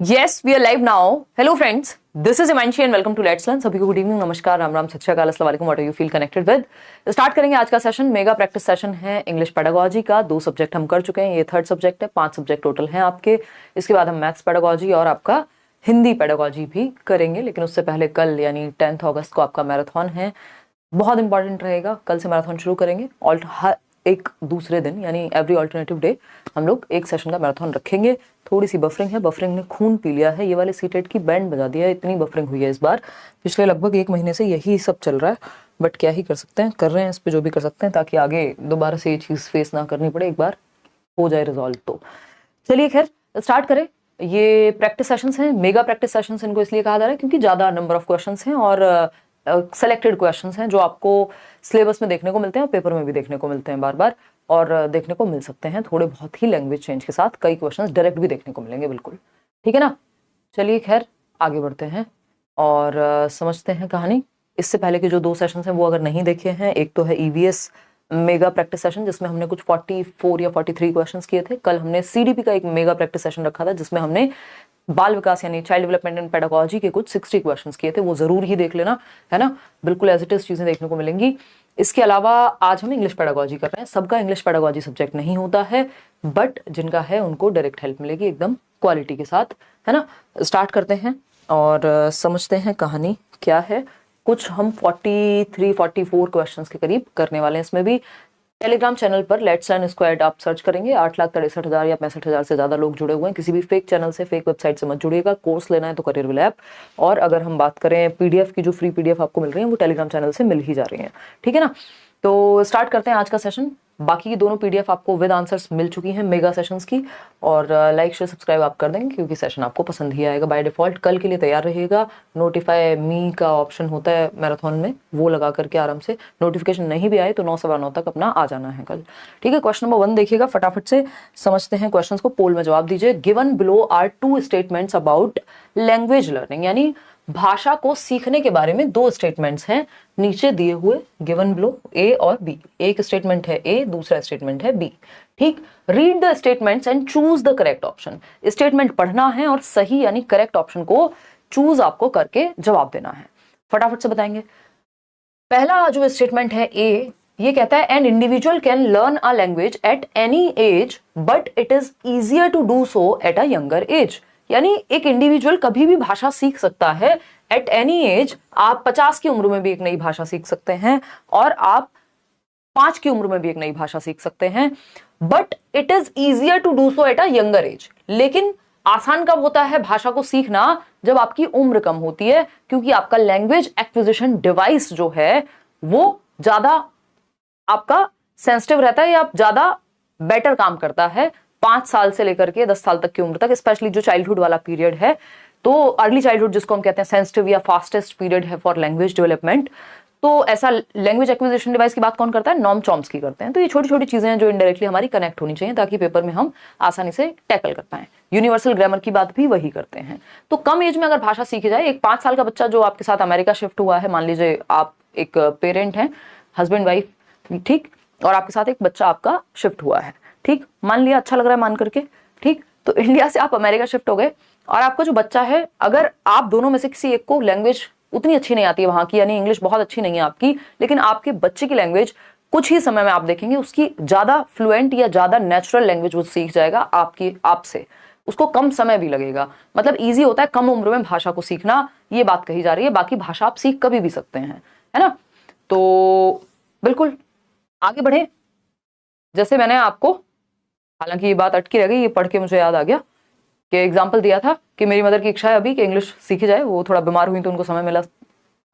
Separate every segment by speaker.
Speaker 1: Yes, we are live now. Hello friends, this is Imanshi and welcome to Let's Learn. सभी को good evening, नमस्कार, राम राम, सत श्री अकाल, अस्सलाम वालेकुम, what are you feel connected with. Start करेंगे आज का सेशन। मेगा प्रैक्टिस सेशन है इंग्लिश पेडागोजी का। 2 सब्जेक्ट हम कर चुके हैं, ये 3rd सब्जेक्ट है। 5 सब्जेक्ट टोटल हैं आपके। इसके बाद हम मैथ्स पेडागोजी और आपका हिंदी पेडागोजी भी करेंगे, लेकिन उससे पहले कल यानी 10 अगस्त को आपका मैराथन है, बहुत इंपॉर्टेंट रहेगा। कल से मैराथन शुरू करेंगे। हर एक दूसरे दिन यानी एवरी अल्टरनेटिव डे हम लोग एक सेशन का मैराथन रखेंगे। थोड़ी सी बफरिंग है, बफरिंग ने खून पी लिया है, ये वाले सीटेट की बैंड बजा दिया है, इतनी बफरिंग हुई है इस बार। पिछले लगभग 1 महीने से यही सब चल रहा है, बट क्या ही कर सकते हैं, कर रहे हैं इस पे जो भी कर सकते हैं, ताकि आगे दोबारा से ये चीज़ फेस ना करनी पड़े, एक बार हो जाए रिजॉल्व। तो चलिए खैर स्टार्ट करें। ये प्रैक्टिस सेशंस हैं, मेगा प्रैक्टिस सेशंस इनको इसलिए कहा जा रहा है क्योंकि ज़्यादा नंबर ऑफ क्वेश्चंस हैं और सेलेक्टेड क्वेश्चंस हैं जो आपको सिलेबस में देखने को मिलते हैं और पेपर में भी देखने को मिलते हैं बार बार, और देखने को मिल सकते हैं थोड़े बहुत ही लैंग्वेज चेंज के साथ। कई क्वेश्चंस डायरेक्ट भी देखने को मिलेंगे, बिल्कुल ठीक है ना। चलिए खैर आगे बढ़ते हैं और समझते हैं कहानी। इससे पहले के जो 2 सेशंस हैं वो अगर नहीं देखे हैं, एक तो है ईवीएस मेगा प्रैक्टिस सेशन जिसमें हमने कुछ 44 या 43 क्वेश्चंस किए थे। कल हमने सीडीपी का एक मेगा प्रैक्टिस सेशन रखा था जिसमें हमने बाल विकास यानी चाइल्ड डेवलपमेंट एंड पेडागोजी के कुछ 60 क्वेश्चंस किए थे, वो जरूर ही देख लेना, है ना। बिल्कुल एज इट इज चीजें देखने को मिलेंगी। इसके अलावा आज हम इंग्लिश पेडागोजी कर रहे हैं। सबका इंग्लिश पेडागोजी सब्जेक्ट नहीं होता है, बट जिनका है उनको डायरेक्ट हेल्प मिलेगी एकदम क्वालिटी के साथ, है ना। स्टार्ट करते हैं और समझते हैं कहानी क्या है। कुछ हम 43-44 क्वेश्चंस के करीब करने वाले हैं। इसमें भी टेलीग्राम चैनल पर लेट्स लर्न स्क्वायर्ड आप सर्च करेंगे, 8,63,000 या 65,000 से ज्यादा लोग जुड़े हुए हैं। किसी भी फेक चैनल से, फेक वेबसाइट से मत जुड़िएगा। कोर्स लेना है तो करियर विल ऐप। और अगर हम बात करें पीडीएफ की, जो फ्री पीडीएफ आपको मिल रही है वो टेलीग्राम चैनल से मिल ही जा रही है, ठीक है ना। तो स्टार्ट करते हैं आज का सेशन। बाकी की दोनों पीडीएफ आपको विद आंसर्स मिल चुकी हैं मेगा सेशंस की, और लाइक शेयर सब्सक्राइब आप कर देंगे क्योंकि सेशन आपको पसंद ही आएगा बाय डिफॉल्ट। कल के लिए तैयार रहिएगा। नोटिफाई मी का ऑप्शन होता है मैराथन में, वो लगा करके आराम से, नोटिफिकेशन नहीं भी आए तो 9:15 तक अपना आ जाना है कल, ठीक है। क्वेश्चन नंबर 1 देखिएगा, फटाफट से समझते हैं क्वेश्चंस को, पोल में जवाब दीजिए। Given below are 2 statements about language learning, यानी भाषा को सीखने के बारे में 2 स्टेटमेंट्स हैं नीचे दिए हुए, गिवन बिलो ए और बी। एक स्टेटमेंट है ए, दूसरा स्टेटमेंट है बी, ठीक। Read the statements and choose the correct option. Statement पढ़ना है और सही यानी करेक्ट ऑप्शन को चूज आपको करके जवाब देना है। फटाफट से बताएंगे। पहला जो स्टेटमेंट है ए, ये कहता है an individual can learn a language at any age but it is easier to do so at a younger age. यानी एक इंडिविजुअल कभी भी भाषा सीख सकता है एट एनी एज। आप 50 की उम्र में भी एक नई भाषा सीख सकते हैं और आप 5 की उम्र में भी एक नई भाषा सीख सकते हैं, but it is easier to do so at a younger age. लेकिन आसान कब होता है भाषा को सीखना? जब आपकी उम्र कम होती है, क्योंकि आपका लैंग्वेज एक्विजिशन डिवाइस जो है वो ज्यादा आपका सेंसिटिव रहता है या ज्यादा बेटर काम करता है 5 साल से लेकर के 10 साल तक की उम्र तक, स्पेशली जो चाइल्डहुड वाला पीरियड है। तो अर्ली चाइल्डहुड जिसको हम कहते हैं सेंसिटिव या फास्टेस्ट पीरियड है फॉर लैंग्वेज डेवलपमेंट। तो ऐसा लैंग्वेज एक्विजिशन डिवाइस की बात कौन करता है? नॉम चॉम्स्की करते हैं। तो ये छोटी छोटी चीजें हैं जो इनडायरेक्टली हमारी कनेक्ट होनी चाहिए ताकि पेपर में हम आसानी से टैकल कर पाए। यूनिवर्सल ग्रामर की बात भी वही करते हैं। तो कम एज में अगर भाषा सीखी जाए, एक 5 साल का बच्चा जो आपके साथ अमेरिका शिफ्ट हुआ है, मान लीजिए आप एक पेरेंट हैं, हस्बैंड वाइफ, ठीक, और आपके साथ एक बच्चा आपका शिफ्ट हुआ है, ठीक, मान लिया, अच्छा लग रहा है मान करके, ठीक। तो इंडिया से आप अमेरिका शिफ्ट हो गए और आपका जो बच्चा है, अगर आप दोनों में से किसी एक को लैंग्वेज उतनी अच्छी नहीं आती है वहां की, यानी इंग्लिश बहुत अच्छी नहीं है आपकी, लेकिन आपके बच्चे की लैंग्वेज कुछ ही समय में आप देखेंगे उसकी ज्यादा फ्लुएंट या ज्यादा नेचुरल लैंग्वेज वो सीख जाएगा आपसे। उसको कम समय भी लगेगा, मतलब इजी होता है कम उम्र में भाषा को सीखना, ये बात कही जा रही है। बाकी भाषा आप सीख कभी भी सकते हैं, है ना। तो बिल्कुल आगे बढ़े। जैसे मैंने आपको, हालांकि ये बात अटकी रह गई, ये पढ़ के मुझे याद आ गया कि एग्जाम्पल दिया था कि मेरी मदर की इच्छा है अभी कि इंग्लिश सीखी जाए। वो थोड़ा बीमार हुई तो उनको समय मिला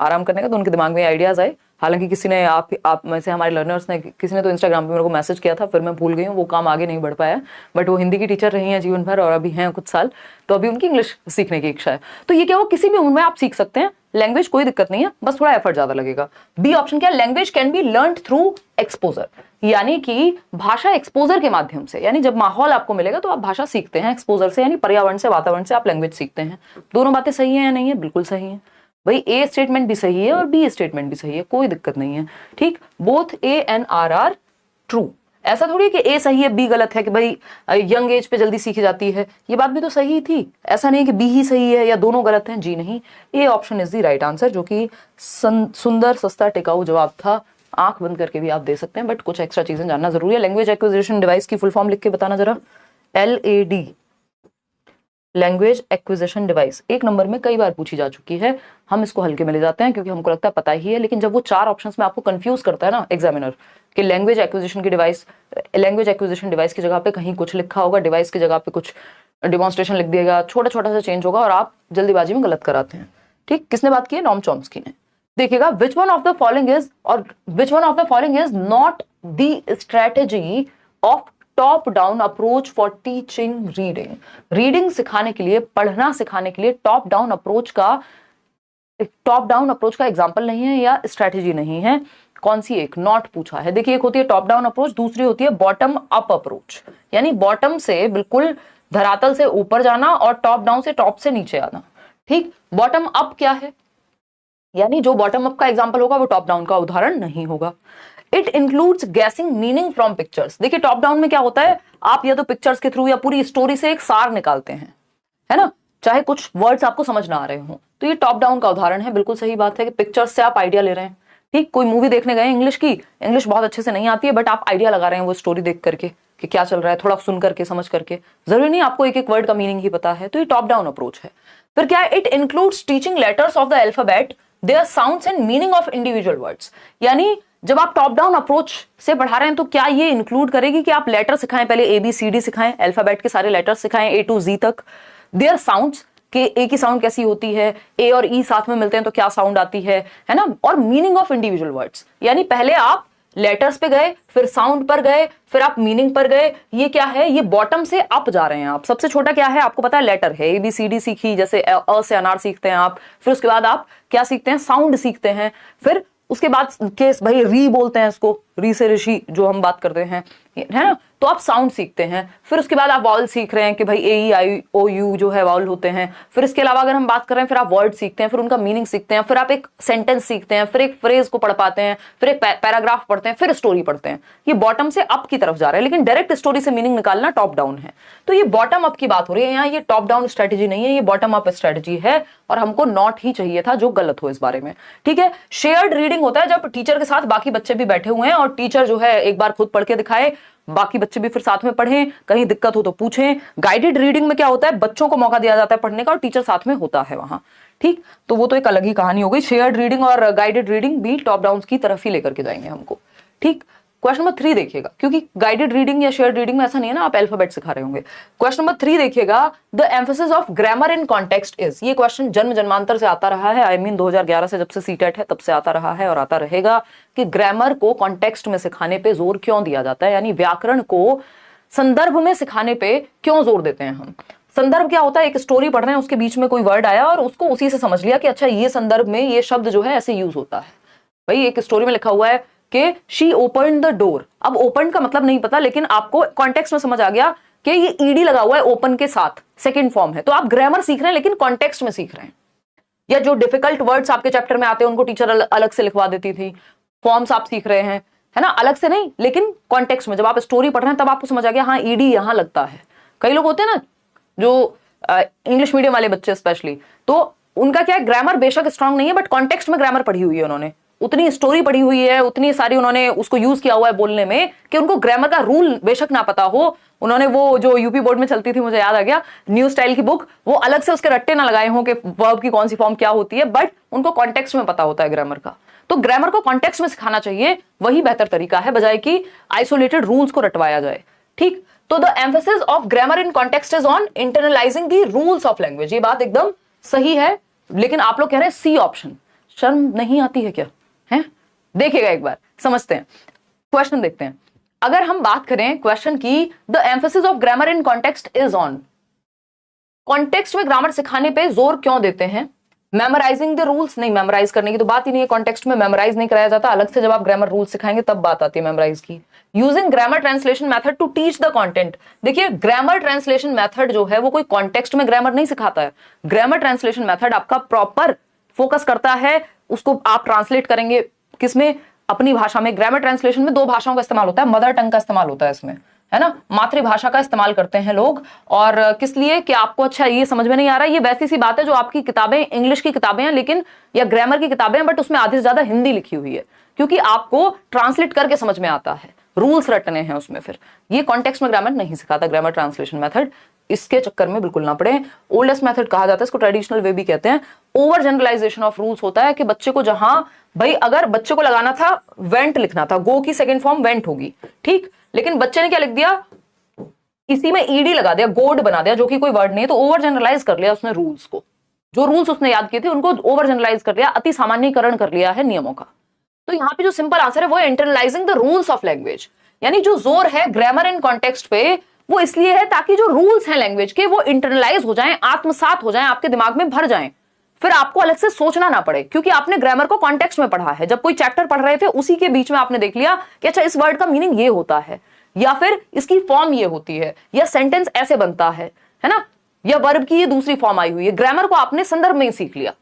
Speaker 1: आराम करने का, तो उनके दिमाग में आइडियाज आए। हालांकि किसी ने आप में से हमारे लर्नर्स ने, किसी ने तो इंस्टाग्राम पे मेरे को मैसेज किया था, फिर मैं भूल गई हूँ, वो काम आगे नहीं बढ़ पाया। बट वो हिंदी की टीचर रही हैं जीवन भर और अभी हैं कुछ साल, तो अभी उनकी इंग्लिश सीखने की इच्छा है। तो ये क्या, वो किसी भी उम्र में आप सीख सकते हैं लैंग्वेज, कोई दिक्कत नहीं है, बस थोड़ा एफर्ट ज्यादा लगेगा। बी ऑप्शन क्या? Language can be learn through exposure, यानी कि भाषा एक्सपोजर के माध्यम से, यानी जब माहौल आपको मिलेगा तो आप भाषा सीखते हैं एक्सपोजर से, यानी पर्यावरण से, वातावरण से आप लैंग्वेज सीखते हैं। दोनों बातें सही है या नहीं है? बिल्कुल सही है भाई। ए स्टेटमेंट भी सही है और बी स्टेटमेंट भी सही है, कोई दिक्कत नहीं है, ठीक। Both A and R true. ऐसा थोड़ी है कि ए सही है बी गलत है, कि भाई यंग एज पे जल्दी सीखी जाती है, ये बात भी तो सही थी। ऐसा नहीं कि बी ही सही है या दोनों गलत हैं, जी नहीं, A option is the right answer, जो कि सुंदर सस्ता टिकाऊ जवाब था। आंख बंद करके भी आप दे सकते हैं, बट कुछ एक्स्ट्रा चीजें जानना जरूरी है। लैंग्वेज एक्विजिशन डिवाइस की फुल फॉर्म लिख के बताना जरा। LAD, लैंग्वेज एक्विजिशन डिवाइस, एक नंबर में कई बार पूछी जा चुकी है, हम इसको हल्के में ले जाते हैं क्योंकि हमको लगता है पता ही है, लेकिन जब वो 4 ऑप्शंस में आपको कंफ्यूज करता है ना एग्जामिनर कि लैंग्वेज एक्विजिशन की डिवाइस, लैंग्वेज एक्विजिशन डिवाइस की जगह पे कहीं कुछ लिखा होगा, डिवाइस की जगह पे कुछ डेमोन्स्ट्रेशन लिख दिएगा, छोटा छोटा सा चेंज होगा और आप जल्दीबाजी में गलत कराते हैं। ठीक, किसने बात की है? नॉम चॉम्स्की ने। देखिएगा, which one of the following is, or which one of the following is not the strategy of top down approach for teaching reading. Reading सिखाने के लिए, पढ़ना सिखाने के लिए टॉप डाउन अप्रोच का एग्जाम्पल नहीं है या स्ट्रेटेजी नहीं है। कौन सी एक? नॉट पूछा है। देखिए, एक होती है टॉप डाउन अप्रोच, दूसरी होती है बॉटम अप अप्रोच, यानी बॉटम से बिल्कुल धरातल से ऊपर जाना और टॉप डाउन से टॉप से नीचे आना। ठीक, बॉटम अप क्या है? यानी जो बॉटम अप का एग्जाम्पल होगा वो टॉप डाउन का उदाहरण नहीं होगा। It includes guessing meaning from pictures. देखिए, टॉप डाउन में क्या होता है, आप या तो पिक्चर्स के थ्रू या पूरी स्टोरी से एक सार निकालते हैं, है ना, चाहे कुछ वर्ड्स आपको समझ ना आ रहे हो, तो ये टॉप डाउन का उदाहरण है। बिल्कुल सही बात है कि पिक्चर्स से आप आइडिया ले रहे हैं। ठीक, कोई मूवी देखने गए इंग्लिश की, इंग्लिश बहुत अच्छे से नहीं आती है, बट आप आइडिया लगा रहे हैं वो स्टोरी देख करके कि क्या चल रहा है, थोड़ा सुन करके समझ करके, जरूरी नहीं आपको एक एक वर्ड का मीनिंग ही पता है, तो ये टॉप डाउन अप्रोच है। फिर क्या है? It includes teaching letters of the alphabet, their sounds and meaning of individual words. यानी जब आप टॉप डाउन अप्रोच से पढ़ा रहे हैं तो क्या ये इंक्लूड करेगी कि आप लेटर सिखाएं, पहले ABCD सिखाएं, अल्फाबेट के सारे लेटर सिखाएं A to Z तक, देयर साउंड्स के ए की साउंड कैसी होती है, ए और ई साथ में मिलते हैं तो क्या साउंड आती है ना, और मीनिंग ऑफ इंडिविजुअल वर्ड्स। यानी पहले आप लेटर्स पे गए, फिर साउंड पर गए, फिर आप मीनिंग पर गए। ये क्या है? ये बॉटम से अप जा रहे हैं आप। सबसे छोटा क्या है आपको पता है? लेटर है। ABCD सीखी, जैसे अ से अनार सीखते हैं आप, फिर उसके बाद आप क्या सीखते हैं? साउंड सीखते हैं। फिर उसके बाद केस भाई री बोलते हैं इसको, री से ऋषि जो हम बात करते हैं, है ना, तो आप साउंड सीखते हैं। फिर उसके बाद आप वावल सीख रहे हैं कि भाई AEIOU जो है वावल होते हैं। फिर इसके अलावा अगर हम बात कर रहे हैं, फिर आप वर्ड सीखते हैं, फिर उनका मीनिंग सीखते हैं, फिर आप एक सेंटेंस सीखते हैं, फिर एक फ्रेज को पढ़ पाते हैं, फिर एक पैराग्राफ पढ़ते हैं, फिर स्टोरी पढ़ते हैं। ये बॉटम से अप की तरफ जा रहा है, लेकिन डायरेक्ट स्टोरी से मीनिंग निकालना टॉप डाउन है। तो ये बॉटम अप की बात हो रही है यहाँ, ये टॉप डाउन स्ट्रेटेजी नहीं है, ये बॉटम अप स्ट्रेटेजी है, और हमको नॉट ही चाहिए था, जो गलत हो इस बारे में। ठीक है, शेयर्ड रीडिंग होता है जब टीचर के साथ बाकी बच्चे भी बैठे हुए हैं और टीचर जो है एक बार खुद पढ़ के दिखाए, बाकी बच्चे भी फिर साथ में पढ़ें, कहीं दिक्कत हो तो पूछें। गाइडेड रीडिंग में क्या होता है? बच्चों को मौका दिया जाता है पढ़ने का और टीचर साथ में होता है वहां। ठीक, तो वो तो एक अलग ही कहानी हो गई। शेयर्ड रीडिंग और गाइडेड रीडिंग भी टॉप डाउन की तरफ ही लेकर के जाएंगे हमको। ठीक, क्वेश्चन नंबर 3 देखिएगा, क्योंकि गाइडेड रीडिंग या शेयर्ड रीडिंग में ऐसा नहीं है ना आप अल्फाबेट सिखा रहे होंगे। क्वेश्चन नंबर 3 देखिएगा, the emphasis of grammar in context is. ये क्वेश्चन जन्म जन्मांतर से आता रहा है, आई मीन 2011 से, जब से सीटेट है तब से आता रहा है और आता रहेगा, कि ग्रामर को कॉन्टेक्स्ट में सिखाने पे जोर क्यों दिया जाता है, यानी व्याकरण को संदर्भ में सिखाने पे क्यों जोर देते हैं हम। संदर्भ क्या होता है? एक स्टोरी पढ़ रहे हैं, उसके बीच में कोई वर्ड आया और उसको उसी से समझ लिया कि अच्छा ये संदर्भ में ये शब्द जो है ऐसे यूज होता है। भाई एक स्टोरी में लिखा हुआ है कि शी ओपन द डोर, अब ओपन का मतलब नहीं पता, लेकिन आपको कॉन्टेक्स्ट में समझ आ गया कि ये ईडी लगा हुआ है ओपन के साथ, सेकंड फॉर्म है, तो आप ग्रामर सीख रहे हैं लेकिन कॉन्टेक्स्ट में सीख रहे हैं। या जो डिफिकल्ट वर्ड्स आपके चैप्टर में आते हैं उनको टीचर अलग से लिखवा देती थी, फॉर्म्स आप सीख रहे हैं, है ना, अलग से नहीं लेकिन कॉन्टेक्स्ट में। जब आप स्टोरी पढ़ रहे हैं तब आपको समझ आ गया हाँ ईडी यहां लगता है। कई लोग होते हैं ना जो इंग्लिश मीडियम वाले बच्चे स्पेशली, तो उनका क्या है, ग्रामर बेशक स्ट्रांग नहीं है बट कॉन्टेक्स्ट में ग्रामर पढ़ी हुई है उन्होंने, उतनी स्टोरी पढ़ी हुई है, उतनी सारी उन्होंने उसको यूज किया हुआ है बोलने में कि उनको ग्रामर का रूल बेशक ना पता हो। उन्होंने वो जो यूपी बोर्ड में चलती थी, मुझे याद आ गया, न्यू स्टाइल की बुक, वो अलग से उसके रट्टे ना लगाए हों कि वर्ब की कौन सी फॉर्म क्या होती है, बट उनको कॉन्टेक्स्ट में पता होता है ग्रामर का। तो ग्रामर को कॉन्टेक्स्ट में सिखाना चाहिए, वही बेहतर तरीका है, बजाय कि आइसोलेटेड रूल्स को रटवाया जाए। ठीक, तो the emphasis of grammar in context is on internalising the rules of language. ये बात एकदम सही है, लेकिन आप लोग कह रहे हैं सी ऑप्शन। शर्म नहीं आती है क्या? है, देखिएगा एक बार, समझते हैं, क्वेश्चन देखते हैं। अगर हम बात करें क्वेश्चन की, the emphasis of grammar in context is on, context में ग्रामर सिखाने पे जोर क्यों देते हैं? मेमोराइजिंग द रूल्स, नहीं, मेमोराइज करने की तो बात ही नहीं है, कॉन्टेक्स्ट में मेमोराइज नहीं कराया जाता, अलग से जब आप ग्रामर रूल्स सिखाएंगे तब बात आती है मेमोराइज की। Using grammar translation method to teach the content, देखिए ग्रामर ट्रांसलेशन मेथड जो है वो कोई कॉन्टेक्स्ट में ग्रामर नहीं सिखाता है। ग्रामर ट्रांसलेशन मेथड आपका प्रॉपर फोकस करता है, उसको आप ट्रांसलेट करेंगे किसमें, अपनी भाषा में। ग्रामर ट्रांसलेशन में दो भाषाओं का इस्तेमाल होता है, मदर टंग का इस्तेमाल होता है इसमें, है ना, मातृभाषा का इस्तेमाल करते हैं लोग। और किस लिए कि आपको अच्छा ये समझ में नहीं आ रहा है, ये वैसी सी बात है जो आपकी किताबें, इंग्लिश की किताबें हैं लेकिन, या ग्रामर की किताबें हैं बट उसमें आधी से ज्यादा हिंदी लिखी हुई है, क्योंकि आपको ट्रांसलेट करके समझ में आता है, रूल्स रटने हैं उसमें। फिर ये कॉन्टेक्स्ट में ग्रामर नहीं सिखाता, ग्रामर ट्रांसलेशन मेथड। इसके चक्कर में बिल्कुल ना पड़े। ओल्डेस्ट मेथड कहा जाता है इसको, ट्रेडिशनल वे भी कहते हैं। ओवर जनरलाइजेशन ऑफ रूल्स होता है कि बच्चे को जहां, भाई अगर बच्चे को लगाना था वेंट लिखना था, गो की सेकंड फॉर्म वेंट होगी, ठीक, लेकिन बच्चे ने क्या लिख दिया, इसी में ईडी लगा दिया, गोड बना दिया, जो कि कोई वर्ड नहीं है, तो ओवर जनरलाइज कर लिया उसने रूल्स को। जो रूल्स उसने याद किए थे उनको ओवर जनरलाइज कर लिया, अति सामान्यीकरण कर लिया है नियमों का। तो यहां पे जो सिंपल आंसर है वो internalising the rules of language. यानी जो जोर है ग्रामर एंड कॉन्टेक्स्ट पे वो इसलिए है ताकि जो रूल्स हैं लैंग्वेज के वो इंटरनलाइज हो जाएं, आत्मसात हो जाएं, आपके दिमाग में भर जाएं, फिर आपको अलग से सोचना ना पड़े, क्योंकि आपने ग्रामर को कॉन्टेक्स्ट में पढ़ा है। जब कोई चैप्टर पढ़ रहे थे उसी के बीच में आपने देख लिया कि अच्छा इस वर्ड का मीनिंग ये होता है, या फिर इसकी फॉर्म ये होती है, या सेंटेंस ऐसे बनता है ना, या वर्ब की ये दूसरी फॉर्म आई हुई है। ग्रामर को आपने संदर्भ में ही सीख लिया।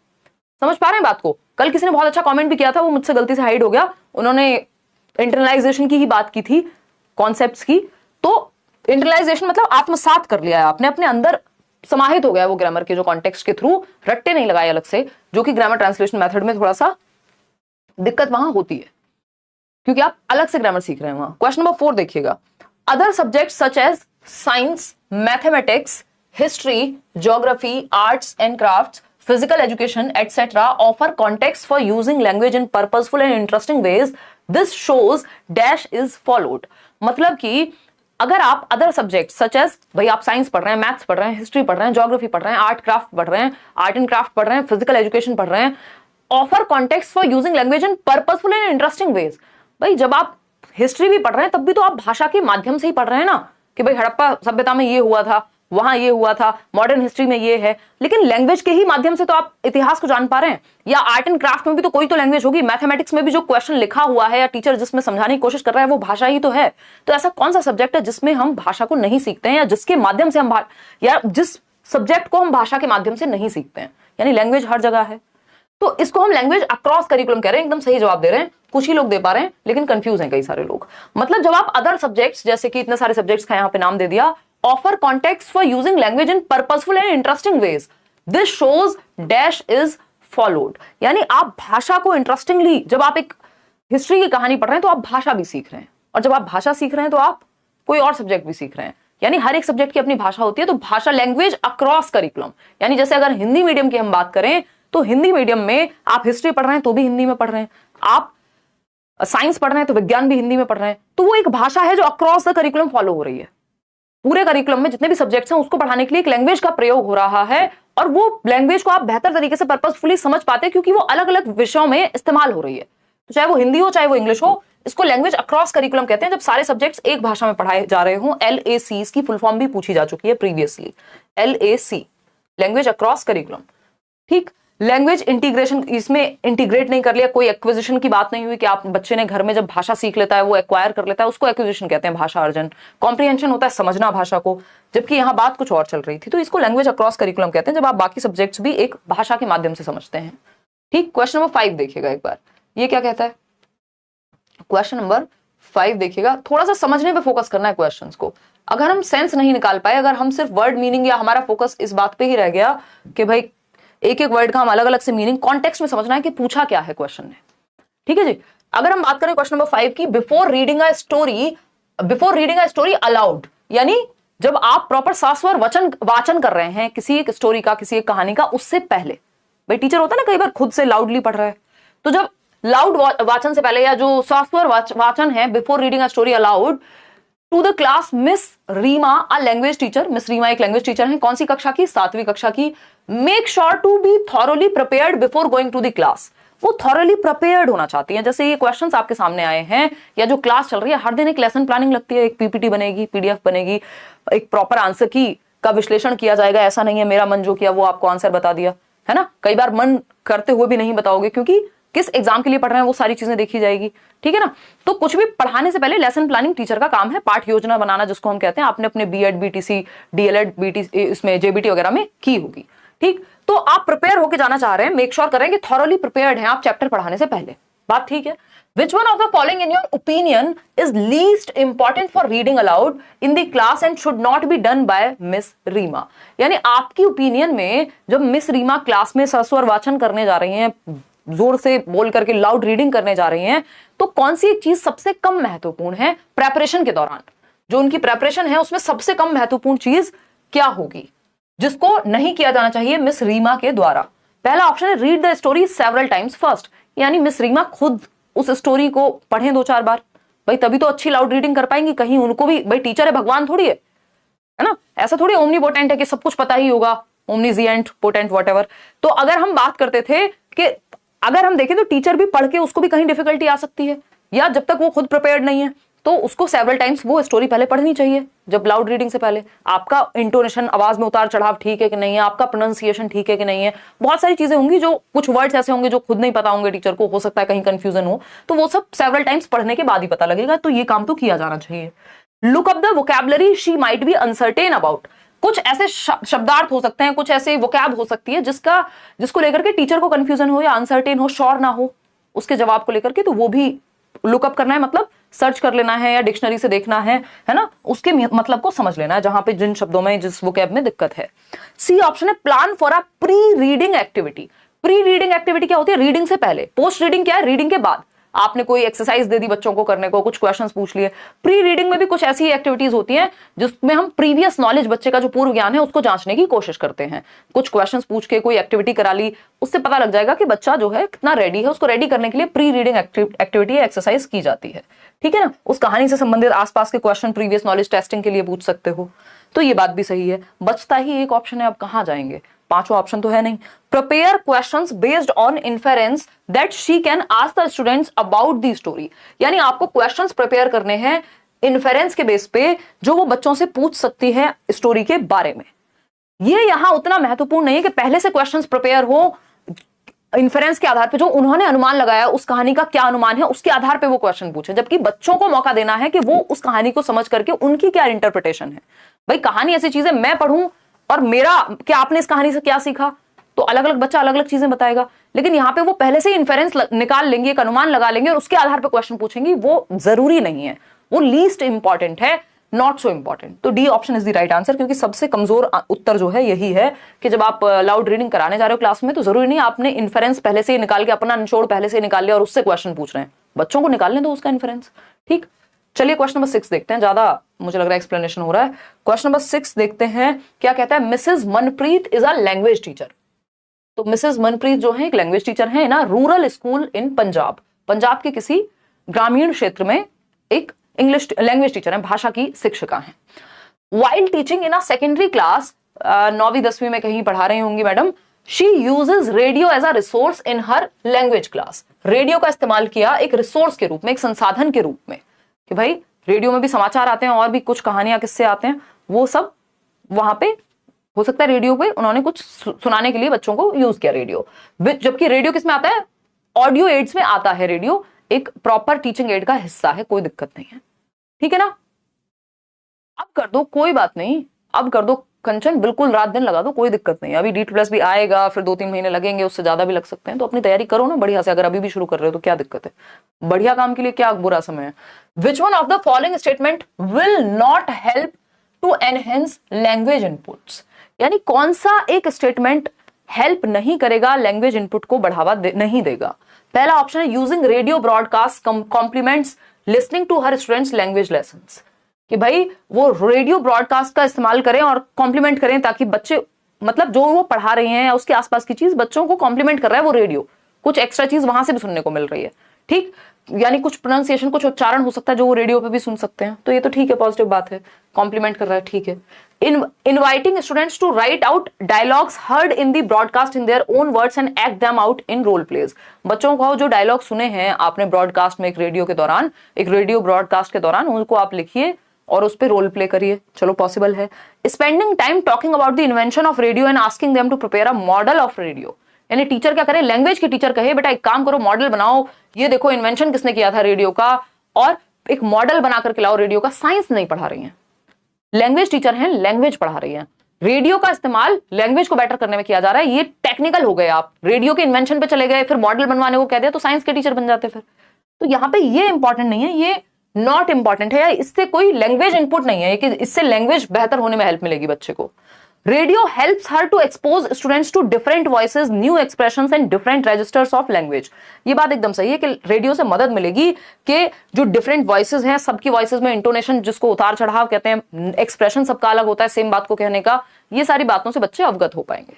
Speaker 1: समझ पा रहे हैं बात को? कल किसी ने बहुत अच्छा कमेंट भी किया था, वो मुझसे गलती से हाइड हो गया, उन्होंने इंटरनलाइजेशन की ही बात की थी, कॉन्सेप्ट्स की। तो इंटरनलाइजेशन मतलब आत्मसात कर लिया है आपने, अपने अंदर समाहित हो गया वो ग्रामर के जो कॉन्टेक्स्ट के थ्रू, रट्टे नहीं लगाए अलग से, जो कि ग्रामर ट्रांसलेशन मेथड में थोड़ा सा दिक्कत वहां होती है, क्योंकि आप अलग से ग्रामर सीख रहे हैं वहां। क्वेश्चन नंबर 4 देखिएगा, other subject such as science, mathematics, history, geography, arts and crafts, physical education etc. offer context for using language in purposeful and interesting ways. This shows dash is followed. मतलब कि अगर आप other subject such as, भाई आप science पढ़ रहे हैं, maths पढ़ रहे हैं, हिस्ट्री पढ़ रहे हैं, ज्योग्राफी पढ़ रहे हैं, आर्ट क्राफ्ट पढ़ रहे हैं, आर्ट एंड क्राफ्ट पढ़ रहे हैं, फिजिकल एजुकेशन पढ़ रहे हैं, offer context for using language in purposeful and interesting veg. भाई जब आप हिस्ट्री भी पढ़ रहे हैं तब भी तो आप भाषा के माध्यम से ही पढ़ रहे हैं ना, कि भाई हड़प्पा सभ्यता में ये हुआ था, वहां ये हुआ था, मॉडर्न हिस्ट्री में ये है, लेकिन लैंग्वेज के ही माध्यम से तो आप इतिहास को जान पा रहे हैं। या आर्ट एंड क्राफ्ट में भी तो कोई तो लैंग्वेज होगी, मैथमेटिक्स में भी जो क्वेश्चन लिखा हुआ है या टीचर जिसमें समझाने की कोशिश कर रहा है वो भाषा ही तो है। तो ऐसा कौन सा सब्जेक्ट है जिसमें हम भाषा को नहीं सीखते हैं, या जिसके माध्यम से हम या जिस सब्जेक्ट को हम भाषा के माध्यम से नहीं सीखते हैं? यानी लैंग्वेज हर जगह है, तो इसको हम लैंग्वेज अक्रॉस करिकुलम कह रहे हैं। एकदम सही जवाब दे रहे हैं, कुछ ही लोग दे पा रहे हैं लेकिन कंफ्यूज हैं कई सारे लोग। मतलब जब आप अदर सब्जेक्ट्स, जैसे कि इतने सारे सब्जेक्ट्स का यहाँ पे नाम दे दिया, offer context for using language in purposeful and interesting ways. This shows dash is followed. यानी आप भाषा को इंटरेस्टिंगली, जब आप एक हिस्ट्री की कहानी पढ़ रहे हैं तो आप भाषा भी सीख रहे हैं, और जब आप भाषा सीख रहे हैं तो आप कोई और सब्जेक्ट भी सीख रहे हैं। यानी हर एक सब्जेक्ट की अपनी भाषा होती है। तो भाषा, लैंग्वेज अक्रॉस करिकुलम, यानी जैसे अगर हिंदी मीडियम की हम बात करें तो हिंदी मीडियम में आप हिस्ट्री पढ़ रहे हैं तो भी हिंदी में पढ़ रहे हैं, आप साइंस पढ़ रहे हैं तो विज्ञान भी हिंदी में पढ़ रहे हैं। तो वो एक भाषा है जो अक्रॉस द करिकुलम फॉलो हो रही है। पूरे करिकुलम में जितने भी सब्जेक्ट्स हैं उसको पढ़ाने के लिए एक लैंग्वेज का प्रयोग हो रहा है, और वो लैंग्वेज को आप बेहतर तरीके से पर्पसफुली समझ पाते हैं क्योंकि वो अलग अलग विषयों में इस्तेमाल हो रही है। तो चाहे वो हिंदी हो चाहे वो इंग्लिश हो, इसको लैंग्वेज अक्रॉस करिकुलम कहते हैं, जब सारे सब्जेक्ट्स एक भाषा में पढ़ाए जा रहे हों। LAC इसकी फुल फॉर्म भी पूछी जा चुकी है previously, LAC, language across curriculum. ठीक, लैंग्वेज इंटीग्रेशन, इसमें इंटीग्रेट नहीं कर लिया, कोई एक्विजिशन की बात नहीं हुई कि आप बच्चे ने घर में जब भाषा सीख लेता है वो एक्वायर कर लेता है, उसको एक्विजिशन कहते हैं, भाषा अर्जन। कॉम्प्रिहेंशन होता है समझना भाषा को, जबकि यहाँ बात कुछ और चल रही थी। तो इसको लैंग्वेज अक्रॉस करिकुलम कहते हैं, जब आप बाकी सब्जेक्ट्स भी एक भाषा के माध्यम से समझते हैं। ठीक, क्वेश्चन नंबर 5 देखिएगा एक बार, ये क्या कहता है। क्वेश्चन नंबर 5 देखिएगा, थोड़ा सा समझने पे फोकस करना है क्वेश्चंस को। अगर हम सेंस नहीं निकाल पाए, अगर हम सिर्फ वर्ड मीनिंग, या हमारा फोकस इस बात पे ही रह गया कि भाई एक एक वर्ड का हम अलग अलग से मीनिंग कॉन्टेक्स्ट में समझना है कि पूछा क्या है क्वेश्चन ने। ठीक है जी। अगर हम बात करें क्वेश्चन नंबर 5 की, before reading a story allowed, यानी जब आप प्रॉपर सास्वर वाचन कर रहे हैं किसी एक स्टोरी का, किसी एक कहानी का, उससे पहले, भाई टीचर होता है ना कई बार खुद से लाउडली पढ़ रहा है, तो जब लाउड वाचन से पहले, या जो सास्वर वाचन है, before reading a story aloud to the class Miss Reema, a language teacher. Miss Reema एक लैंग्वेज टीचर है, कौन सी कक्षा की? 7वीं कक्षा की। Make sure to be thoroughly prepared before going to the class. वो थॉरोली प्रिपेयर्ड होना चाहती हैं। जैसे ये क्वेश्चंस आपके सामने आए हैं, या जो क्लास चल रही है, हर दिन एक लेसन प्लानिंग लगती है, एक PPT बनेगी, PDF बनेगी, एक प्रॉपर आंसर की का विश्लेषण किया जाएगा। ऐसा नहीं है मेरा मन जो किया वो आपको आंसर बता दिया, है ना। कई बार मन करते हुए भी नहीं बताओगे, क्योंकि किस एग्जाम के लिए पढ़ रहे हैं वो सारी चीजें देखी जाएगी। ठीक है ना। तो कुछ भी पढ़ाने से पहले लेसन प्लानिंग टीचर का काम है, पाठ योजना बनाना जिसको हम कहते हैं। आपने अपने B.Ed BTC DLED BTC इसमें JBT वगैरह में की होगी। ठीक, तो आप प्रिपेयर होकर जाना चाह रहे हैं, मेक श्योर करें कि थॉरोली प्रिपेयर्ड हैं आप चैप्टर पढ़ाने से पहले। बात ठीक है। Which one of the following in your opinion is least important for reading aloud in the class and should not be done by Miss Reema? यानी आपकी ओपिनियन में जब मिस रीमा क्लास में सस्वर वाचन करने जा रही हैं, जोर से बोल करके लाउड रीडिंग करने जा रही हैं, तो कौन सी एक चीज सबसे कम महत्वपूर्ण है प्रेपरेशन के दौरान? जो उनकी प्रेपरेशन है उसमें सबसे कम महत्वपूर्ण चीज क्या होगी जिसको नहीं किया जाना चाहिए मिस रीमा के द्वारा? पहला ऑप्शन है read the story several times first, यानी मिस रीमा खुद उस स्टोरी को पढ़ें 2-4 बार, भाई तभी तो अच्छी लाउड रीडिंग कर पाएंगी। कहीं उनको भी, भाई टीचर है, भगवान थोड़ी है ना, ऐसा थोड़ी ओमनीपोटेंट है कि सब कुछ पता ही होगा, ओमनीजिएंट पोटेंट व्हाटएवर। तो अगर हम बात करते थे कि अगर हम देखें तो टीचर भी पढ़ के उसको भी कहीं डिफिकल्टी आ सकती है, या जब तक वो खुद प्रिपेयर्ड नहीं है तो उसको सेवरल टाइम्स वो स्टोरी पहले पढ़नी चाहिए जब लाउड रीडिंग से पहले। आपका इंटोनेशन, आवाज में उतार चढ़ाव ठीक है कि नहीं है, आपका प्रोनाउंसिएशन ठीक है कि नहीं है, बहुत सारी चीजें होंगी, जो कुछ वर्ड्स ऐसे होंगे जो खुद नहीं पता होंगे टीचर को, हो सकता है कहीं कंफ्यूजन हो, तो वो सब सेवरल टाइम्स पढ़ने के बाद ही पता लगेगा। तो ये काम तो किया जाना चाहिए। Look up the vocabulary she might be uncertain about, कुछ ऐसे शब्दार्थ हो सकते हैं, कुछ ऐसे वोकैब हो सकती है जिसको लेकर के टीचर को कंफ्यूजन हो या अनसर्टेन हो, श्योर ना हो उसके जवाब को लेकर के, तो वो भी लुकअप करना है, मतलब सर्च कर लेना है या डिक्शनरी से देखना है ना, उसके मतलब को समझ लेना है जहां पे जिन शब्दों में, जिस वोकैब में दिक्कत है। सी ऑप्शन है plan for a pre reading activity. Pre reading activity क्या होती है? रीडिंग से पहले। पोस्ट रीडिंग क्या है? रीडिंग के बाद। आपने कोई एक्सरसाइज दे दी बच्चों को करने को, कुछ क्वेश्चंस पूछ लिए। प्री रीडिंग में भी कुछ ऐसी एक्टिविटीज होती हैं जिसमें हम प्रीवियस नॉलेज, बच्चे का जो पूर्व ज्ञान है उसको जांचने की कोशिश करते हैं। कुछ क्वेश्चंस पूछ के कोई एक्टिविटी करा ली, उससे पता लग जाएगा कि बच्चा जो है कितना रेडी है। उसको रेडी करने के लिए प्री रीडिंग एक्टिविटी या एक्सरसाइज की जाती है, ठीक है ना। उस कहानी से संबंधित आसपास के क्वेश्चन प्रीवियस नॉलेज टेस्टिंग के लिए पूछ सकते हो, तो ये बात भी सही है। बचता ही एक ऑप्शन है, अब कहां जाएंगे, पांचवा ऑप्शन तो है नहीं। Prepare questions based on inference that she can ask the students about the story, यानी आपको क्वेश्चंस प्रिपेयर करने हैं इन्फेरेंस के बेस पे, जो वो बच्चों से पूछ सकती है स्टोरी के बारे में। ये यहां उतना महत्वपूर्ण नहीं है कि पहले से क्वेश्चंस प्रिपेयर हो इन्फेरेंस के आधार पे, जो उन्होंने अनुमान लगाया उस कहानी का क्या अनुमान है उसके आधार पे वो क्वेश्चन पूछे, जबकि बच्चों को मौका देना है कि वो उस कहानी को समझ करके उनकी क्या इंटरप्रिटेशन है। भाई कहानी ऐसी चीज है, मैं पढ़ूं और मेरा क्या, आपने इस कहानी से क्या सीखा, तो अलग अलग बच्चा अलग अलग चीजें बताएगा। लेकिन यहाँ पे वो पहले से इन्फेरेंस निकाल लेंगे, एक अनुमान लगा लेंगे और उसके आधार पे क्वेश्चन पूछेंगी, वो जरूरी नहीं है, वो लीस्ट इंपॉर्टेंट है, नॉट सो इंपॉर्टेंट। तो D option is the right answer, क्योंकि सबसे कमजोर उत्तर जो है यही है कि जब आप लाउड रीडिंग कराने जा रहे हो क्लास में, तो जरूरी नहीं आपने इन्फेरेंस पहले से ही निकाल के, अपना निचोड़ पहले से ही निकाल लिया और उससे क्वेश्चन पूछ रहे हैं। बच्चों को निकालने दो उसका इन्फेरेंस, ठीक। चलिए क्वेश्चन नंबर 6 देखते हैं, ज्यादा मुझे लग रहा है एक्सप्लेनेशन हो रहा है। क्वेश्चन नंबर 6 देखते हैं क्या कहता है। Mrs Manpreet is a language teacher. तो मिसेस मनप्रीत जो है एक लैंग्वेज टीचर है ना रूरल स्कूल इन पंजाब, पंजाब के किसी ग्रामीण क्षेत्र में एक इंग्लिश लैंग्वेज टीचर है, भाषा की शिक्षिका है। While teaching in a secondary class, 9वीं 10वीं में कहीं पढ़ा रही होंगी madam, she uses radio as a resource in her language class. Radio का इस्तेमाल किया एक रिसोर्स के रूप में, एक संसाधन के रूप में, कि भाई रेडियो में भी समाचार आते हैं और भी कुछ कहानियां किस्से आते हैं, वो सब वहां पे हो सकता है रेडियो पे उन्होंने कुछ सुनाने के लिए बच्चों को यूज किया रेडियो। जबकि रेडियो किसमें आता है? ऑडियो एड्स में आता है रेडियो, एक प्रॉपर टीचिंग एड का हिस्सा है, कोई दिक्कत नहीं है, ठीक है ना। अब कर दो, कोई बात नहीं, अब कर दो कंचन, बिल्कुल रात दिन लगा दो, कोई दिक्कत नहीं। अभी D2+ भी आएगा, फिर 2-3 महीने लगेंगे, उससे ज्यादा भी लग सकते हैं, तो अपनी तैयारी करो ना बढ़िया से। अगर अभी भी शुरू कर रहे हो तो क्या दिक्कत है, बढ़िया काम के लिए क्या बुरा समय है। Which one of the following statement will not help to enhance language inputs, यानी कौन सा एक स्टेटमेंट हेल्प नहीं करेगा, लैंग्वेज इनपुट को बढ़ावा नहीं देगा। पहला ऑप्शन है using radio broadcast compliments listening to her students language lessons, कि भाई वो रेडियो ब्रॉडकास्ट का इस्तेमाल करें और कॉम्प्लीमेंट करें, ताकि बच्चे, मतलब जो वो पढ़ा रहे हैं या उसके आसपास की चीज बच्चों को कॉम्प्लीमेंट कर रहा है वो रेडियो, कुछ एक्स्ट्रा चीज वहां से भी सुनने को मिल रही है, ठीक। यानी कुछ प्रोनाउंसिएशन, कुछ उच्चारण हो सकता है जो वो रेडियो पे भी सुन सकते हैं, तो ये तो ठीक है, पॉजिटिव बात है, कॉम्प्लीमेंट कर रहा है, ठीक है। Inviting students to write out dialogues heard in the broadcast in their own words and act them out in role plays. बच्चों को जो डायलॉग सुने हैं आपने ब्रॉडकास्ट में, एक रेडियो के दौरान, एक रेडियो ब्रॉडकास्ट के दौरान, उनको आप लिखिए और उस पर रोल प्ले करिए, चलो पॉसिबल है। Spending time talking about the invention of radio and asking them to prepare a model of radio, यानी टीचर क्या करे, लैंग्वेज की टीचर कहे बेटा एक काम करो, मॉडल बनाओ, ये देखो इन्वेंशन किसने किया था रेडियो का, और एक मॉडल बना करके लाओ रेडियो का। साइंस नहीं पढ़ा रही हैं, लैंग्वेज टीचर हैं, लैंग्वेज पढ़ा रही हैं। रेडियो का इस्तेमाल लैंग्वेज को बेटर करने में किया जा रहा है, ये टेक्निकल हो गए। आप रेडियो के इन्वेंशन पे चले गए, फिर मॉडल बनवाने को कह दिया, तो साइंस के टीचर बन जाते फिर। तो यहाँ पे ये इंपॉर्टेंट नहीं है, ये नॉट इंपॉर्टेंट है, या इससे कोई लैंग्वेज इनपुट नहीं है कि इससे लैंग्वेज बेहतर होने में हेल्प मिलेगी बच्चे को। Radio helps her to expose students to different voices, new expressions and different registers of language. ये बात एकदम सही है कि रेडियो से मदद मिलेगी कि जो डिफरेंट वॉइसेस हैं, सबकी वॉइसेस में इंटोनेशन, जिसको उतार चढ़ाव कहते हैं, एक्सप्रेशन सबका अलग होता है सेम बात को कहने का, ये सारी बातों से बच्चे अवगत हो पाएंगे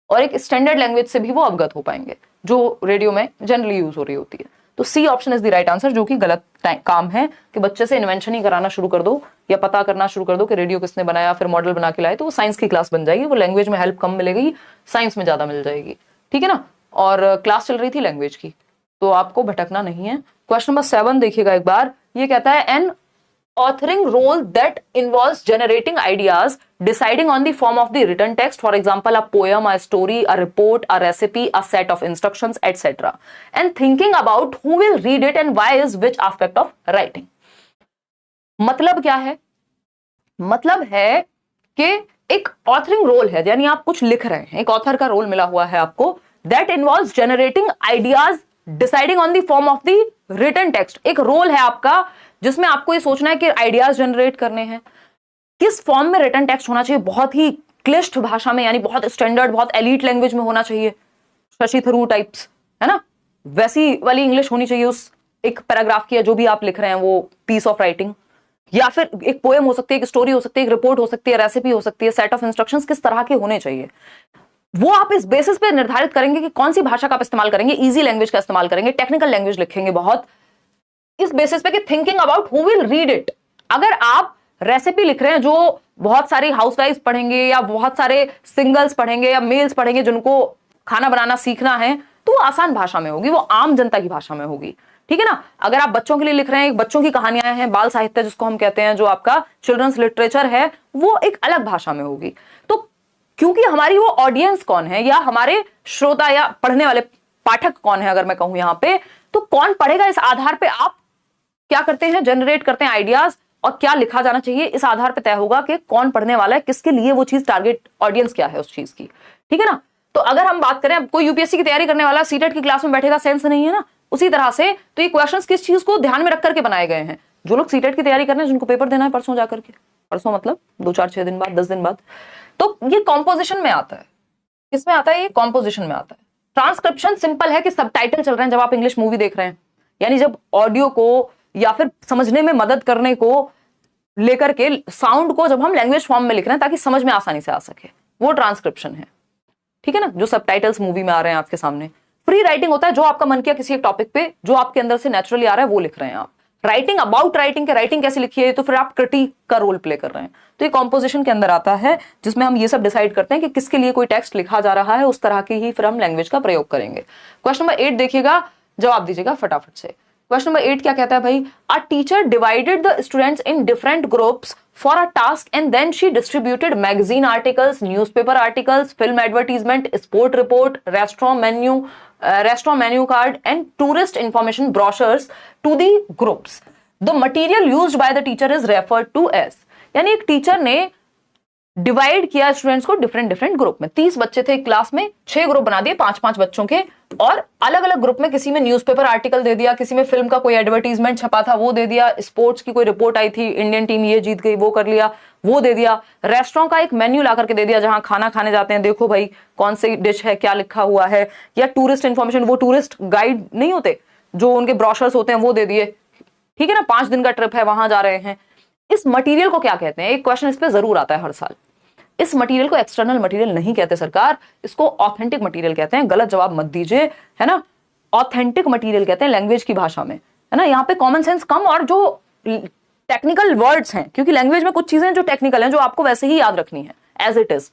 Speaker 1: और एक स्टैंडर्ड लैंग्वेज से भी वो अवगत हो पाएंगे जो रेडियो में जनरली यूज हो रही होती है। तो C option is the right answer, जो कि गलत काम है कि बच्चे से इन्वेंशन ही कराना शुरू कर दो या पता करना शुरू कर दो कि रेडियो किसने बनाया, फिर मॉडल बना के लाए, तो वो साइंस की क्लास बन जाएगी, वो लैंग्वेज में हेल्प कम मिलेगी, साइंस में ज्यादा मिल जाएगी, ठीक है ना। और क्लास चल रही थी लैंग्वेज की, तो आपको भटकना नहीं है। क्वेश्चन नंबर 7 देखिएगा एक बार, ये कहता है N authoring role that involves generating ideas, deciding on the form of the written text, for example a poem, a story, a report, a recipe, a set of instructions, etc., and thinking about who will read it and why is which aspect of writing। मतलब क्या है? मतलब है कि एक authoring role है, यानी आप कुछ लिख रहे हैं, एक ऑथर का रोल मिला हुआ है आपको, that involves generating ideas, deciding on the form of the written text। एक रोल है आपका जिसमें आपको ये सोचना है कि आइडियाज जनरेट करने हैं, किस फॉर्म में रिटन टेक्स्ट होना चाहिए, बहुत ही क्लिष्ट भाषा में, यानी बहुत स्टैंडर्ड, बहुत एलीट लैंग्वेज में होना चाहिए, शशि थरूर टाइप्स, है ना, वैसी वाली इंग्लिश होनी चाहिए उस एक पैराग्राफ की, जो भी आप लिख रहे हैं वो पीस ऑफ राइटिंग, या फिर एक पोएम हो सकती है, एक स्टोरी हो सकती है, एक रिपोर्ट हो सकती है, रेसिपी हो सकती है, सेट ऑफ इंस्ट्रक्शंस किस तरह के होने चाहिए, वो आप इस बेसिस पे निर्धारित करेंगे कि कौन सी भाषा का आप इस्तेमाल करेंगे, इजी लैंग्वेज का इस्तेमाल करेंगे, टेक्निकल लैंग्वेज लिखेंगे बहुत, इस बेसिस पे कि thinking about who will read it. अगर आप रेसिपी लिख रहे हैं जो बहुत सारी हाउसवाइफ्स पढ़ेंगे या बहुत सारे सिंगल्स पढ़ेंगे या मेल्स पढ़ेंगे जिनको खाना बनाना सीखना है, तो वो आसान भाषा में होगी, वो आम जनता की भाषा में होगी, ठीक है ना। अगर आप बच्चों के लिए लिख रहे हैं, बच्चों की कहानियां हैं, बाल साहित्य जिसको हम कहते हैं, जो आपका चिल्ड्रंस लिटरेचर है, वो एक अलग भाषा में होगी। तो क्योंकि हमारी वो ऑडियंस कौन है, या हमारे श्रोता या पढ़ने वाले पाठक कौन है, अगर मैं कहूं यहां पे, तो कौन पढ़ेगा, इस आधार पे आप क्या करते हैं, जनरेट करते हैं आइडियाज, और क्या लिखा जाना चाहिए इस आधार पे तय होगा कि कौन पढ़ने वाला है, किसके लिए वो चीज, टारगेट ऑडियंस क्या है उस चीज की, ठीक है ना। तो अगर हम बात करें, कोई यूपीएससी की तैयारी करने वाला सीटेट की क्लास में बैठेगा, सेंस नहीं है ना, उसी तरह से तो ये क्वेश्चंस किस चीज को ध्यान में रख करके बनाए गए हैं, जो लोग सीटेट की तैयारी कर रहे हैं, जिनको पेपर देना है परसों जाकर के, परसों मतलब 2-4-6 दिन बाद, 10 दिन बाद, तो ये कॉम्पोजिशन में आता है। किसमें आता है? ये कॉम्पोजिशन में आता है। ट्रांसक्रिप्शन सिंपल है कि सबटाइटल चल रहे हैं जब आप इंग्लिश मूवी देख रहे हैं, यानी जब ऑडियो को या फिर समझने में मदद करने को लेकर के साउंड को जब हम लैंग्वेज फॉर्म में लिख रहे हैं ताकि समझ में आसानी से आ सके, वो ट्रांसक्रिप्शन है, ठीक है ना, जो सबटाइटल्स मूवी में आ रहे हैं आपके सामने। फ्री राइटिंग होता है जो आपका मन किया किसी एक टॉपिक पे, जो आपके अंदर से नेचुरली आ रहा है वो लिख रहे हैं आप। राइटिंग अबाउट राइटिंग के राइटिंग कैसे लिखी है, तो फिर आप क्रिटिक का रोल प्ले कर रहे हैं, तो ये कॉम्पोजिशन के अंदर आता है, जिसमें हम ये सब डिसाइड करते हैं कि किसके लिए कोई टेक्स्ट लिखा जा रहा है, उस तरह की ही फिर हम लैंग्वेज का प्रयोग करेंगे। क्वेश्चन नंबर 8 देखिएगा, जवाब दीजिएगा फटाफट से। क्वेश्चन नंबर 8 क्या कहता है भाई, a teacher divided the students in different groups for a task and then she distributed magazine articles, newspaper articles, film advertisement, sport report, restaurant menu card and tourist information brochures to the groups. The material used by the teacher is referred to as. यानी एक teacher ने divide किया students को different group में। 30 बच्चे थे एक class में, 6 ग्रुप बना दिए 5-5 बच्चों के, और अलग अलग ग्रुप में किसी में न्यूज़पेपर आर्टिकल दे दिया, किसी में फिल्म का कोई एडवर्टीजमेंट छपा था वो दे दिया, स्पोर्ट्स की कोई रिपोर्ट आई थी, इंडियन टीम ये जीत गई वो कर लिया वो दे दिया, रेस्टोरेंट का एक मेन्यू ला करके दे दिया जहां खाना खाने जाते हैं, देखो भाई कौन सी डिश है, क्या लिखा हुआ है, या टूरिस्ट इंफॉर्मेशन, वो टूरिस्ट गाइड नहीं होते जो उनके ब्रोशर्स होते हैं वो दे दिए, ठीक है ना, 5 दिन का ट्रिप है वहां जा रहे हैं। इस मटीरियल को क्या कहते हैं? एक क्वेश्चन इस पे जरूर आता है हर साल। इस मटेरियल को एक्सटर्नल मटेरियल नहीं कहते सरकार, इसको ऑथेंटिक मटेरियल कहते हैं। गलत जवाब मत दीजिए, है ना, ऑथेंटिक मटेरियल कहते हैं लैंग्वेज की भाषा में, है ना। यहाँ पे कॉमन सेंस कम और जो टेक्निकल वर्ड्स हैं, क्योंकि लैंग्वेज में कुछ चीजें जो टेक्निकल हैं जो आपको वैसे ही याद रखनी है as it is.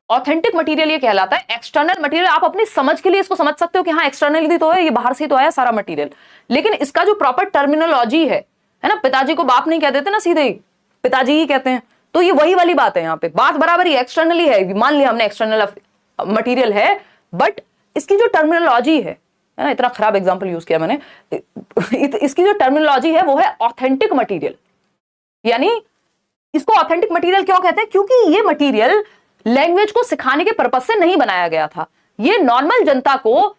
Speaker 1: Authentic material ये कहलाता है। एक्सटर्नल मटेरियल आप अपनी समझ के लिए इसको समझ सकते हो कि हाँ एक्सटर्नली तो है, ये बाहर से तो आया सारा मटेरियल, लेकिन इसका जो प्रॉपर टर्मिनोलॉजी है ना, पिताजी को बाप नहीं कह देते ना, सीधे ही पिताजी ही कहते हैं, तो ये वही वाली बात है। यहाँ पे बात बराबर ही एक्सटर्नली है, मान लिया हमने एक्सटर्नल मटेरियल है, बट इसकी जो टर्मिनोलॉजी है ना, इतना खराब एग्जांपल यूज किया मैंने, इसकी जो टर्मिनोलॉजी है वो है ऑथेंटिक मटेरियल। यानी इसको ऑथेंटिक मटेरियल क्यों कहते हैं? क्योंकि ये मटेरियल लैंग्वेज को सिखाने के पर्पज से नहीं बनाया गया था, ये नॉर्मल जनता को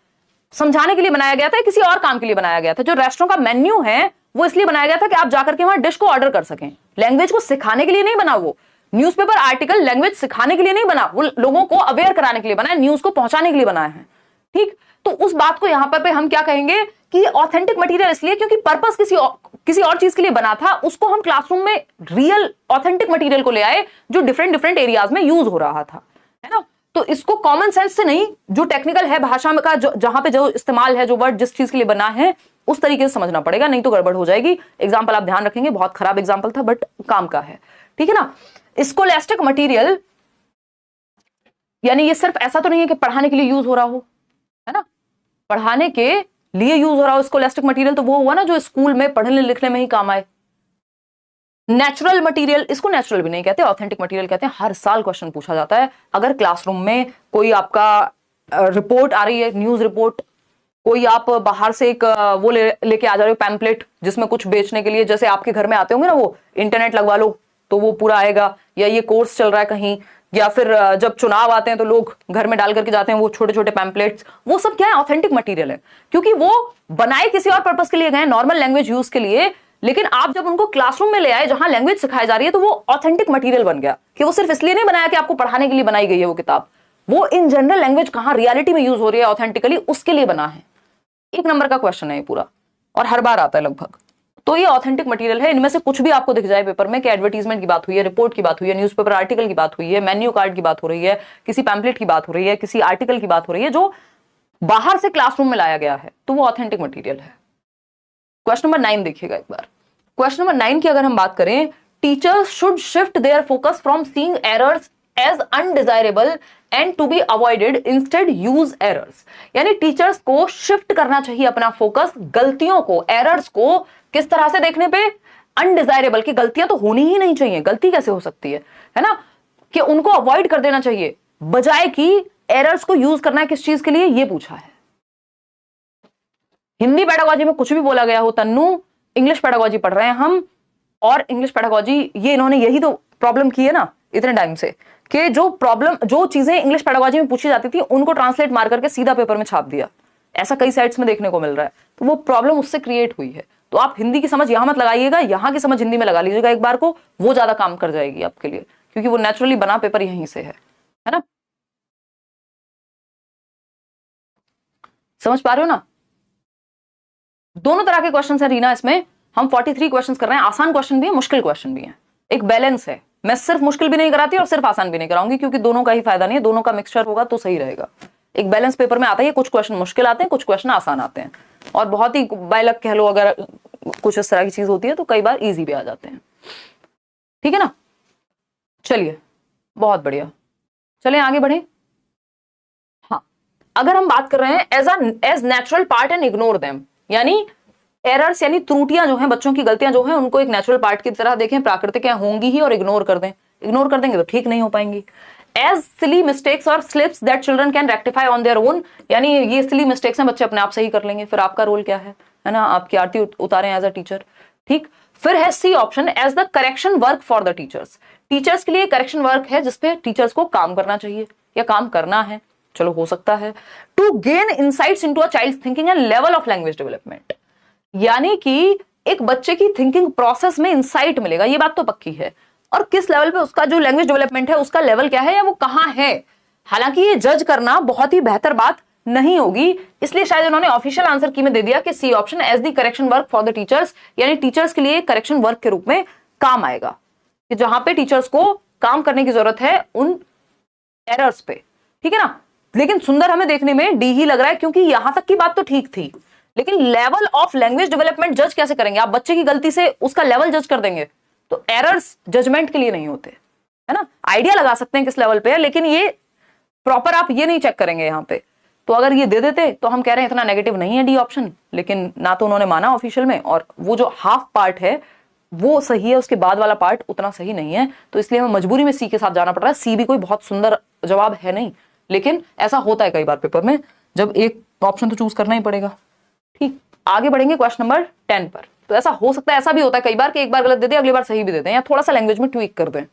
Speaker 1: समझाने के लिए बनाया गया था या किसी और काम के लिए बनाया गया था? जो रेस्टोरेंट का मेन्यू है वो इसलिए बनाया गया था कि आप जाकर के वहां डिश को ऑर्डर कर सकें। लैंग्वेज को सिखाने के लिए नहीं बना वो। न्यूज़पेपर आर्टिकल लैंग्वेज सिखाने के लिए नहीं बना, वो लोगों को अवेयर कराने के लिए बना है, न्यूज को पहुंचाने के लिए बनाया है। ठीक, तो उस बात को यहां पर पे हम क्या कहेंगे कि ऑथेंटिक मटेरियल इसलिए क्योंकि पर्पस किसी और चीज के लिए बना था, उसको हम क्लासरूम में रियल ऑथेंटिक मटेरियल को ले आए जो डिफरेंट डिफरेंट एरियाज में यूज हो रहा था, है ना। तो इसको कॉमन सेंस से नहीं, जो टेक्निकल है भाषा में का जहां पे जो इस्तेमाल है, जो वर्ड जिस चीज के लिए बना है उस तरीके से समझना पड़ेगा, नहीं तो गड़बड़ हो जाएगी। एग्जाम्पल आप ध्यान रखेंगे, बहुत खराब एग्जाम्पल था बट काम का है, ठीक है ना। स्कोलास्टिक मटेरियल यानी ये सिर्फ ऐसा तो नहीं है कि पढ़ाने के लिए यूज हो रहा हो, है ना। पढ़ाने के लिए यूज हो रहा हो स्कोलास्टिक मटेरियल तो वो हुआ ना जो स्कूल में पढ़ने लिखने में ही काम आए। नेचुरल मटेरियल, इसको नेचुरल भी नहीं कहते, ऑथेंटिक मटेरियल कहते हैं। हर साल क्वेश्चन पूछा जाता है। अगर क्लासरूम में कोई आपका रिपोर्ट आ रही है, न्यूज रिपोर्ट, कोई आप बाहर से एक वो लेके आ जा रहे हो पैम्पलेट जिसमें कुछ बेचने के लिए, जैसे आपके घर में आते होंगे ना वो इंटरनेट लगवा लो तो वो पूरा आएगा, या ये कोर्स चल रहा है कहीं, या फिर जब चुनाव आते हैं तो लोग घर में डाल करके जाते हैं वो छोटे छोटे पैम्पलेट्स, वो सब क्या है? ऑथेंटिक मटेरियल है, क्योंकि वो बनाए किसी और पर्पस के लिए गए, नॉर्मल लैंग्वेज यूज के लिए, लेकिन आप जब उनको क्लासरूम में ले आए जहां लैंग्वेज सिखाई जा रही है तो वो ऑथेंटिक मटेरियल बन गया। कि वो सिर्फ इसलिए नहीं बनाया कि आपको पढ़ाने के लिए बनाई गई है वो किताब, वो इन जनरल लैंग्वेज कहां रियलिटी में यूज हो रही है ऑथेंटिकली, उसके लिए बना है। एक नंबर का क्वेश्चन है ये पूरा, और हर बार आता है लगभग। तो ये ऑथेंटिक मटेरियल है। इनमें से कुछ भी आपको दिख जाए पेपर में कि एडवर्टीजमेंट की बात हुई है, रिपोर्ट की बात हुई है, न्यूज़पेपर आर्टिकल की बात हुई है, मेन्यू कार्ड की बात हो रही है, किसी पैम्पलेट की बात हो रही है, किसी आर्टिकल की बात हो रही है जो बाहर से क्लासरूम में लाया गया है, तो वो ऑथेंटिक मटेरियल है। क्वेश्चन नंबर 9 देखिएगा एक बार। क्वेश्चन नंबर 9 की अगर हम बात करें, teachers should shift their focus from seeing errors as undesirable and to be avoided, instead use errors. यानी टीचर्स को शिफ्ट करना चाहिए अपना फोकस, गलतियों को, एरर्स को किस तरह से देखने पे? अनडिजायरेबल, की गलतियां तो होनी ही नहीं चाहिए, गलती कैसे हो सकती है ना, कि उनको अवॉइड कर देना चाहिए, बजाय कि एरर्स को यूज करना है किस चीज के लिए, ये पूछा है। हिंदी पेडागोजी में कुछ भी बोला गया हो तन्नू, इंग्लिश पेडागोजी पढ़ रहे हैं हम, और इंग्लिश पेडागोजी ये इन्होंने यही तो प्रॉब्लम की है ना इतने टाइम से, कि जो चीजें इंग्लिश पेडागोजी में पूछी जाती थी उनको ट्रांसलेट मार करके सीधा पेपर में छाप दिया। ऐसा कई साइट्स में देखने को मिल रहा है, तो वो प्रॉब्लम उससे क्रिएट हुई है। तो आप हिंदी की समझ यहां मत लगाइएगा, यहां की समझ हिंदी में लगा लीजिएगा एक बार को, वो ज्यादा काम कर जाएगी आपके लिए, क्योंकि वो नेचुरली बना पेपर यहीं से है ना। समझ पा रहे हो ना? दोनों तरह के क्वेश्चन है रीना, इसमें हम 43 क्वेश्चन कर रहे हैं, आसान क्वेश्चन भी है, मुश्किल क्वेश्चन भी है, एक बैलेंस है। मैं सिर्फ मुश्किल भी नहीं कराती और सिर्फ आसान भी नहीं कराऊंगी, क्योंकि दोनों का ही फायदा नहीं है, दोनों का मिक्सचर होगा तो सही रहेगा। एक बैलेंस पेपर में आता है, कुछ क्वेश्चन मुश्किल आते हैं, कुछ क्वेश्चन आसान आते हैं, और बहुत ही बायलक कह लो अगर कुछ इस तरह की चीज होती है तो कई बार इजी भी आ जाते हैं, ठीक है ना। चलिए बहुत बढ़िया, चलिए आगे बढ़े। हाँ, अगर हम बात कर रहे हैं as natural part and ignore them, यानी एरर्स यानी त्रुटियां जो हैं, बच्चों की गलतियां जो हैं, उनको एक नेचुरल पार्ट की तरह देखें, प्राकृतिक होंगी ही, और इग्नोर कर दें। इग्नोर कर देंगे तो ठीक नहीं हो पाएंगी। एज सिली मिस्टेक्स और slips that children can rectify on their own, यानी ये सिली मिस्टेक्स हैं, बच्चे अपने आप सही कर लेंगे, फिर आपका रोल क्या है ना, आपकी आरती उतारें एज अ टीचर, ठीक। फिर है C option, as the correction work for the teachers, teachers के लिए करेक्शन वर्क है जिसपे टीचर्स को काम करना चाहिए या काम करना है, चलो हो सकता है। To gain insights into a child's thinking and level of language development, यानी कि एक बच्चे की थिंकिंग प्रोसेस में इंसाइट मिलेगा, ये बात तो पक्की है, और किस लेवल पे उसका जो लैंग्वेज डेवलपमेंट है उसका लेवल क्या है या वो कहां है। हालांकि ये जज करना बहुत ही बेहतर बात नहीं होगी, इसलिए शायद उन्होंने ऑफिशियल आंसर की में दे दिया कि C option, as the correction work for the teachers, यानी टीचर्स के लिए करेक्शन वर्क के रूप में काम आएगा, कि जहां पे टीचर्स को काम करने की जरूरत है उन एरर्स पे, ठीक है ना। लेकिन सुंदर हमें देखने में डी ही लग रहा है, क्योंकि यहां तक की बात तो ठीक थी, लेकिन लेवल ऑफ लैंग्वेज डेवलपमेंट जज कैसे करेंगे आप? बच्चे की गलती से उसका लेवल जज कर देंगे, तो एरर्स जजमेंट के लिए नहीं होते, है ना। आइडिया लगा सकते हैं किस लेवल पे है, लेकिन ये प्रॉपर आप ये नहीं चेक करेंगे यहाँ पे। तो अगर ये दे देते तो हम कह रहे हैं इतना नेगेटिव नहीं है डी ऑप्शन, लेकिन ना तो उन्होंने माना ऑफिशियल में, और वो जो हाफ पार्ट है वो सही है, उसके बाद वाला पार्ट उतना सही नहीं है, तो इसलिए हमें मजबूरी में सी के साथ जाना पड़ रहा है। सी भी कोई बहुत सुंदर जवाब है नहीं, लेकिन ऐसा होता है कई बार पेपर में, जब एक ऑप्शन तो चूज करना ही पड़ेगा, ठीक। आगे बढ़ेंगे क्वेश्चन नंबर 10 पर। तो ऐसा हो सकता है, ऐसा भी होता है कई बार कि एक बार गलत दे दें, अगली बार सही भी दे दें, या थोड़ा सा लैंग्वेज में ट्वीक कर दें।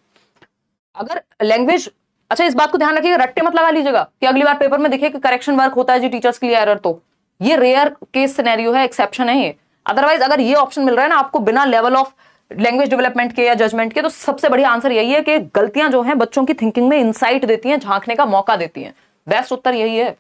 Speaker 1: अगर लैंग्वेज, अच्छा इस बात को ध्यान रखिएगा, रट्टे मत लगा लीजिएगा कि अगली बार पेपर में दिखे कि करेक्शन वर्क होता है जी टीचर्स के लिए एरर, तो ये रेयर केस सिनेरियो है, एक्सेप्शन है ये। अदरवाइज अगर ये ऑप्शन मिल रहा है ना आपको बिना लेवल ऑफ लैंग्वेज डेवलपमेंट के या जजमेंट के, तो सबसे बढ़िया आंसर यही है कि गलतियां जो हैं बच्चों की थिंकिंग में इंसाइट देती हैं, झांकने का मौका देती हैं। बेस्ट उत्तर यही है,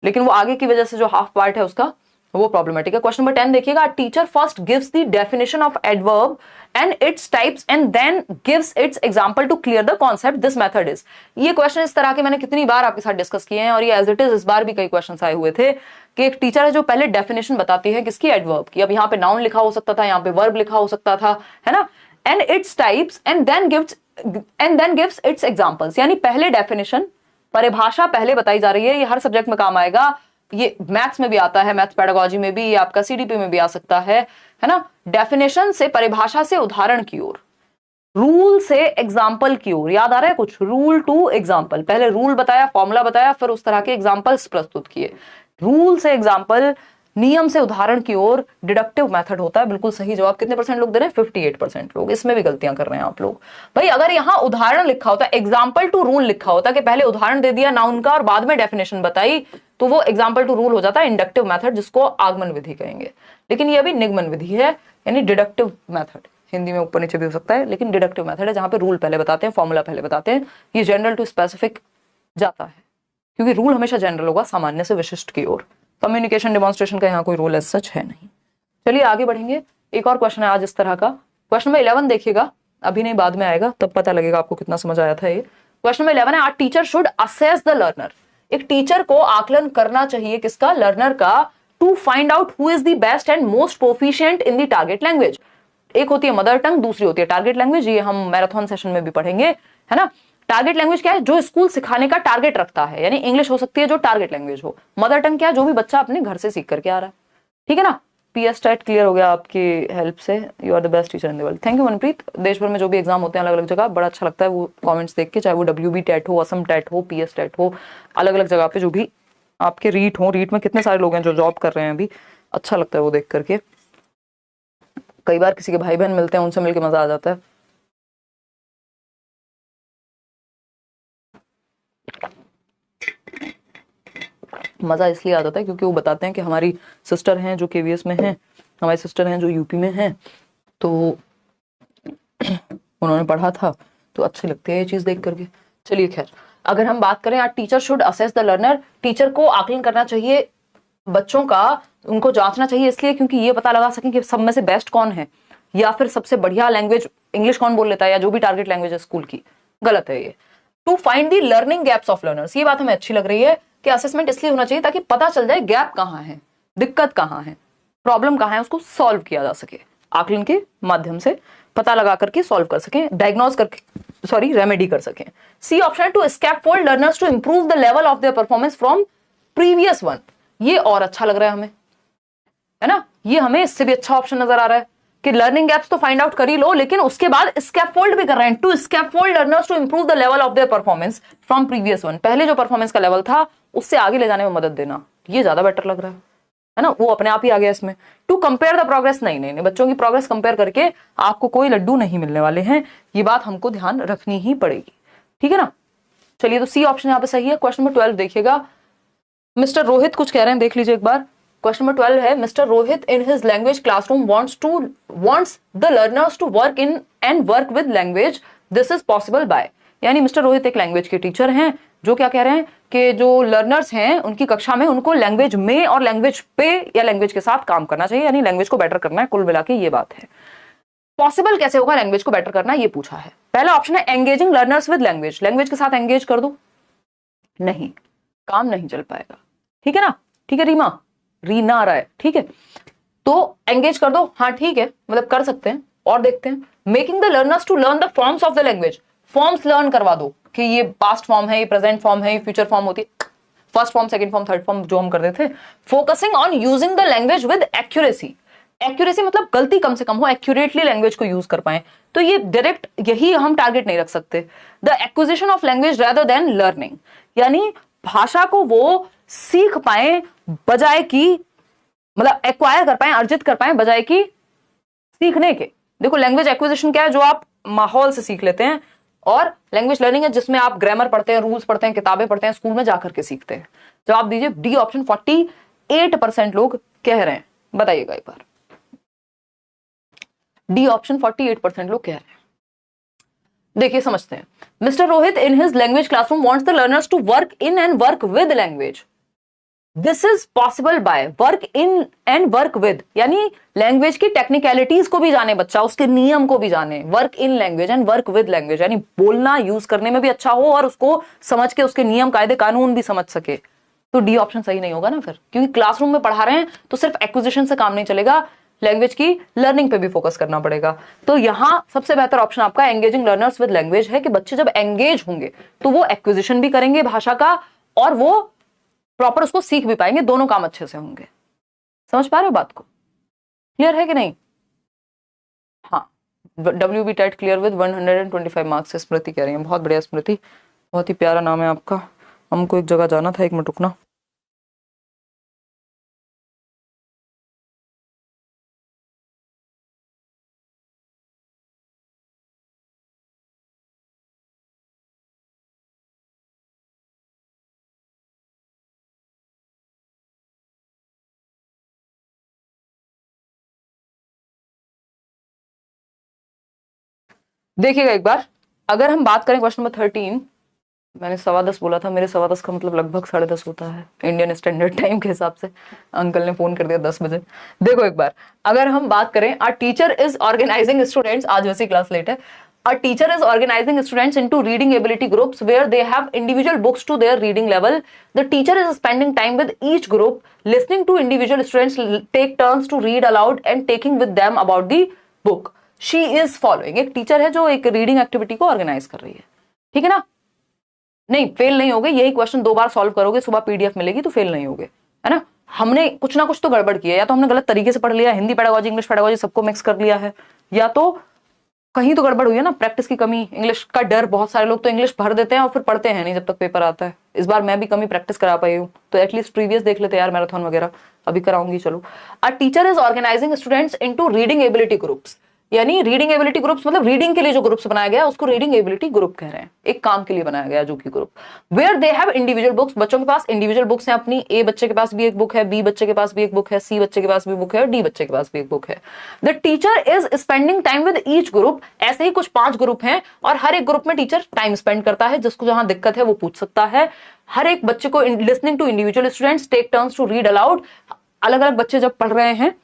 Speaker 1: लेकिन वो आगे की वजह से जो हाफ पार्ट है उसका वो प्रॉब्लमेटिक है। क्वेश्चन नंबर 10 देखिएगा, teacher first gives the definition of adverb and its types and then gives its example to clear the concept, this method is. ये क्वेश्चन इस तरह के मैंने कितनी बार आपके साथ डिस्कस किए हैं, और ये एज इट इज इस बार भी कई क्वेश्चन आए हुए थे कि एक टीचर है जो पहले डेफिनेशन बताती है किसकी, एडवर्ब की। अब यहाँ पे नाउन लिखा हो सकता था, यहाँ पे वर्ब लिखा हो सकता था, है ना, and its types and then gives its examples. यानी पहले डेफिनेशन, परिभाषा पहले बताई जा रही है। ये हर सब्जेक्ट में काम आएगा, ये मैथ्स में भी आता है, मैथ्स पेडागोजी में भी, ये आपका सीडीपी में भी आ सकता है ना। डेफिनेशन से, परिभाषा से उदाहरण की ओर, रूल से एग्जाम्पल की ओर। याद आ रहा है कुछ, रूल टू एग्जाम्पल। पहले रूल बताया, फॉर्मूला बताया, फिर उस तरह के एग्जाम्पल्स प्रस्तुत किए। रूल से एग्जाम्पल, नियम से उदाहरण की ओर, डिडक्टिव मेथड होता है। बिल्कुल सही जवाब कितने परसेंट लोग दे रहे हैं, 58% लोग। इसमें भी गलतियां कर रहे हैं आप लोग। भाई अगर यहां उदाहरण लिखा होता, एग्जाम्पल टू रूल लिखा होता कि पहले उदाहरण दे दिया नाउन का और बाद में डेफिनेशन बताई, तो वो एग्जाम्पल टू रूल हो जाता है, इंडक्टिव मेथड, जिसको आगमन विधि कहेंगे। लेकिन ये अभी निगमन विधि है, यानी डिडक्टिव मेथड। हिंदी में ऊपर नीचे भी हो सकता है, लेकिन डिडक्टिव मेथड है जहां पे रूल पहले बताते हैं, फॉर्मूला पहले बताते हैं। ये जनरल टू स्पेसिफिक जाता है, क्योंकि रूल हमेशा जनरल होगा, सामान्य से विशिष्ट की ओर। कम्युनिकेशन डेमोन्स्ट्रेशन का यहाँ कोई रोल एज सच है नहीं। चलिए आगे बढ़ेंगे। एक और क्वेश्चन है आज इस तरह का, क्वेश्चन नंबर 11 देखिएगा, अभी नहीं बाद में आएगा, तब पता लगेगा आपको कितना समझ आया था ये। क्वेश्चन नंबर 11 है, our teacher should assess the learner. एक टीचर को आकलन करना चाहिए किसका, लर्नर का, to find out who is the best and most proficient in the target language. एक होती है मदर टंग, दूसरी होती है टारगेट लैंग्वेज। ये हम मैराथन सेशन में भी पढ़ेंगे, है ना। टारगेट लैंग्वेज क्या है, जो स्कूल सिखाने का टारगेट रखता है, यानी इंग्लिश हो सकती है जो टारगेट लैंग्वेज हो। मदर टंग क्या है, जो भी बच्चा अपने घर से सीख करके आ रहा है, ठीक है ना। पीएस टेट क्लियर हो गया आपकी हेल्प से, you are the best teacher in the world. Thank you Manpreet. देश भर में जो भी एग्जाम होते हैं अलग अलग जगह, बड़ा अच्छा लगता है वो कमेंट्स देख के, चाहे वो WB टेट हो, असम टेट हो, पीएस टेट हो, अलग अलग जगह पे जो भी आपके रीट हो, रीट में कितने सारे लोग हैं जो जॉब कर रहे हैं अभी, अच्छा लगता है वो देख करके। कई बार किसी के भाई बहन मिलते हैं, उनसे मिलकर मजा आ जाता है। मजा इसलिए आ जाता है क्योंकि वो बताते हैं कि हमारी सिस्टर हैं जो KVS में हैं, हमारी सिस्टर हैं जो यूपी में हैं, तो उन्होंने पढ़ा था, तो अच्छी लगती है ये चीज देख करके। चलिए खैर, अगर हम बात करें, आज teacher should assess the learner, teacher को आकलन करना चाहिए बच्चों का, उनको जांचना चाहिए, इसलिए क्योंकि ये पता लगा सकें कि सब में से बेस्ट कौन है, या फिर सबसे बढ़िया लैंग्वेज इंग्लिश कौन बोल लेता है, या जो भी टारगेट लैंग्वेज है स्कूल की। गलत है ये। To find the learning gaps of learners, ये बात हमें अच्छी लग रही है कि असेसमेंट इसलिए होना चाहिए ताकि पता चल जाए गैप कहाँ है, दिक्कत कहाँ है, प्रॉब्लम कहाँ है, उसको सॉल्व किया जा सके। आकलन के माध्यम से पता लगा करके सॉल्व कर सकें, डायग्नोज करके रेमेडी कर सकें। C option, to scaffold learners to improve the level of their performance from previous one. ये और अच्छा लग रहा है हमें, है ना। ये हमें इससे भी अच्छा ऑप्शन नजर आ रहा है कि लर्निंग गैप्स तो फाइंड आउट कर ही लो, लेकिन उसके बाद स्कैफोल्ड भी कर रहे हैं, to scaffold learners to improve the level of their performance from previous one. पहले जो परफॉर्मेंस का लेवल था उससे आगे ले जाने में मदद देना, ये ज्यादा बेटर लग रहा है ना। वो अपने आप ही आ गया इसमें। टू कंपेयर द प्रोग्रेस, नहीं, बच्चों की प्रोग्रेस कंपेयर करके आपको कोई लड्डू नहीं मिलने वाले हैं, ये बात हमको ध्यान रखनी ही पड़ेगी, ठीक है ना। चलिए, तो सी ऑप्शन यहाँ पे सही है। क्वेश्चन नंबर 12 देखिएगा, मिस्टर रोहित कुछ कह रहे हैं, देख लीजिए एक बार। क्वेश्चन नंबर 12 है, mister Rohit in his language classroom wants the learners to work in and work with language, this is possible by. यानी मिस्टर रोहित एक लैंग्वेज के टीचर हैं जो क्या कह रहे हैं कि जो लर्नर्स हैं उनकी कक्षा में उनको लैंग्वेज में और लैंग्वेज पे या लैंग्वेज के साथ काम करना चाहिए, यानी लैंग्वेज को बेटर करना है। कुल मिला के ये बात है। पॉसिबल कैसे होगा लैंग्वेज को बेटर करना, ये पूछा है। पहला ऑप्शन है engaging learners with language, language के साथ एंगेज कर दो, नहीं, काम नहीं चल पाएगा, ठीक है ना। ठीक है रीना आ रहा है, ठीक है, तो एंगेज कर दो, हाँ ठीक है, मतलब कर सकते हैं। और देखते हैं, making the learners to learn the forms of the language, forms learn करवा दो कि ये पास्ट फॉर्म है, ये प्रेजेंट फॉर्म है, ये फ्यूचर फॉर्म होती है, first form, second form, third form जो हम करते थे। Focusing on using the language with accuracy, accuracy मतलब गलती कम से कम हो, एक्यूरेटली लैंग्वेज को यूज कर पाए, तो ये डायरेक्ट यही हम टारगेट नहीं रख सकते। The acquisition of language rather than learning, यानी भाषा को वो सीख पाए बजाय की, मतलब एक्वायर कर पाए, अर्जित कर पाए बजाय की सीखने के। देखो लैंग्वेज एक्विजिशन क्या है, जो आप माहौल से सीख लेते हैं, और लैंग्वेज लर्निंग है जिसमें आप ग्रामर पढ़ते हैं, रूल्स पढ़ते हैं, किताबें पढ़ते हैं, स्कूल में जाकर के सीखते हैं। जवाब दीजिए डी ऑप्शन 40 48% लोग कह रहे हैं, बताइएगा एक बार। डी ऑप्शन 48% लोग कह रहे हैं। देखिए समझते हैं। Mister Rohit in his language classroom wants the learners to work in and work with language. This is possible by work in and work with, यानी लैंग्वेज की टेक्निकलिटीज को भी जाने बच्चा, उसके नियम को भी जाने। Work in language and work with language, यानी बोलना यूज करने में भी अच्छा हो और उसको समझ के उसके नियम कायदे कानून भी समझ सके। तो डी ऑप्शन सही नहीं होगा ना फिर, क्योंकि क्लासरूम में पढ़ा रहे हैं तो सिर्फ एक्विजिशन से काम नहीं चलेगा, लैंग्वेज की लर्निंग पे भी फोकस करना पड़ेगा। तो यहां सबसे बेहतर ऑप्शन आपका एंगेजिंग लर्नर्स विद लैंग्वेज है कि बच्चे जब एंगेज होंगे तो वो एक्विजिशन भी करेंगे भाषा का और वो प्रॉपर उसको सीख भी पाएंगे, दोनों काम अच्छे से होंगे। समझ पा रहे हो बात को? क्लियर है कि नहीं? हाँ, WB TET clear with 125 marks से स्मृति कह रही है। बहुत बढ़िया स्मृति, बहुत ही प्यारा नाम है आपका। हमको एक जगह जाना था, एक मिनट रुकना। देखिएगा एक बार, अगर हम बात करें क्वेश्चन नंबर 13, मैंने 10:15 बोला था, मेरे 10:15 का मतलब लगभग 10:30 होता है इंडियन स्टैंडर्ड टाइम के हिसाब से। अंकल ने फोन कर दिया 10 बजे। देखो एक बार, अगर हम बात करें, a teacher is organising students, आज वैसे क्लास लेट है। A teacher is organizing students into reading ability groups where they have individual books to their reading level. The teacher is spending time with each group, listening to individual students take turns to read aloud and taking with them about the book. She is following. एक teacher है जो एक reading activity को organise कर रही है, ठीक है ना? नहीं, फेल नहीं होगे। यही क्वेश्चन 2 बार सॉल्व करोगे, सुबह PDF मिलेगी तो फेल नहीं होगे, है ना? हमने कुछ ना कुछ तो गड़बड़ किया, या तो हमने गलत तरीके से पढ़ लिया, हिंदी पेडागोजी इंग्लिश पेडागोजी सबको मिक्स कर लिया है, या तो कहीं तो गड़बड़ हुई है ना, प्रैक्टिस की कमी, इंग्लिश का डर। बहुत सारे लोग तो इंग्लिश भर देते हैं और फिर पढ़ते हैं नहीं जब तक पेपर आता है। इस बार मैं भी कमी प्रैक्टिस करा पाई हूँ, तो एटलीस्ट प्रीवियस देख लेते यार, मैराथन वगैरह अभी कराऊंगी। चलो, a teacher is organising students into reading ability groups, यानी रीडिंग एबिलिटी ग्रुप्स मतलब रीडिंग के लिए जो ग्रुप्स बनाया गया उसको रीडिंग एबिलिटी ग्रुप कह रहे हैं। एक काम के लिए बनाया गया जो कि group, where they have individual books, बच्चों के पास इंडिविजुअल बुक्स हैं अपनी। ए बच्चे के पास भी एक बुक है, बी बच्चे के पास भी एक बुक है, सी बच्चे के पास भी बुक है, डी बच्चे के पास भी एक बुक है। The teacher is spending time with each group, ऐसे ही कुछ 5 ग्रुप हैं और हर एक ग्रुप में टीचर टाइम स्पेंड करता है। जिसको जहां दिक्कत है वो पूछ सकता है। हर एक बच्चे को listening to individual students, take turns to read aloud, अलग अलग बच्चे जब पढ़ रहे हैं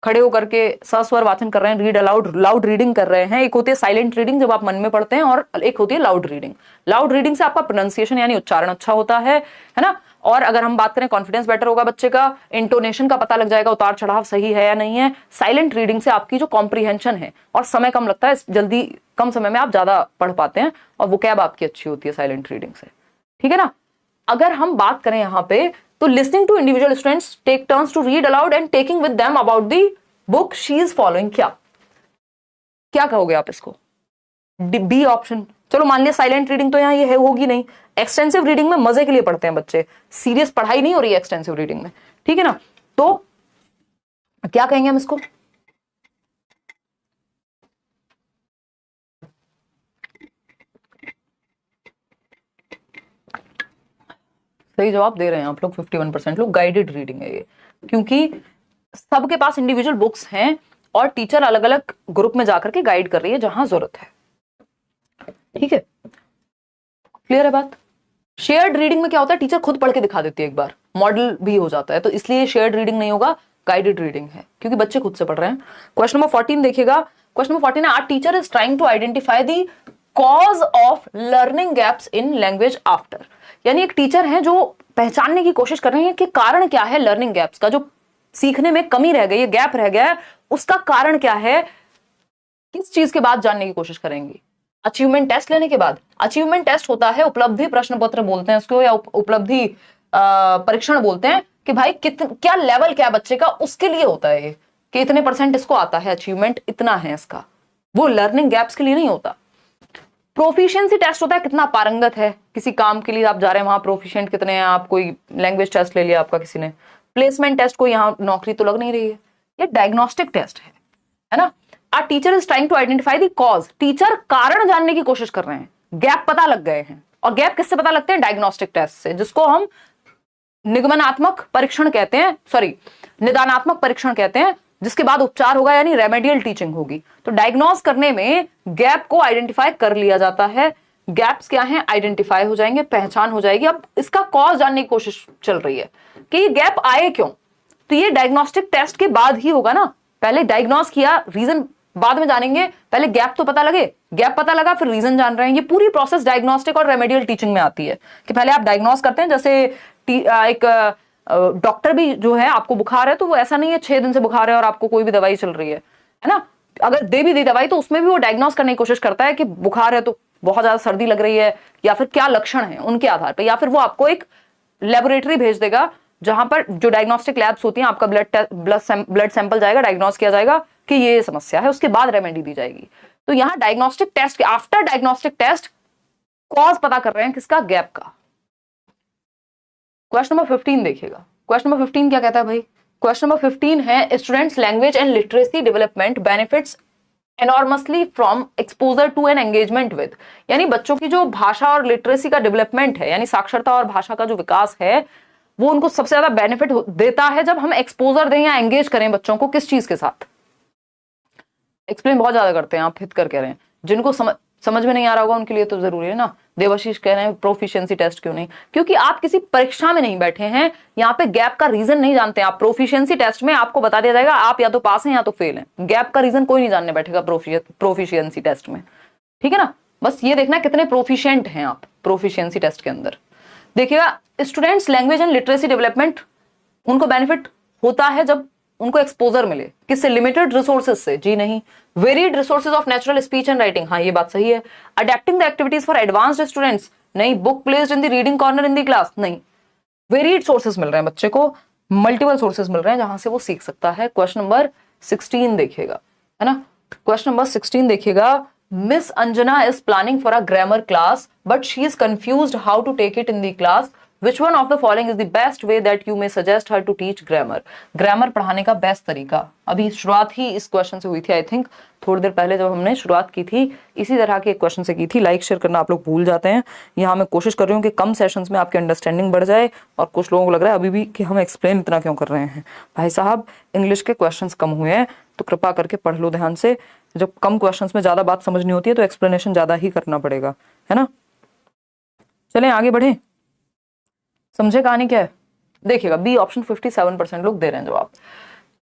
Speaker 1: खड़े होकर के सस्वर वाचन कर रहे हैं, रीड अलाउड, लाउड रीडिंग कर रहे हैं। एक होती है साइलेंट रीडिंग जब आप मन में पढ़ते हैं, और एक होती है लाउड रीडिंग। लाउड रीडिंग से आपका प्रोनाउंसिएशन यानी उच्चारण अच्छा होता है ना? और अगर हम बात करें कॉन्फिडेंस बेटर होगा बच्चे का, इंटोनेशन का पता लग जाएगा, उतार चढ़ाव सही है या नहीं है। साइलेंट रीडिंग से आपकी जो कॉम्प्रीहेंशन है और समय कम लगता है, जल्दी कम समय में आप ज्यादा पढ़ पाते हैं और वोकैब आपकी अच्छी होती है साइलेंट रीडिंग से, ठीक है ना? अगर हम बात करें यहाँ पे, तो listening to individual students, take turns to read aloud and taking with them about the book she is following, क्या क्या कहोगे आप इसको? B option. चलो मान लिया साइलेंट रीडिंग तो यहाँ ये है, होगी नहीं। एक्सटेंसिव रीडिंग में मजे के लिए पढ़ते हैं बच्चे, सीरियस पढ़ाई नहीं हो रही है एक्सटेंसिव रीडिंग में, ठीक है ना? तो क्या कहेंगे हम इसको? सही जवाब दे रहे हैं आप लोग, 51% लोग। गाइडेड रीडिंग है ये, क्योंकि सबके पास इंडिविजुअल बुक्स हैं और टीचर अलग अलग ग्रुप में जाकर के गाइड कर रही है जहां जरूरत है, ठीक है? क्लियर है बात? शेयर्ड रीडिंग में क्या होता है, टीचर खुद पढ़ के दिखा देती है, एक बार मॉडल भी हो जाता है, तो इसलिए शेयर्ड रीडिंग नहीं होगा, गाइडेड रीडिंग है, क्योंकि बच्चे खुद से पढ़ रहे हैं। क्वेश्चन नंबर 14 देखिएगा। क्वेश्चन नंबर 14 है, our teacher is trying to identify the cause of learning gaps in language after, यानी एक टीचर है जो पहचानने की कोशिश कर रहे हैं कि कारण क्या है लर्निंग गैप्स का, जो सीखने में कमी रह गई है, गैप रह गया है, उसका कारण क्या है, किस चीज के बाद जानने की कोशिश करेंगी? अचीवमेंट टेस्ट लेने के बाद। अचीवमेंट टेस्ट होता है, उपलब्धि प्रश्न पत्र बोलते हैं उसको, या उपलब्धि परीक्षण बोलते हैं, कि भाई क्या लेवल क्या बच्चे का, उसके लिए होता है ये, कि इतने % इसको आता है, अचीवमेंट इतना है इसका, वो लर्निंग गैप्स के लिए नहीं होता। प्रोफिशिएंसी टेस्ट होता है, कितना पारंगत है किसी काम के लिए आप जा रहे हैं, वहां प्रोफिशिएंट कितने हैं आप। कोई लैंग्वेज टेस्ट ले लिया आपका किसी ने, प्लेसमेंट टेस्ट, को यहाँ नौकरी तो लग नहीं रही है, ये डायग्नोस्टिक टेस्ट है ना? A teacher is trying to identify the cause, teacher कारण जानने की कोशिश कर रहे हैं, गैप पता लग गए हैं, और गैप किससे पता लगते हैं? डायग्नोस्टिक टेस्ट से, जिसको हम निगमनात्मक परीक्षण कहते हैं, सॉरी निदानात्मक परीक्षण कहते हैं, जिसके बाद उपचार होगा यानी रेमेडियल टीचिंग होगी। तो डायग्नोस करने में गैप को आइडेंटिफाई कर लिया जाता है। गैप्स क्या हैं, आइडेंटिफाई हो जाएंगे, पहचान हो जाएगी। अब इसका कॉज जानने की कोशिश चल रही है कि ये गैप आए क्यों, तो ये डायग्नोस्टिक टेस्ट के बाद ही होगा ना। पहले डायग्नोस किया, रीजन बाद में जानेंगे, पहले गैप तो पता लगे, गैप पता लगा फिर रीजन जान रहे हैं। ये पूरी प्रोसेस डायग्नोस्टिक और रेमेडियल टीचिंग में आती है कि पहले आप डायग्नोस करते हैं। जैसे एक डॉक्टर भी जो है, आपको बुखार है तो वो ऐसा नहीं है 6 दिन से बुखार है और आपको कोई भी दवाई चल रही है ना। अगर दे भी दी दवाई तो उसमें भी वो डायग्नोस करने की कोशिश करता है कि बुखार है तो बहुत ज्यादा सर्दी लग रही है या फिर क्या लक्षण है उनके आधार पर, या फिर वो आपको एक लेबोरेटरी भेज देगा जहां पर जो डायग्नोस्टिक लैब्स होती हैं, आपका ब्लड सैंपल जाएगा, डायग्नोस किया जाएगा कि ये समस्या है, उसके बाद रेमेडी दी जाएगी। तो यहां diagnostic test, after diagnostic test cause पता कर रहे हैं किसका, गैप का। क्वेश्चन नंबर 15 देखिएगा। क्वेश्चन नंबर 15 क्या कहता है भाई, क्वेश्चन नंबर 15 है students language and literacy development benefits enormously from exposure to an engagement with, यानी बच्चों की जो भाषा और लिटरेसी का डेवलपमेंट है, यानी साक्षरता और भाषा का जो विकास है, वो उनको सबसे ज्यादा बेनिफिट देता है जब हम एक्सपोजर दें या एंगेज करें बच्चों को किस चीज के साथ। एक्सप्लेन बहुत ज्यादा करते हैं आप, हित कर कह रहे हैं। जिनको समझ में नहीं आ रहा होगा उनके लिए तो जरूरी है ना। देवाशीष कह रहे हैं प्रोफिशिएंसी टेस्ट क्यों नहीं, क्योंकि आप किसी परीक्षा में नहीं बैठे हैं, यहाँ पे गैप का रीजन नहीं जानते हैं आप। प्रोफिशिएंसी टेस्ट में आपको बता दिया जाएगा आप या तो पास हैं या तो फेल हैं, गैप का रीजन कोई नहीं जानने बैठेगा प्रोफिशिएंसी टेस्ट में, ठीक है ना। बस ये देखना कितने प्रोफिशिएंट हैं आप प्रोफिशिएंसी टेस्ट के अंदर। देखिएगा students language and literacy development उनको बेनिफिट होता है जब उनको एक्सपोजर मिले, किससे, लिमिटेड रिसोर्सेज से, जी नहीं। Varied resources of natural speech and writing, हाँ ये बात सही है। Adapting the activities for advanced students, नहीं। Book placed in the reading corner in the class, नहीं। वेरिड सोर्सेज मिल रहे हैं बच्चे को, मल्टीपल सोर्सेज मिल रहे हैं जहां से वो सीख सकता है। क्वेश्चन नंबर 16 देखिएगा, है ना। क्वेश्चन नंबर 16 देखिएगा। Miss Anjana is planning for a grammar class but she is confused how to take it in the class. Which one of the following is the best way that you may suggest her to teach grammar? Grammar पढ़ाने का best तरीका। अभी शुरुआत ही इस question से हुई थी, I think थोड़ी देर पहले जब हमने शुरुआत की थी इसी तरह के एक क्वेश्चन से की थी। लाइक शेयर करना आप लोग भूल जाते हैं। यहाँ मैं कोशिश कर रही हूँ कि कम सेशंस में आपकी अंडरस्टैंडिंग बढ़ जाए, और कुछ लोगों को लग रहा है अभी भी कि हम एक्सप्लेन इतना क्यों कर रहे हैं। भाई साहब इंग्लिश के क्वेश्चन कम हुए हैं तो कृपा करके पढ़ लो ध्यान से। जब कम क्वेश्चन में ज्यादा बात समझनी होती है तो एक्सप्लेनेशन ज्यादा ही करना पड़ेगा, है ना। चलें आगे बढ़े, समझे कहानी क्या है। देखिएगा बी ऑप्शन 57% लोग दे रहे हैं जवाब।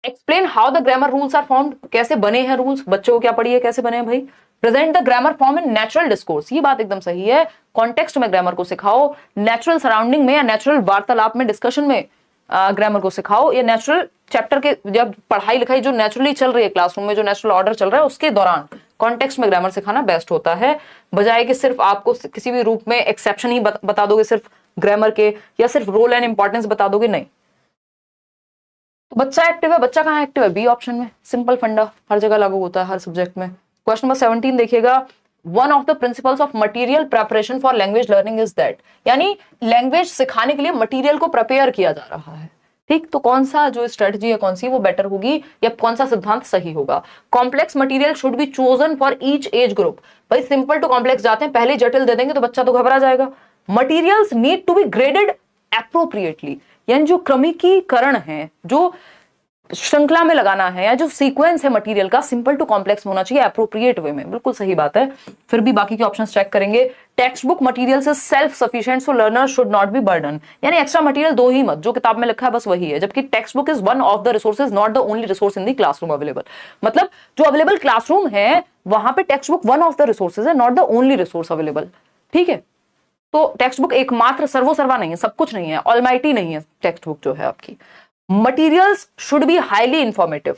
Speaker 1: Explain how the grammar rules are formed, कैसे बने हैं रूल्स, बच्चों को क्या पढ़ी है, कैसे बने हैं भाई। Present the grammar form in natural discourse, ये बात एकदम सही है। कॉन्टेक्स्ट में ग्रामर को सिखाओ, नेचुरल सराउंडिंग में या नेचुरल वार्तालाप में, डिस्कशन में ग्रामर को सिखाओ, या नेचुरल चैप्टर के जब पढ़ाई लिखाई जो नेचुरली चल रही है क्लासरूम में, जो नेचुरल ऑर्डर चल रहा है उसके दौरान कॉन्टेक्स्ट में ग्रामर सिखाना बेस्ट होता है, बजाय कि सिर्फ आपको किसी भी रूप में एक्सेप्शन ही बता दोगे सिर्फ ग्रामर के, या सिर्फ रोल एंड इंपॉर्टेंस बता दोगे, नहीं। तो बच्चा एक्टिव है, बच्चा कहाँ एक्टिव है, बी ऑप्शन में। सिंपल फंडा हर जगह लागू होता है हर सब्जेक्ट में। क्वेश्चन नंबर 17 देखिएगा। One of the principles of material preparation for language learning is that, यानी लैंग्वेज सिखाने के लिए मटेरियल को प्रिपेयर किया जा रहा है, ठीक। तो कौन सा जो स्ट्रेटजी है कौन सी वो बेटर होगी, या कौन सा सिद्धांत सही होगा। Complex material should be chosen for each age group, भाई सिंपल टू कॉम्प्लेक्स जाते हैं, पहले जटिल दे देंगे तो बच्चा तो घबरा जाएगा। Materials need to be graded appropriately, यानी जो क्रमिकीकरण है, जो श्रृंखला में लगाना है, या जो सीक्वेंस है मटेरियल का, सिंपल टू कॉम्प्लेक्स होना चाहिए एप्रोप्रिएट वे में। बिल्कुल सही बात है। फिर भी बाकी के ऑप्शंस चेक करेंगे। टेक्स्ट बुक मटेरियल से self sufficient so learner should not be burden, यानी एक्स्ट्रा मटेरियल दो ही मत, जो किताब में लिखा है बस वही है, जबकि text book is one of the resources not the only resource in the classroom available. मतलब जो अवेलेबल क्लासरूम है वहां पे text book one of the resources है, not the only resource available, ठीक है। तो टेक्स्ट बुक एकमात्र सर्वोसर्वा नहीं है, सब कुछ नहीं है, ऑलमाइटी नहीं है टेक्स्ट बुक जो है आपकी। Materials should be highly informative,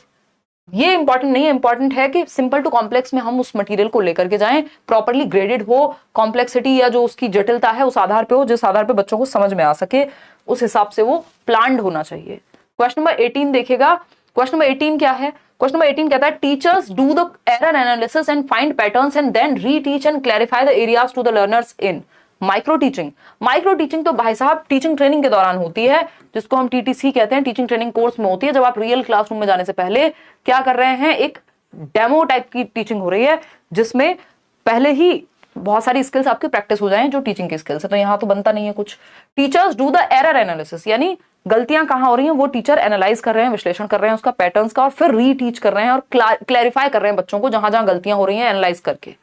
Speaker 1: ये इंपॉर्टेंट नहीं है, इंपॉर्टेंट है कि सिंपल टू कॉम्प्लेक्स में हम उस मटेरियल को लेकर के जाएं, प्रॉपर्ली ग्रेडेड हो, कॉम्प्लेक्सिटी या जो उसकी जटिलता है उस आधार पे हो जिस आधार पे बच्चों को समझ में आ सके, उस हिसाब से वो प्लान्ड होना चाहिए। क्वेश्चन नंबर 18 देखिएगा। क्वेश्चन नंबर 18 क्या है। क्वेश्चन नंबर 18 कहता है teachers do the error analysis and find patterns and then reteach and clarify the areas to the learners in micro teaching. Micro teaching तो भाई साहब टीचिंग ट्रेनिंग के दौरान होती है, जिसको हम टीटीसी कहते हैं, टीचिंग ट्रेनिंग कोर्स में होती है। जब आप रियल क्लासरूम में जाने से पहले क्या कर रहे हैं, एक डेमो टाइप की टीचिंग हो रही है, जिसमें पहले ही बहुत सारी स्किल्स आपकी प्रैक्टिस हो जाए जो टीचिंग की स्किल्स है। तो यहाँ तो बनता नहीं है कुछ। Teachers do the error analysis, यानी गलतियां कहाँ हो रही हैं वो टीचर एनालाइज कर रहे हैं, विश्लेषण कर रहे हैं उसका पैटर्न्स का, और फिर रीटीच कर रहे हैं और क्लैरिफाई कर रहे हैं बच्चों को जहां जहां गलतियां हो रही हैं एनालाइज करके।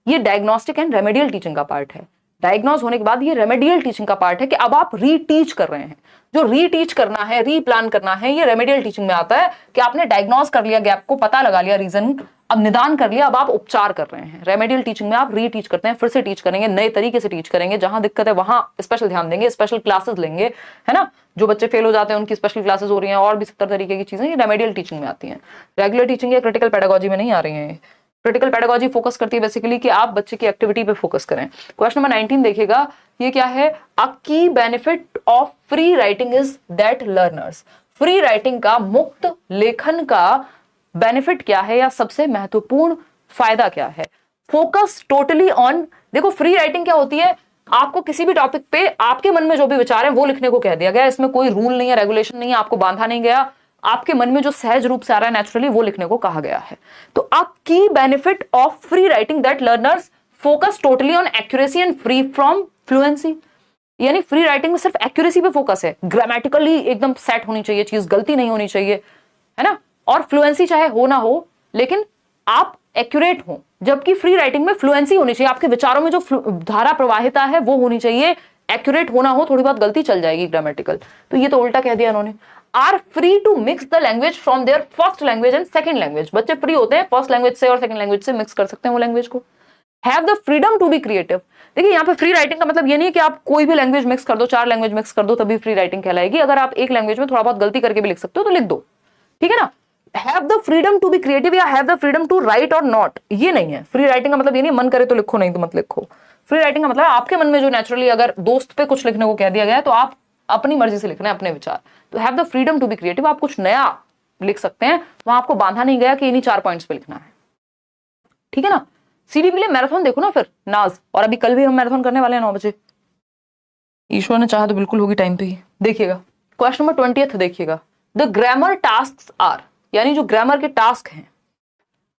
Speaker 1: ये डायग्नोस्टिक एंड रेमेडियल टीचिंग का पार्ट है। डायग्नोज होने के बाद ये रेमेडियल टीचिंग का पार्ट है कि अब आप रीटीच कर रहे हैं। जो रीटीच करना है, रीप्लान करना है, ये रेमेडियल टीचिंग में आता है कि आपने डायग्नोज कर लिया गैप को, पता लगा लिया रीजन, अब निदान कर लिया, अब आप उपचार कर रहे हैं। रेमेडियल टीचिंग में आप रीटीच करते हैं, फिर से टीच करेंगे, नए तरीके से टीच करेंगे, जहां दिक्कत है वहां स्पेशल ध्यान देंगे, स्पेशल क्लासेस लेंगे, है ना। जो बच्चे फेल हो जाते हैं उनकी स्पेशल क्लासेस हो रही हैं, और भी 70 तरीके की चीजें ये रेमेडियल टीचिंग में आती हैं। रेगुलर टीचिंग या क्रिटिकल पेडागोजी में नहीं आ रही है। क्रिटिकल पेडागोजी फोकस करती है बेसिकली कि आप बच्चे की एक्टिविटी पे फोकस करें। क्वेश्चन नंबर 19 देखिएगा, ये क्या है? अ की benefit of free writing is that learners. Free writing का, मुक्त लेखन का बेनिफिट क्या है या सबसे महत्वपूर्ण फायदा क्या है? फोकस टोटली ऑन, देखो फ्री राइटिंग क्या होती है, आपको किसी भी टॉपिक पे आपके मन में जो भी विचार है वो लिखने को कह दिया गया। इसमें कोई रूल नहीं है, रेगुलेशन नहीं है, आपको बांधा नहीं गया, आपके मन में जो सहज रूप से आ रहा है नेचुरली वो लिखने को कहा गया है। तो अ की benefit of free writing that learners focus totally on accuracy and free from fluency. यानी फ्री राइटिंग में सिर्फ एक्यूरेसी पे फोकस है, ग्रामेटिकली एकदम सेट होनी चाहिए चीज, गलती नहीं होनी चाहिए, है ना, और फ्लुएंसी चाहे हो ना हो लेकिन आप एक्यूरेट हो। जबकि फ्री राइटिंग में फ्लुएंसी होनी चाहिए, आपके विचारों में जो धारा प्रवाहिता है वो होनी चाहिए, एक्यूरेट होना हो, थोड़ी बहुत गलती चल जाएगी ग्रामेटिकल। तो ये तो उल्टा कह दिया इन्होंने। Are free to mix the language from their first language and second language. बच्चे फ्री होते हैं फर्स्ट लैंग्वेज से और सेकंड लैंग्वेज से मिक्स कर सकते हैं वो लैंग्वेज को। Have the freedom to be creative. देखिए यहाँ पे फ्री राइटिंग का मतलब ये नहीं है कि आप कोई भी लैंग्वेज मिक्स कर दो, 4 लैंग्वेज मिक्स कर दो तभी फ्री राइटिंग कहलाएगी। अगर आप एक लैंग्वेज में थोड़ा बहुत गलती करके भी लिख सकते हो तो लिख दो, ठीक है ना। Have the freedom to be creative या have the freedom to write or not, ये नहीं है। फ्री राइटिंग का मतलब ये नहीं मन करे तो लिखो, नहीं तो मत लिखो। फ्री राइटिंग का मतलब आपके मन में जो नेचुरली, अगर दोस्त पे कुछ लिखने को कह दिया गया है तो आप अपनी मर्जी से लिखना है अपने विचार। तो have the freedom to be creative, आप कुछ नया लिख सकते हैं, वहां आपको बांधा नहीं गया कि इन्हीं 4 पॉइंट्स पे लिखना है, ठीक है ना। सीडी के लिए मैराथन देखो ना फिर नाज, और अभी कल भी हम मैराथन करने वाले हैं 9 बजे। ईश्वर ने चाहा तो बिल्कुल होगी टाइम पे ही। देखिएगा क्वेश्चन नंबर 20 देखिएगा, द ग्रामर टास्क आर, यानी जो ग्रामर के टास्क हैं,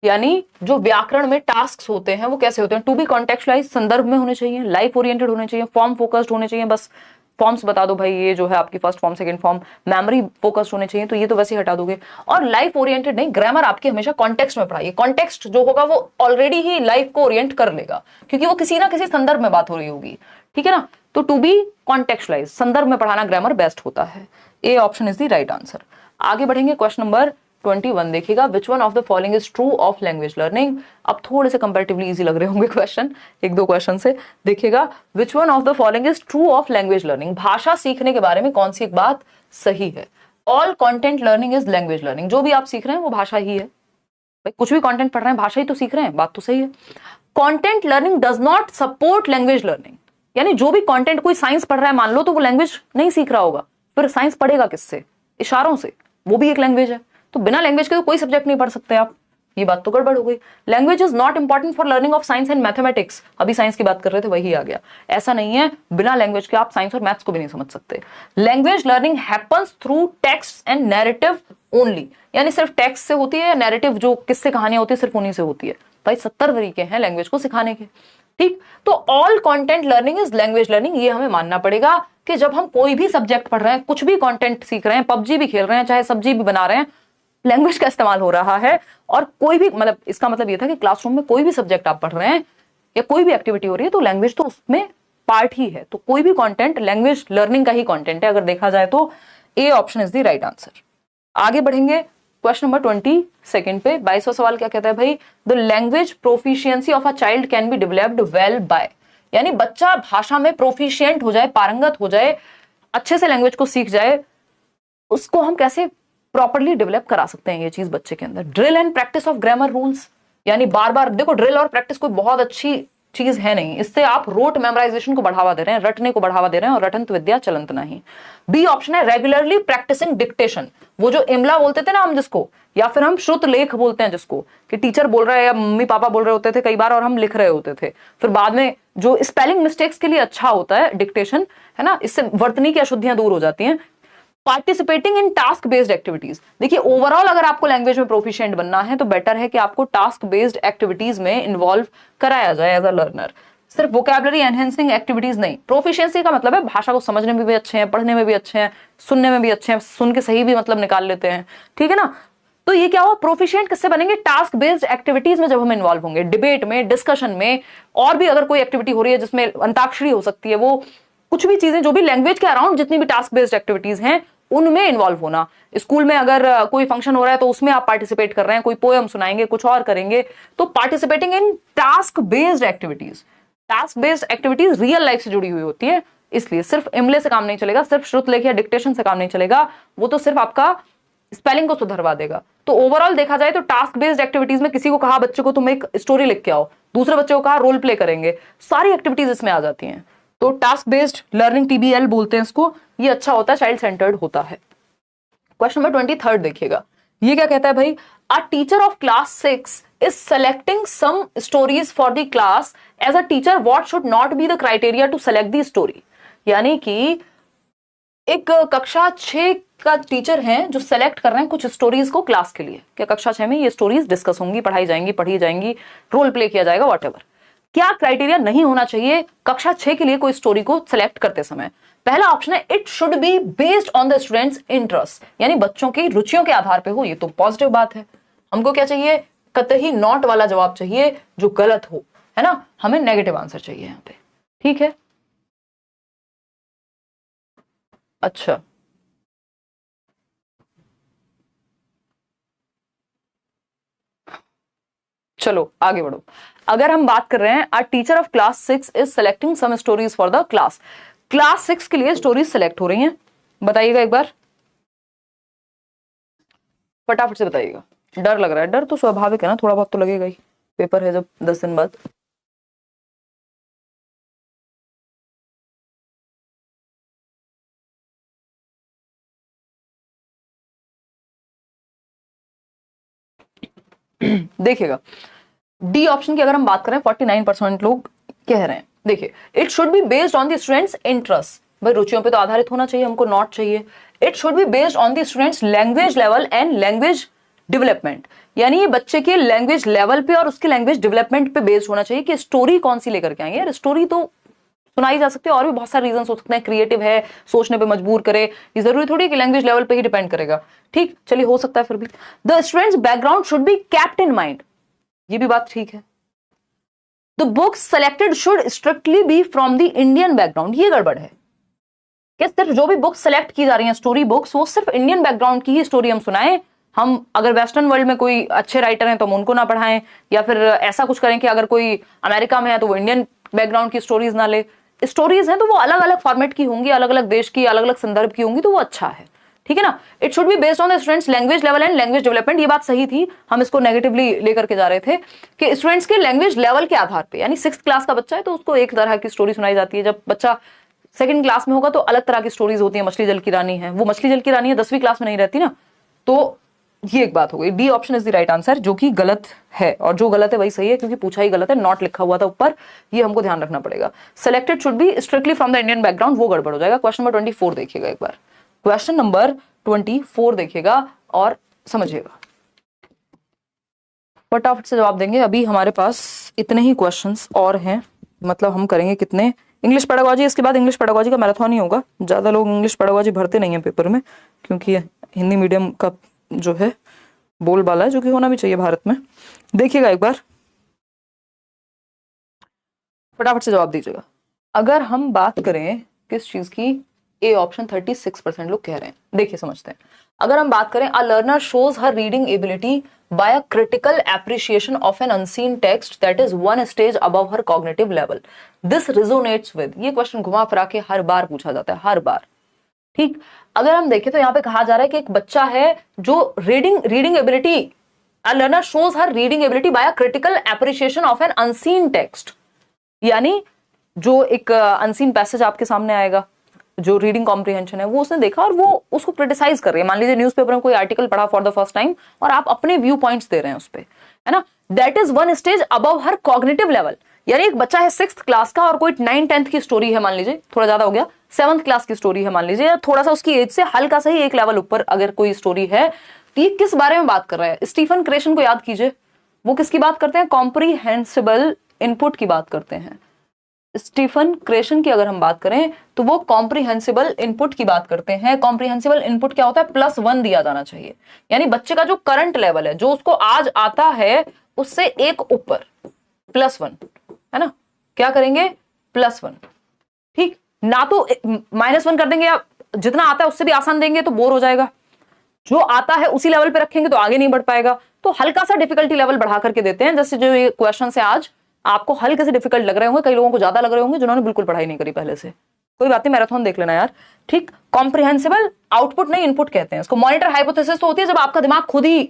Speaker 1: यानी जो व्याकरण में टास्क होते हैं वो कैसे होते हैं? टू बी कॉन्टेक्चुअलाइज, संदर्भ में होने चाहिए, लाइफ ओरिएंटेड होने चाहिए, फॉर्म फोकस्ड होने चाहिए। बस फॉर्म्स बता दो भाई, ये जो है आपकी first form second form, memory focused होने चाहिए, तो ये तो वैसे ही हटा दोगे। और लाइफ ओरिएंटेड नहीं, ग्रामर आपकी हमेशा कॉन्टेक्स्ट में पढ़ाइए। कॉन्टेक्स्ट जो होगा वो ऑलरेडी ही लाइफ को ओरिएंट कर लेगा, क्योंकि वो किसी ना किसी संदर्भ में बात हो रही होगी, ठीक है ना। तो टू बी कॉन्टेक्चुअलाइज, संदर्भ में पढ़ाना ग्रामर बेस्ट होता है। A option is the right answer. आगे बढ़ेंगे, क्वेश्चन नंबर 21 देखिएगा, which one of the following is true of language learning. अब थोड़े से कंपैरेटिवली इजी लग रहे होंगे क्वेश्चन, 1-2 क्वेश्चन से देखिएगा, which one of the following is true of language learning. भाषा सीखने के बारे में कौन सी एक बात सही है? All content learning is language learning. जो भी आप सीख रहे हैं वो भाषा ही है, भाई कुछ भी कंटेंट पढ़ रहे हैं भाषा ही तो सीख रहे हैं, बात तो सही है। Content learning does not support language learning, यानी जो भी कंटेंट, कोई साइंस पढ़ रहा है मान लो, तो वो लैंग्वेज नहीं सीख रहा होगा, फिर साइंस पढ़ेगा किससे? इशारों से, वो भी एक लैंग्वेज है। तो बिना लैंग्वेज के तो कोई सब्जेक्ट नहीं पढ़ सकते आप, ये बात तो गड़बड़ हो गई। Language is not important for learning of science and mathematics. अभी साइंस की बात कर रहे थे, वही आ गया। ऐसा नहीं है, बिना लैंग्वेज के आप साइंस और मैथ्स को भी नहीं समझ सकते। Language learning happens through text and narrative only, यानी सिर्फ टेक्स्ट से होती है या नैरेटिव जो किस्से कहानियां होती है सिर्फ उन्हीं से होती है। भाई 70 तरीके हैं लैंग्वेज को सिखाने के, ठीक। तो all content learning is language learning, ये हमें मानना पड़ेगा कि जब हम कोई भी सब्जेक्ट पढ़ रहे हैं, कुछ भी कंटेंट सीख रहे हैं, पबजी भी खेल रहे हैं, चाहे सब्जी भी बना रहे हैं, लैंग्वेज का इस्तेमाल हो रहा है। और कोई भी, मतलब इसका मतलब ये था कि क्लासरूम में कोई भी सब्जेक्ट आप पढ़ रहे हैं या कोई भी एक्टिविटी हो रही है तो लैंग्वेज तो उसमें पार्ट ही है। तो कोई भी कंटेंट लैंग्वेज लर्निंग का ही कंटेंट है अगर देखा जाए तो। A option is the right answer. आगे बढ़ेंगे, क्वेश्चन नंबर 22 पे 22वां सवाल क्या कहता है भाई, the language proficiency of a child can be developed well by, यानी बच्चा भाषा में प्रोफिशिएंट हो जाए, पारंगत हो जाए, अच्छे से लैंग्वेज को सीख जाए, उसको हम कैसे प्रॉपर्ली डेवलप करा सकते हैं ये चीज बच्चे के अंदर? Drill and practice of grammar rules, यानी बार बार देखो, ड्रिल और प्रैक्टिस कोई बहुत अच्छी चीज है नहीं, इससे आप रोट मेमोराइजेशन को बढ़ावा दे रहे हैं, रटने को बढ़ावा दे रहे हैं, और रटंत विद्या चलंत नहीं। बी ऑप्शन है रेगुलरली प्रैक्टिसिंग डिक्टेशन, वो जो इमला बोलते थे ना हम जिसको, या फिर हम श्रुत लेख बोलते हैं जिसको, कि टीचर बोल रहा है या मम्मी पापा बोल रहे होते थे कई बार और हम लिख रहे होते थे, फिर बाद में जो स्पेलिंग मिस्टेक्स के लिए अच्छा होता है डिक्टेशन, है ना, इससे वर्तनी की अशुद्धियां दूर हो जाती हैं। Participating in task based activities, देखिए ओवरऑल अगर आपको लैंग्वेज में प्रोफिशिएंट बनना है तो बेटर है कि आपको टास्क बेस्ड एक्टिविटीज में इन्वॉल्व कराया जाए एज अ लर्नर, सिर्फ वोकैबुलरी एनहेंसिंग एक्टिविटीज नहीं। प्रोफिशिएंसी का मतलब है भाषा को समझने में भी अच्छे हैं, पढ़ने में भी अच्छे हैं, सुनने में भी अच्छे हैं, सुन के सही भी मतलब निकाल लेते हैं, ठीक है ना। तो ये क्या हुआ, प्रोफिशिएंट किससे बनेंगे, टास्क बेस्ड एक्टिविटीज में जब हम इन्वॉल्व होंगे, डिबेट में, डिस्कशन में, और भी अगर कोई एक्टिविटी हो रही है जिसमें अंताक्षरी हो सकती है, वो कुछ भी चीजें जो भी लैंग्वेज के अराउंड जितनी भी टास्क बेस्ड एक्टिविटीज हैं उनमें इन्वॉल्व होना। स्कूल में अगर कोई फंक्शन हो रहा है तो उसमें आप पार्टिसिपेट कर रहे हैं, कोई पोएम सुनाएंगे, कुछ और करेंगे, तो participating in task based activities. Task based activities real life से जुड़ी हुई होती है, इसलिए सिर्फ इमले से काम नहीं चलेगा, सिर्फ श्रुत लेख या डिक्टेशन से काम नहीं चलेगा, वो तो सिर्फ आपका स्पेलिंग को सुधरवा देगा। तो ओवरऑल देखा जाए तो टास्क बेस्ड एक्टिविटीज में किसी को कहा बच्चे को तुम एक स्टोरी लिख के आओ, दूसरे बच्चे को कहा रोल प्ले करेंगे, सारी एक्टिविटीज इसमें आ जाती हैं। तो टास्क बेस्ड लर्निंग TBL बोलते हैं इसको, ये अच्छा होता है, चाइल्ड सेंटर्ड होता है। क्वेश्चन नंबर 23 देखिएगा, ये क्या कहता है भाई, a teacher of class 6 is selecting some stories for the class. As a teacher, what should not be the criteria to select the story? यानी कि एक कक्षा 6 का टीचर है जो सेलेक्ट कर रहे हैं कुछ स्टोरीज को क्लास के लिए, क्या कक्षा 6 में ये स्टोरीज डिस्कस होंगी, पढ़ाई जाएंगी, पढ़ी जाएंगी, रोल प्ले किया जाएगा, व्हाटएवर। क्या क्राइटेरिया नहीं होना चाहिए कक्षा 6 के लिए कोई स्टोरी को सिलेक्ट करते समय? पहला ऑप्शन है it should be based on the students interest, यानी बच्चों की रुचियों के आधार पे हो, ये तो पॉजिटिव बात है। हमको क्या चाहिए, कतई नॉट वाला जवाब चाहिए जो गलत हो, है ना, हमें नेगेटिव आंसर चाहिए यहां पे, ठीक है। अच्छा, चलो आगे बढ़ो। अगर हम बात कर रहे हैं a teacher of class 6 is selecting some stories for the class, class 6 के लिए स्टोरीज सेलेक्ट हो रही हैं, बताइएगा एक बार, फटाफट से बताइएगा। डर लग रहा है, डर तो स्वाभाविक है ना, थोड़ा बहुत तो लगेगा ही, पेपर है जब 10 दिन बाद। देखिएगा डी ऑप्शन की अगर हम बात करें 49% लोग कह रहे हैं, देखिए it should be based on the students interest, भाई रुचियों पे तो आधारित होना चाहिए, हमको नॉट चाहिए। It should be based on the students language level and language development, यानी ये बच्चे के लैंग्वेज लेवल पे और उसके लैंग्वेज डेवलपमेंट पे बेस्ड होना चाहिए कि स्टोरी कौन सी लेकर के आएंगे। यार स्टोरी तो सुनाई जा सकती है, और भी बहुत सारे रीजन हो सकते हैं, क्रिएटिव है, सोचने पे मजबूर करे, ये जरूरी थोड़ी है कि लैंग्वेज लेवल पे ही डिपेंड करेगा, ठीक, चलिए हो सकता है फिर भी। The students background should be kept in mind, ये भी बात ठीक है। The books selected should strictly be from the Indian background, ये गड़बड़ है कि सिर्फ जो भी बुक्स सेलेक्ट की जा रही हैं स्टोरी बुक्स, वो सिर्फ इंडियन बैकग्राउंड की ही स्टोरी हम सुनाएं। हम अगर वेस्टर्न वर्ल्ड में कोई अच्छे राइटर हैं तो हम उनको ना पढ़ाएं, या फिर ऐसा कुछ करें कि अगर कोई अमेरिका में है तो वो इंडियन बैकग्राउंड की स्टोरीज ना ले। स्टोरीज हैं तो वो अलग अलग फॉर्मेट की होंगी, अलग अलग देश की, अलग अलग संदर्भ की होंगी, तो वो अच्छा है, ठीक है ना। It should be based on the students language level and language development, ये बात सही थी, हम इसको नेगेटिवली लेकर के जा रहे थे कि स्टूडेंट्स के लैंग्वेज लेवल के आधार पे, यानी 6th क्लास का बच्चा है तो उसको एक तरह की स्टोरी सुनाई जाती है, जब बच्चा 2nd क्लास में होगा तो अलग तरह की स्टोरीज होती है। मछली जल की रानी है, वो मछली जल की रानी है, 10वीं क्लास में नहीं रहती ना, तो ये एक बात हो गई। D option is the right answer, जो कि गलत है, और जो गलत है वही सही है क्योंकि पूछा ही गलत है, नॉट लिखा हुआ था ऊपर, ये हमको ध्यान रखना पड़ेगा। Selected should be strictly from the Indian background, वो गड़बड़ हो जाएगा। क्वेश्चन नंबर 24 देखिएगा एक बार, क्वेश्चन नंबर 24 देखिएगा और समझिएगा, फटाफट से जवाब देंगे। अभी हमारे पास इतने ही क्वेश्चंस और हैं, मतलब हम करेंगे कितने, इंग्लिश पेडागोजी, इसके बाद इंग्लिश पेडागोजी का मैराथन ही होगा। ज्यादा लोग इंग्लिश पेडागोजी भरते नहीं है पेपर में, क्योंकि हिंदी मीडियम का जो है बोलबाला है, जो कि होना भी चाहिए भारत में। देखिएगा एक बार, फटाफट से जवाब दीजिएगा। अगर हम बात करें किस चीज की, ए ऑप्शन 36% लोग कह रहे हैं, देखिए समझते हैं। अगर हम बात करें, a learner shows her reading ability by a critical appreciation of an unseen text that is 1 stage above her cognitive level, this resonates with, ये क्वेश्चन घुमा फिरा के हर बार पूछा जाता है, हर बार, ठीक। अगर हम देखें तो यहाँ पे कहा जा रहा है कि एक बच्चा है जो reading ability, a learner shows her reading ability by a critical appreciation of an unseen text, यानी जो एक अनसीन पैसेज आपके सामने आएगा, जो रीडिंग कॉम्प्रिहेंशन है वो उसने देखा और वो उसको क्रिटिसाइज कर रही है। मान लीजिए न्यूज़पेपर में कोई आर्टिकल पढ़ा फॉर द फर्स्ट टाइम और आप अपने व्यू पॉइंट्स दे रहे हैं उस पे, है ना, that is 1 stage above her cognitive level, यानी एक बच्चा है 6th क्लास का और कोई 9th-10th की स्टोरी है मान लीजिए, थोड़ा ज्यादा हो गया, 7th क्लास की स्टोरी है मान लीजिए, या थोड़ा सा उसकी एज से हल्का सा ही एक लेवल ऊपर अगर कोई स्टोरी है, तो ये किस बारे में बात कर रहा है? स्टीफन क्रेशन को याद कीजिए, वो किसकी बात करते हैं? कॉम्प्रिहेंसिबल इनपुट की बात करते हैं। स्टीफन क्रेशन की अगर हम बात करें तो वो कॉम्प्रिहेंसिबल इनपुट की बात करते हैं। कॉम्प्रिहेंसिबल इनपुट क्या होता है? +1 दिया जाना चाहिए, यानी बच्चे का जो करंट लेवल है, जो उसको आज आता है, उससे एक ऊपर +1, है ना? क्या करेंगे? +1, ठीक ना? तो -1 कर देंगे या जितना आता है उससे भी आसान देंगे तो बोर हो जाएगा। जो आता है उसी लेवल पे रखेंगे तो आगे नहीं बढ़ पाएगा। तो हल्का सा डिफिकल्टी लेवल बढ़ा करके देते हैं। जैसे जो ये क्वेश्चन है आज आपको हल्के से डिफिकल्ट लग रहे होंगे, कई लोगों को ज्यादा लग रहे होंगे जिन्होंने बिल्कुल पढ़ाई नहीं करी पहले से। कोई बात नहीं, मैराथन देख लेना यार, ठीक। कॉम्प्रिहेंसिबल आउटपुट नहीं, इनपुट कहते हैं इसको। मॉनिटर हाइपोथेसिस तो होती है जब आपका दिमाग खुद ही,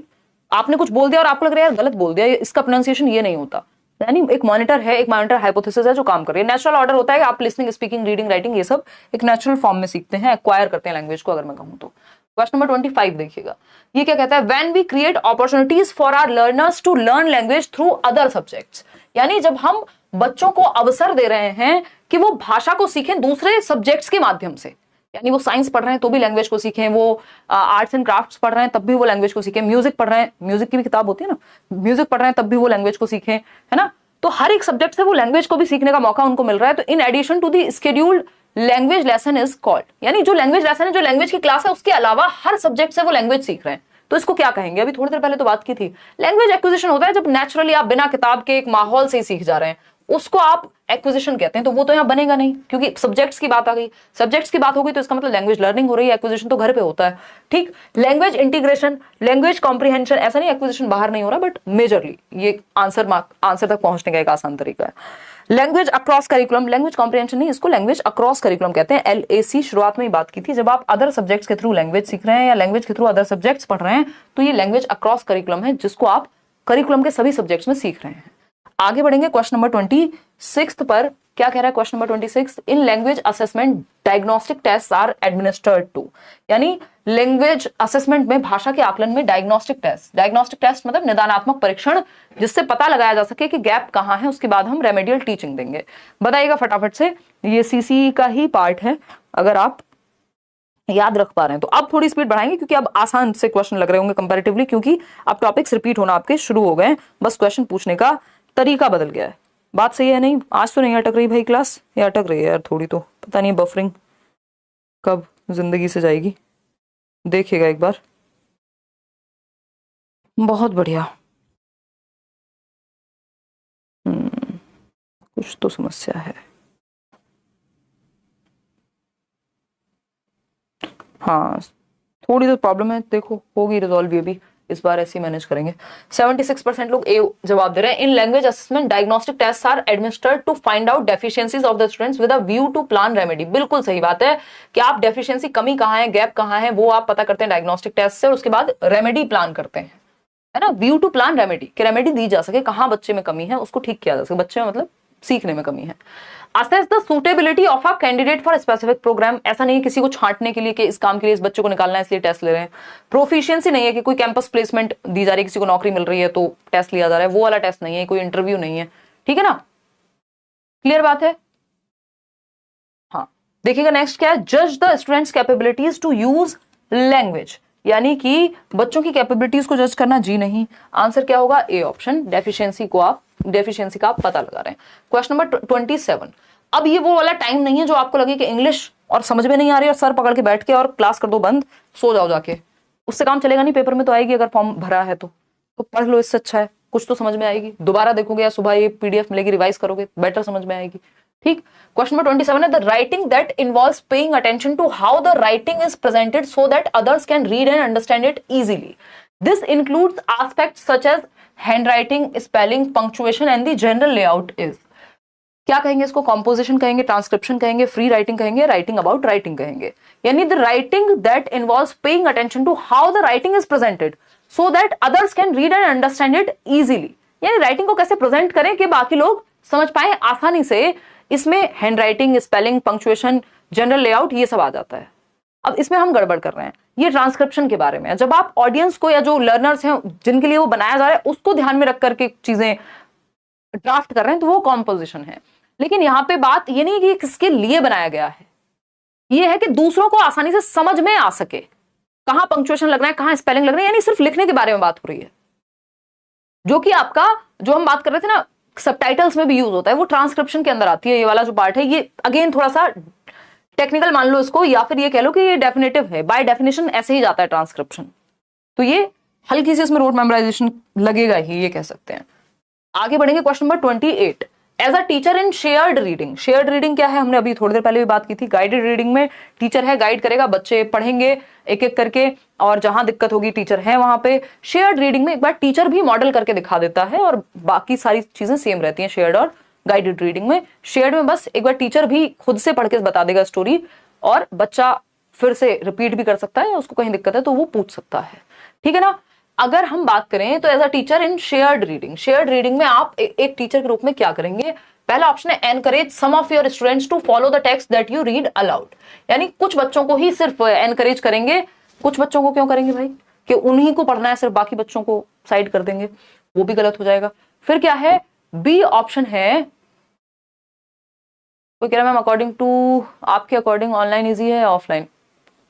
Speaker 1: आपने कुछ बोल दिया और आपको लग रहा है यार गलत बोल दिया, इसका प्रोनाउंसिएशन ये नहीं होता, यानी एक मॉनिटर है, एक मॉनिटर हाइपोथेसिस है जो काम कर रही है। नेचुरल ऑर्डर होता है कि आप लिसनिंग, स्पीकिंग, रीडिंग, राइटिंग ये सब एक नेचुरल फॉर्म में सीखते हैं, एक्वायर करते हैं लैंग्वेज को, अगर मैं कहूं तो। क्वेश्चन नंबर 25 देखिएगा, ये क्या कहता है? When we create opportunities for our learners to learn language through other subjects, यानी जब हम बच्चों को अवसर दे रहे हैं कि वो भाषा को सीखें दूसरे सब्जेक्ट्स के माध्यम से, यानी वो साइंस पढ़ रहे हैं तो भी लैंग्वेज को सीखें, वो आर्ट्स एंड क्राफ्ट्स पढ़ रहे हैं तब भी वो लैंग्वेज को सीखें, म्यूजिक पढ़ रहे हैं, म्यूजिक की भी किताब होती है ना, म्यूजिक पढ़ रहे हैं तब भी वो लैंग्वेज को सीखें, है ना? तो हर एक सब्जेक्ट से वो लैंग्वेज को भी सीखने का मौका उनको मिल रहा है। तो in addition to the scheduled language lesson is called, यानी जो लैंग्वेज लेसन है, जो लैंग्वेज की क्लास है, उसके अलावा हर सब्जेक्ट से वो लैंग्वेज सीख रहे हैं, तो इसको क्या कहेंगे? अभी थोड़ी देर पहले तो बात की थी, लैंग्वेज एक्विजिशन होता है जब नेचुरली आप बिना किताब के एक माहौल से ही सीख जा रहे हैं, उसको आप एक्विजिशन कहते हैं। तो वो तो यहाँ बनेगा नहीं क्योंकि सब्जेक्ट्स की बात आ गई, सब्जेक्ट्स की बात होगी तो इसका मतलब लैंग्वेज लर्निंग हो रही है, एक्विजिशन तो घर पे होता है, ठीक। लैंग्वेज इंटीग्रेशन, लैंग्वेज कॉम्प्रिहेंशन, ऐसा नहीं एक्विजिशन बाहर नहीं हो रहा, बट मेजरली ये आंसर तक पहुंचने का एक आसान तरीका है। Language across curriculum, language comprehension नहीं, इसको लैंग्वेज अक्रॉस करिकुलम कहते हैं। LAC शुरुआत में ही बात की थी, जब आप अदर सब्जेक्ट्स के थ्रू लैंग्वेज सीख रहे हैं या लैंग्वेज के थ्रू अदर सब्जेक्ट्स पढ़ रहे हैं, तो ये लैंग्वेज अक्रॉस करिकुलम है, जिसको आप करिकुलम के सभी सब्जेक्ट्स में सीख रहे हैं। आगे बढ़ेंगे क्वेश्चन नंबर 26 पर। क्या कह रहा है question number 26? In language assessment diagnostic test are administered to, यानी लैंग्वेज असेसमेंट में, भाषा के आकलन में डायग्नोस्टिक टेस्ट मतलब निदानात्मक परीक्षण, जिससे पता लगाया जा सके कि गैप कहां है, उसके बाद हम रेमेडियल टीचिंग देंगे। बताइएगा फटाफट से, ये CCE का ही पार्ट है, अगर आप याद रख पा रहे हैं तो। अब थोड़ी स्पीड बढ़ाएंगे क्योंकि अब आसान से क्वेश्चन लग रहे होंगे कंपैरेटिवली, क्योंकि अब टॉपिक्स रिपीट होना आपके शुरू हो गए, बस क्वेश्चन पूछने का तरीका बदल गया है। बात सही है नहीं? आज तो नहीं अटक रही भाई क्लास, ये अटक रही है यार थोड़ी, तो पता नहीं बफरिंग कब जिंदगी से जाएगी, देखिएगा एक बार। बहुत बढ़िया, कुछ तो समस्या है। हाँ थोड़ी तो प्रॉब्लम है, देखो होगी रिजॉल्व, ये भी इस बार ऐसे ही मैनेज करेंगे। 76% लोग ए जवाब दे रहे हैं। In language assessment diagnostic test are administered to find out deficiencies of the students with a view to plan remedy. बिल्कुल सही बात है कि आप डेफिशिएंसी, कमी कहां है, गैप कहां है, वो आप पता करते हैं डायग्नोस्टिक टेस्ट से, और उसके बाद रेमेडी प्लान करते हैं, है ना? व्यू टू प्लान रेमेडी, कि रेमेडी दी जा सके, कहां बच्चे में कमी है उसको ठीक किया जा सके, बच्चे में मतलब सीखने में कमी है। Assess the suitability of a candidate for specific programme, ऐसा नहीं है किसी को छांटने के लिए कि इस काम के लिए इस बच्चे को निकालना है इसलिए टेस्ट ले रहे हैं। प्रोफिशिएंसी नहीं है कि कोई कैंपस प्लेसमेंट दी जा रही है, किसी को नौकरी मिल रही है तो टेस्ट लिया जा रहा है, वो वाला टेस्ट नहीं है, कोई इंटरव्यू नहीं है, ठीक है ना? क्लियर बात है? हाँ देखिएगा नेक्स्ट क्या है, जज the students capabilities to use language, यानी कि बच्चों की कैपेबिलिटीज को जज करना, जी नहीं। आंसर क्या होगा? ए ऑप्शन, डेफिशिएंसी का आप पता लगा रहे हैं। क्वेश्चन नंबर 27, अब ये वो वाला टाइम नहीं है जो आपको लगे कि इंग्लिश और समझ में नहीं आ रही और सर पकड़ के बैठ के और क्लास कर दो बंद, सो जाओ जाके, उससे काम चलेगा नहीं। पेपर में तो आएगी, अगर फॉर्म भरा है तो पढ़ लो, इससे अच्छा है कुछ तो समझ में आएगी, दोबारा देखोगे या सुबह ये PDF मिलेगी, रिवाइज करोगे, बेटर समझ में आएगी, ठीक। क्वेश्चन नंबर 27 है, the writing that involves paying attention to how the writing is presented so that others can read and understand it easily. This includes aspects such as handwriting, spelling, punctuation and the general layout is. क्या कहेंगे इसको? Composition कहेंगे, transcription कहेंगे, free writing कहेंगे, writing about writing कहेंगे। यानी the writing that involves paying attention to how the writing is presented so that others can read and understand it easily, यानी writing को कैसे प्रेजेंट करें कि बाकी लोग समझ पाए आसानी से। इसमें hand writing, spelling, punctuation, general layout, ये सब आ जाता है। अब इसमें हम गड़बड़ कर रहे हैं, ये ट्रांसक्रिप्शन के बारे में है। जब आप ऑडियंस को या जो लर्नर्स हैं जिनके लिए वो बनाया जा रहा है उसको ध्यान में रख करके चीजें ड्राफ्ट कर रहे हैं तो वो कॉम्पोजिशन है। लेकिन यहाँ पे बात ये नहीं कि किसके लिए बनाया गया है, ये है कि दूसरों को आसानी से समझ में आ सके कहां पंक्चुएशन लग रहा है, कहां स्पेलिंग लग रहा है, यानी सिर्फ लिखने के बारे में बात हो रही है। जो कि आपका, जो हम बात कर रहे थे ना, सबटाइटल्स में भी यूज होता है, वो ट्रांसक्रिप्शन के अंदर आती है। ये वाला जो पार्ट है ये अगेन थोड़ा सा टेक्निकल मान लो इसको, या फिर ये कह लो कि ये डेफिनेटिव है, बाय डेफिनेशन ऐसे ही जाता है ट्रांसक्रिप्शन। तो ये हल्की सी इसमें रोट मेमोराइजेशन लगेगा ही, ये कह सकते हैं। आगे बढ़ेंगे question number 28। As a teacher in shared reading, shared reading क्या है, हमने अभी थोड़ी देर पहले भी बात की थी। गाइडेड रीडिंग में टीचर है, गाइड करेगा, बच्चे पढ़ेंगे एक एक करके, और जहां दिक्कत होगी टीचर है वहां पे। शेयर्ड रीडिंग में एक बार टीचर भी मॉडल करके दिखा देता है और बाकी सारी चीजें सेम रहती हैं शेयर्ड और गाइडेड रीडिंग में। शेयर्ड में बस एक बार टीचर भी खुद से पढ़ के बता देगा स्टोरी, और बच्चा फिर से रिपीट भी कर सकता है, उसको कहीं दिक्कत है तो वो पूछ सकता है, ठीक है ना। अगर हम बात करें तो as a teacher in shared reading, shared reading में आप एक टीचर के रूप में क्या करेंगे। पहला ऑप्शन है encourage some of your students to follow the text that you read aloud, यानी कुछ बच्चों को ही सिर्फ एनकरेज करेंगे। कुछ बच्चों को क्यों करेंगे भाई, कि उन्हीं को पढ़ना है, सिर्फ बाकी बच्चों को साइड कर देंगे, वो भी गलत हो जाएगा। फिर क्या है, बी ऑप्शन है, कोई कह रहा है मैम अकॉर्डिंग टू, आपके अकॉर्डिंग ऑनलाइन इजी है या offline.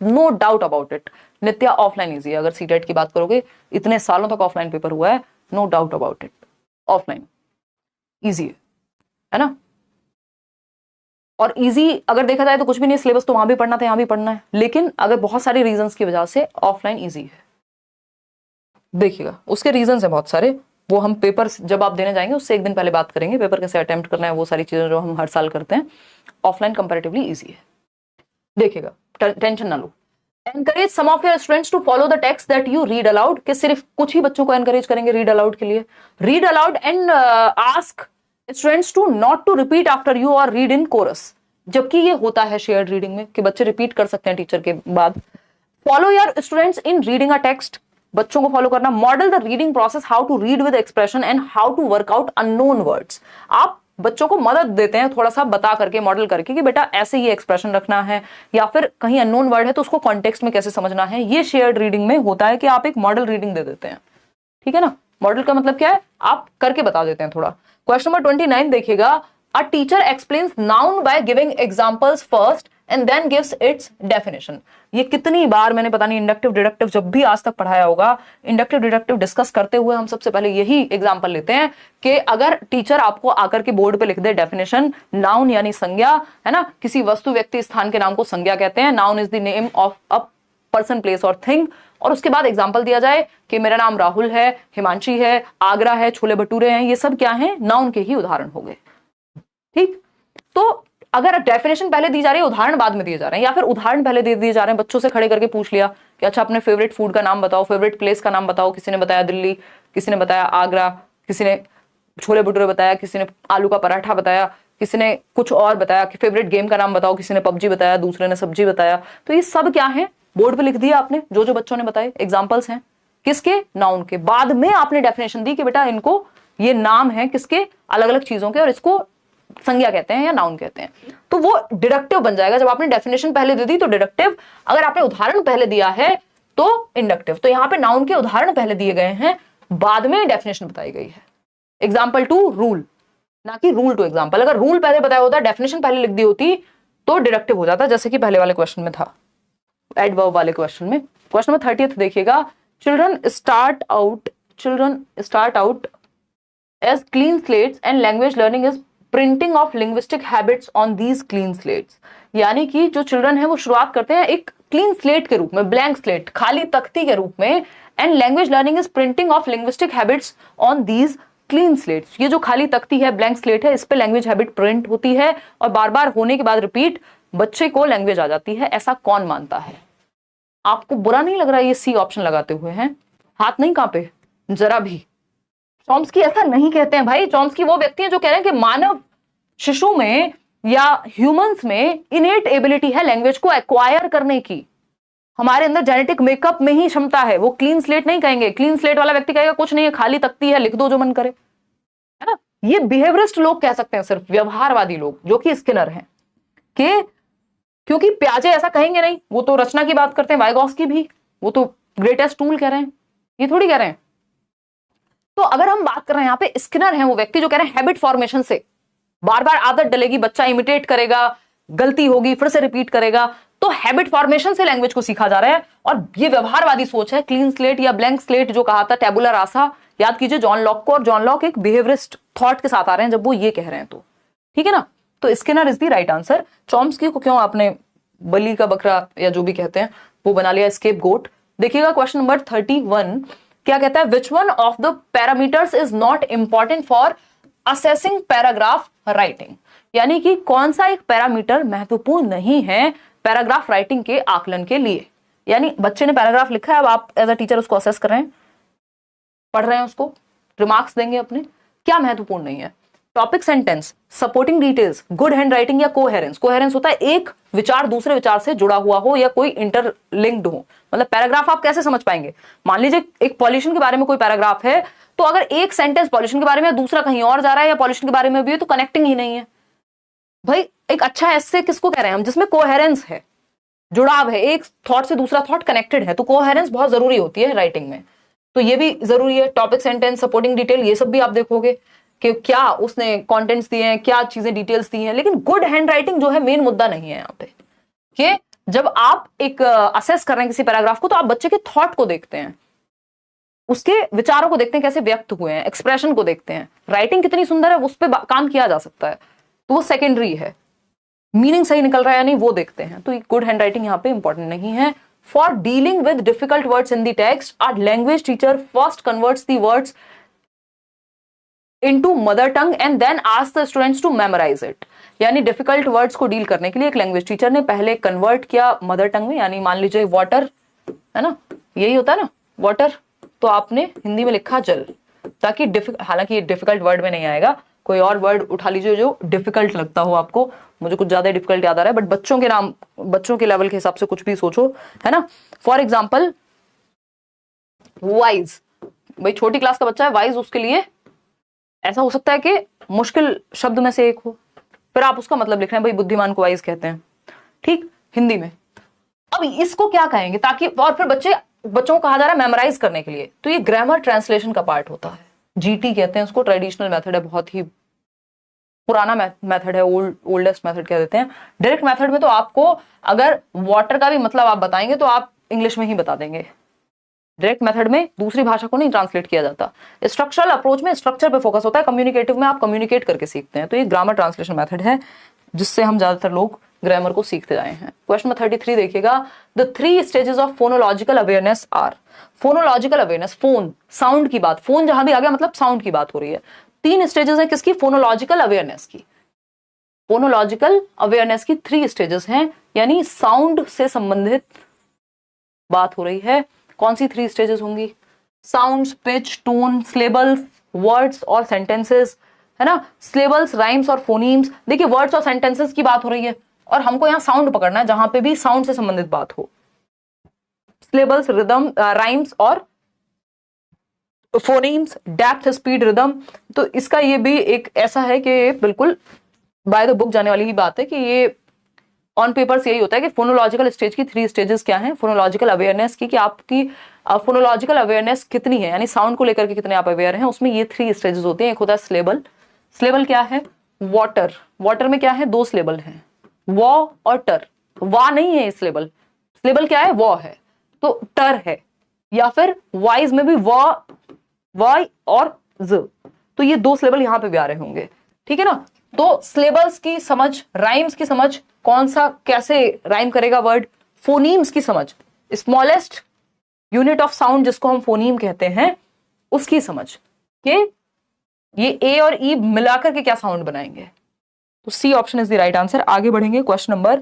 Speaker 1: No doubt about it, Nitya offline easy है। अगर सीटेट की बात करोगे, इतने सालों तक ऑफलाइन पेपर हुआ है, no doubt about it, offline easy है ना। और इजी अगर देखा जाए तो कुछ भी नहीं, सिलेबस तो वहां भी पढ़ना था, यहां भी पढ़ना है, लेकिन अगर बहुत सारे रीजंस की वजह से ऑफलाइन इजी है। देखिएगा उसके रीजंस है बहुत सारे, वो हम पेपर जब आप देने जाएंगे उससे एक दिन पहले बात करेंगे, पेपर कैसे अटेम्प्ट करना है, वो सारी चीजें जो हम हर साल करते हैं। ऑफलाइन कंपैरेटिवली इजी है, देखिएगा, टेंशन ना लो। Encourage some of your students to follow the text that you read aloud, कि सिर्फ कुछ ही बच्चों को एनकरेज करेंगे रीड अलाउड के लिए। Read aloud and ask students to not to repeat after you or read in chorus, जबकि ये होता है शेयर्ड रीडिंग में कि बच्चे रिपीट कर सकते हैं टीचर के बाद। Follow your students in reading a text, बच्चों को फॉलो करना। Model the reading process, how to read with expression and how to work out unknown words, आप बच्चों को मदद देते हैं थोड़ा सा बता करके, मॉडल करके, कि बेटा ऐसे ही एक्सप्रेशन रखना है, या फिर कहीं अननोन वर्ड है तो उसको कॉन्टेक्स्ट में कैसे समझना है। ये शेयर्ड रीडिंग में होता है कि आप एक मॉडल रीडिंग दे देते हैं, ठीक है ना। मॉडल का मतलब क्या है, आप करके बता देते हैं थोड़ा। क्वेश्चन नंबर 29 देखिएगा, a teacher explains noun by giving examples first and then gives its definition. ये कितनी बार मैंने पता नहीं इंडक्टिव डिडक्टिव जब भी आज तक पढ़ाया होगा, इंडक्टिव डिडक्टिव डिस्कस करते हुए हम सबसे पहले यही एग्जांपल लेते हैं कि अगर टीचर आपको आकर के बोर्ड पे लिख दे डेफिनेशन, नाउन यानी संज्ञा है ना, किसी वस्तु व्यक्ति स्थान के नाम को संज्ञा कहते हैं। Noun is the name of a person place और थिंग, और उसके बाद एग्जाम्पल दिया जाए कि मेरा नाम राहुल है, हिमांशी है, आगरा है, छोले भटूरे हैं, ये सब क्या है, नाउन के ही उदाहरण हो गए, ठीक। तो अगर डेफिनेशन पहले दी जा रही है, उदाहरण बाद में दिए जा रहे हैं, या फिर उदाहरण पहले दे दिए जा रहे हैं, बच्चों से खड़े करके पूछ लिया कि अच्छा अपने फेवरेट फूड का नाम बताओ, फेवरेट प्लेस का नाम बताओ, किसी ने बताया दिल्ली, किसी ने बताया आगरा, किसी ने छोले भटूरे बताया, किसी ने आलू का पराठा बताया, किसी ने कुछ और बताया कि फेवरेट गेम का नाम बताओ, किसी ने पबजी बताया, दूसरे ने सब्जी बताया। तो ये सब क्या है, बोर्ड पे लिख दिया आपने, जो जो बच्चों ने बताए एग्जाम्पल्स हैं किसके, नाउन के। बाद में आपने डेफिनेशन दी कि बेटा इनको, ये नाम है किसके, अलग अलग चीजों के, और इसको संज्ञा कहते हैं या नाउन कहते हैं। तो वो डिडक्टिव बन जाएगा। जब आपने डेफिनेशन पहले दे दी तो डिडक्टिव, अगर आपने उदाहरण पहले दिया है तो इंडक्टिव। तो यहां पे नाउन के उदाहरण पहले दिए गए हैं, बाद में डेफिनेशन बताई गई है। एग्जाम्पल टू रूल, ना कि रूल टू एग्जाम्पल। अगर रूल पहले बताया होता, डेफिनेशन पहले लिख दी होती, तो डिडक्टिव हो जाता, जैसे कि पहले वाले क्वेश्चन में था, एडवर्ब वाले क्वेश्चन में। क्वेश्चन नंबर 30 देखिएगा, children start out as clean slates and language learning is printing of linguistic habits on these clean slates. यानी कि जो चिल्ड्रन है वो शुरुआत करते हैं एक क्लीन स्लेट के रूप में, ब्लैंक स्लेट, खाली तख्ती के रूप में, and language learning is printing of linguistic habits on these clean slates. ये जो खाली तख्ती है, ब्लैंक स्लेट है, इस पे लैंग्वेज हैबिट प्रिंट होती है, और बार बार होने के बाद रिपीट बच्चे को लैंग्वेज आ जाती है। ऐसा कौन मानता है? आपको बुरा नहीं लग रहा है ये सी ऑप्शन लगाते हुए? हैं, हाथ नहीं कांपे जरा भी? चॉम्स्की ऐसा नहीं कहते हैं भाई। चॉम्स्की वो व्यक्ति हैं जो कह रहे हैं कि मानव शिशु में या ह्यूमंस में इनेट एबिलिटी है लैंग्वेज को एक्वायर करने की, हमारे अंदर जेनेटिक मेकअप में ही क्षमता है। वो क्लीन स्लेट नहीं कहेंगे। क्लीन स्लेट वाला व्यक्ति कहेगा कुछ नहीं है, खाली तख्ती है, लिख दो जो मन करे, है ना। ये बिहेवियरिस्ट लोग कह सकते हैं, सिर्फ व्यवहारवादी लोग, जो कि स्किनर हैं, कि क्योंकि प्याजे ऐसा कहेंगे नहीं, वो तो रचना की बात करते हैं, वाइगॉस्की भी, वो तो ग्रेटेस्ट टूल कह रहे हैं, ये थोड़ी कह रहे हैं। तो अगर हम बात कर रहे हैं यहाँ पे, स्किनर है वो व्यक्ति जो कह रहे हैं हैबिट फॉर्मेशन से, बार बार आदत डलेगी, बच्चा इमिटेट करेगा, गलती होगी फिर से रिपीट करेगा, तो हैबिट फॉर्मेशन से लैंग्वेज को सीखा जा रहा है। और ये व्यवहारवादी सोच है, क्लीन स्लेट या ब्लैंक स्लेट जो कहा था टैबुला रासा, याद कीजिए जॉन लॉक को, और जॉन लॉक एक बिहेवियरिस्ट थॉट के साथ आ रहे हैं जब वो ये कह रहे हैं, तो ठीक है ना। तो Skinner is the right answer. Chomsky को क्यों आपने बलि का बकरा या जो भी कहते हैं वो बना लिया स्केप गोट। देखिएगा क्वेश्चन नंबर 31 क्या कहता है, which one of the parameters is not important for assessing paragraph writing, यानी कि कौन सा एक पैरामीटर महत्वपूर्ण नहीं है पैराग्राफ राइटिंग के आकलन के लिए। यानी बच्चे ने पैराग्राफ लिखा है, अब आप एज अ टीचर उसको असेस कर रहे हैं, पढ़ रहे हैं, उसको रिमार्क्स देंगे अपने, क्या महत्वपूर्ण नहीं है। Topic sentence, supporting details, good hand writing या कोहेरेंस। कोहेरेंस होता है एक विचार दूसरे विचार से जुड़ा हुआ हो या कोई इंटरलिंक्ड हो, मतलब पैराग्राफ आप कैसे समझ पाएंगे। मान लीजिए एक पॉल्यूशन के बारे में कोई पैराग्राफ है, तो अगर एक सेंटेंस पॉल्यूशन के बारे में दूसरा कहीं और जा रहा है या पॉल्यूशन के बारे में भी है, तो कनेक्टिंग ही नहीं है भाई। एक अच्छा एस्से किसको कह रहे हैं हम, जिसमें कोहेरेंस है, जुड़ाव है, एक थॉट से दूसरा थॉट कनेक्टेड है, तो कोहेरेंस बहुत जरूरी होती है राइटिंग में, तो ये भी जरूरी है। टॉपिक सेंटेंस, सपोर्टिंग डिटेल, ये सब भी आप देखोगे कि क्या उसने कंटेंट्स दिए हैं, क्या चीजें डिटेल्स दी हैं, लेकिन गुड हैंड राइटिंग जो है मेन मुद्दा नहीं है यहाँ पे। कि जब आप एक असेस कर रहे हैं किसी पैराग्राफ को, तो आप बच्चे के थॉट को देखते हैं, उसके विचारों को देखते हैं कैसे व्यक्त हुए हैं, एक्सप्रेशन को देखते हैं, राइटिंग कितनी सुंदर है उस पर काम किया जा सकता है, तो वो सेकेंडरी है। मीनिंग सही निकल रहा है या नहीं वो देखते हैं, तो गुड हैंड राइटिंग यहाँ पे इंपॉर्टेंट नहीं है। For dealing with difficult words in the text, our language teacher first converts the words into mother tongue and then ask the students to memorise it. यानी डिफिकल्ट वर्ड्स को deal करने के लिए एक लैंग्वेज टीचर ने पहले convert किया mother tongue में, यानी मान लीजिए वाटर है ना, यही होता है ना वाटर, तो आपने हिंदी में लिखा जल, ताकि हालांकि ये डिफिकल्ट वर्ड में नहीं आएगा, कोई और वर्ड उठा लीजिए जो डिफिकल्ट लगता हो आपको। मुझे कुछ ज्यादा डिफिकल्ट याद आ रहा है, बट बच्चों के नाम, बच्चों के लेवल के हिसाब से कुछ भी सोचो, है ना। फॉर एग्जाम्पल वाइज, भाई छोटी क्लास का बच्चा है, वाइज उसके लिए ऐसा हो सकता है कि मुश्किल शब्द में से एक हो, फिर आप उसका मतलब लिख रहे हैं, भाई बुद्धिमान को वाइज कहते हैं, ठीक, हिंदी में। अब इसको क्या कहेंगे, ताकि, और फिर बच्चों को कहा जा रहा है मेमोराइज करने के लिए, तो ये ग्रामर ट्रांसलेशन का पार्ट होता है, जीटी कहते हैं उसको, ट्रेडिशनल मेथड है, बहुत ही पुराना मेथड है, ओल्डेस्ट मेथड कह देते हैं। डायरेक्ट मेथड में तो आपको अगर वाटर का भी मतलब आप बताएंगे तो आप इंग्लिश में ही बता देंगे, डायरेक्ट मेथड में दूसरी भाषा को नहीं ट्रांसलेट किया जाता। स्ट्रक्चरल अप्रोच में स्ट्रक्चर पे फोकस होता है, कम्युनिकेटिव में आप कम्युनिकेट करके सीखते हैं, तो ये ग्रामर ट्रांसलेशन मेथड है जिससे हम ज्यादातर लोग ग्रामर को सीखते जाए हैं। क्वेश्चन नंबर 33 देखिएगा, the 3 stages of phonological awareness are. Phonological awareness, phone sound की बात, फोन जहां भी आ गया मतलब साउंड की बात हो रही है। 3 स्टेजेस है किसकी, फोनोलॉजिकल अवेयरनेस की। फोनोलॉजिकल अवेयरनेस की 3 स्टेजेस हैं, यानी साउंड से संबंधित बात हो रही है। कौन सी 3 स्टेजेस होंगी, sounds, pitch, tone, syllables, words और सेंटेंसेस, है ना, सिलेबल्स, राइम्स और फोनीम्स। देखिए वर्ड्स और सेंटेंसेस की बात हो रही है और हमको यहाँ साउंड पकड़ना है, जहां पे भी साउंड से संबंधित बात हो, सिलेबल्स, रिदम, राइम्स और फोनीम्स, डेप्थ, स्पीड, रिदम। तो इसका ये भी एक ऐसा है कि बिल्कुल बाय द बुक जाने वाली ही बात है कि ये ऑन पेपर्स यही होता है कि फोनोलॉजिकल स्टेज की 3 स्टेजेस क्या हैं, फोनोलॉजिकल अवेयरनेस की, कि आपकी फोनोलॉजिकल अवेयरनेस कितनी है, यानी साउंड को लेकर के कितने आप अवेयर हैं, उसमें ये 3 स्टेजेस होते हैं। एक होता है सिलेबल, सिलेबल क्या है, वाटर, वाटर में क्या है, 2 सिलेबल हैं, वॉ और टर, वा नहीं है सिलेबल, सिलेबल क्या है, वॉ है, तो टर है, या फिर वाइज में भी वॉ, वाई और ज, तो ये 2 सिलेबल यहां पे भी आ रहे होंगे, ठीक है ना। तो सिलेबल्स की समझ, राइम्स की समझ, कौन सा कैसे राइम करेगा वर्ड, फोनीम्स की समझ, स्मॉलेस्ट यूनिट ऑफ साउंड जिसको हम फोनीम कहते हैं उसकी समझ, कि ये ए और ई मिलाकर के क्या साउंड बनाएंगे, तो C option is the right answer. आगे बढ़ेंगे क्वेश्चन नंबर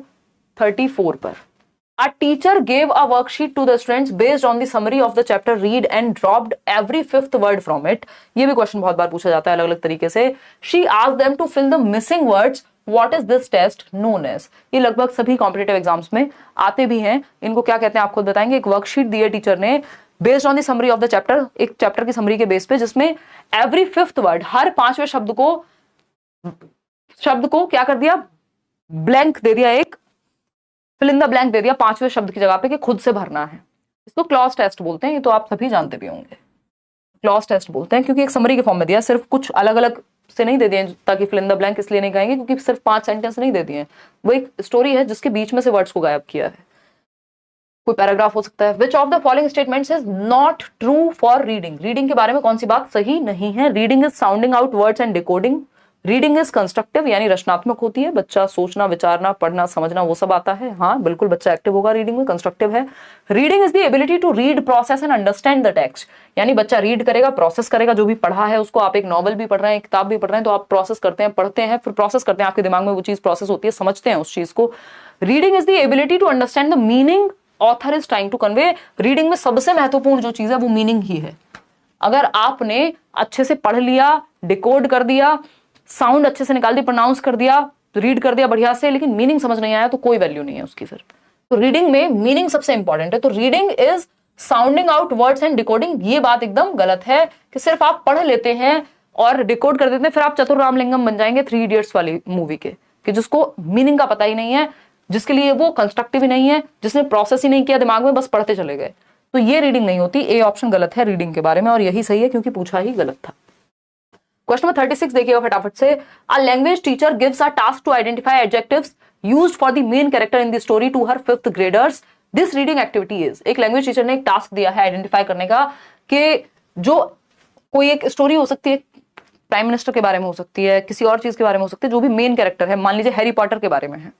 Speaker 1: 34 पर। A teacher gave a worksheet to the students based on the summary of the chapter read and dropped every 5th word from it. ये भी question बहुत बार पूछा जाता है अलग अलग तरीके से। She asked them to fill the missing words. What is this test known as? ये लगभग सभी कॉम्पिटिटिव एग्जाम्स में आते भी हैं। इनको क्या कहते हैं आप खुद बताएंगे। एक वर्कशीट दी है टीचर ने based on the summary of the chapter, एक चैप्टर की समरी के बेस पे, जिसमें एवरी 5th वर्ड, हर 5वें शब्द को क्या कर दिया, ब्लैंक दे दिया, एक फिल इन द ब्लैंक दे दिया 5वें शब्द की जगह पे कि खुद से भरना है। इसको क्लॉज टेस्ट बोलते हैं, ये तो आप सभी जानते भी होंगे। क्लॉज टेस्ट बोलते हैं, क्योंकि एक समरी के फॉर्म में दिया, सिर्फ कुछ अलग अलग से नहीं दे दिए ताकि फिल इन द ब्लैंक इसलिए नहीं कहेंगे क्योंकि सिर्फ 5 सेंटेंस नहीं दे दिए, वो एक स्टोरी है जिसके बीच में से वर्ड्स को गायब किया है। कोई पैराग्राफ हो सकता है। Which of the following statements is not true for reading, reading के बारे में कौन सी बात सही नहीं है। Reading is sounding out words and decoding, reading is constructive यानी रचनात्मक होती है, बच्चा सोचना विचारना पढ़ना समझना वो सब आता है, हाँ बिल्कुल बच्चा एक्टिव होगा रीडिंग में, कंस्ट्रक्टिव है। Reading is the ability to read process and understand the text, यानी बच्चा रीड करेगा प्रोसेस करेगा जो भी पढ़ा है उसको, आप एक नॉवल भी पढ़ रहे हैं एक किताब भी पढ़ रहे हैं तो आप प्रोसेस करते हैं, पढ़ते हैं फिर प्रोसेस करते हैं, आपके दिमाग में वो चीज प्रोसेस होती है, समझते हैं उस चीज को। Reading is the ability to understand the meaning author is trying to convey, reading में सबसे महत्वपूर्ण जो चीज है वो मीनिंग ही है। अगर आपने अच्छे से पढ़ लिया, डिकोड कर दिया, साउंड अच्छे से निकाल दी, प्रोनाउंस कर दिया, रीड कर दिया बढ़िया से, लेकिन मीनिंग समझ नहीं आया तो कोई वैल्यू नहीं है उसकी फिर। तो रीडिंग में मीनिंग सबसे इंपॉर्टेंट है। तो reading is sounding out words and decoding, ये बात एकदम गलत है कि सिर्फ आप पढ़ लेते हैं और डिकोड कर देते हैं, फिर आप चतुर रामलिंगम बन जाएंगे 3 इडियट्स वाली मूवी के, कि जिसको मीनिंग का पता ही नहीं है, जिसके लिए वो कंस्ट्रक्टिव ही नहीं है, जिसने प्रोसेस ही नहीं किया दिमाग में, बस पढ़ते चले गए, तो ये रीडिंग नहीं होती। ए ऑप्शन गलत है रीडिंग के बारे में और यही सही है क्योंकि पूछा ही गलत था। क्वेश्चन नंबर 36 देखिएगा फटाफट से। A language teacher gives a task to identify adjectives used for the main character in the story to her 5th graders, this reading activity is, एक लैंग्वेज टीचर ने एक टास्क दिया है आइडेंटिफाई करने का कि जो कोई एक स्टोरी हो सकती है, प्राइम मिनिस्टर के बारे में हो सकती है, किसी और चीज के बारे में हो सकती है, जो भी मेन कैरेक्टर है, मान लीजिए हैरी पॉटर के बारे में है,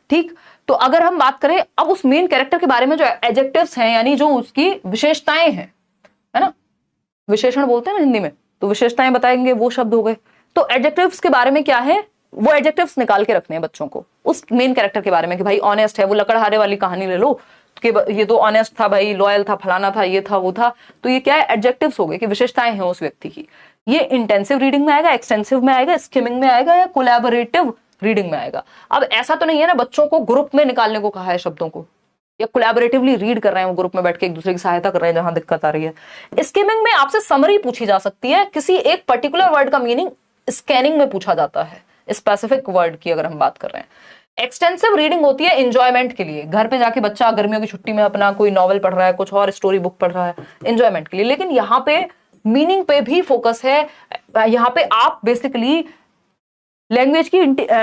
Speaker 1: ठीक। तो अगर हम बात करें अब उस मेन कैरेक्टर के बारे में जो एडजेक्टिव्स हैं यानी जो उसकी विशेषताएं हैं, है ना, विशेषण बोलते हैं ना हिंदी में, तो विशेषताएं बताएंगे वो शब्द हो गए। तो एडजेक्टिव्स के बारे में क्या है, वो एडजेक्टिव्स निकाल के रखने हैं बच्चों को उस मेन कैरेक्टर के बारे में कि भाई ऑनेस्ट है, वो लकड़हारे वाली कहानी ले लो कि ये तो ऑनेस्ट था भाई, लॉयल था, फलाना था, ये था वो था, तो ये क्या है, एडजेक्टिव्स हो गए कि विशेषताएं हैं उस व्यक्ति की। ये इंटेंसिव रीडिंग में आएगा, एक्सटेंसिव में आएगा, स्किमिंग में आएगा या कोलैबोरेटिव रीडिंग में आएगा। अब ऐसा तो नहीं है ना बच्चों को ग्रुप में निकालने को कहा है शब्दों को, या कोलैबोरेटिवली रीड कर रहे हैं वो ग्रुप में बैठ के एक दूसरे की सहायता कर रहे हैं जहां दिक्कत आ रही है। स्किमिंग में आपसे समरी पूछी जा सकती है, किसी एक पर्टिकुलर वर्ड का मीनिंग स्कैनिंग में पूछा जाता है, स्पेसिफिक वर्ड की अगर हम बात कर रहे हैं। एक्सटेंसिव रीडिंग होती है एंजॉयमेंट के लिए, घर पे जाके बच्चा गर्मियों की छुट्टी में अपना कोई नॉवल पढ़ रहा है, कुछ और स्टोरी बुक पढ़ रहा है एंजॉयमेंट के लिए, लेकिन यहाँ पे मीनिंग पे भी फोकस है। यहाँ पे आप बेसिकली लैंग्वेज की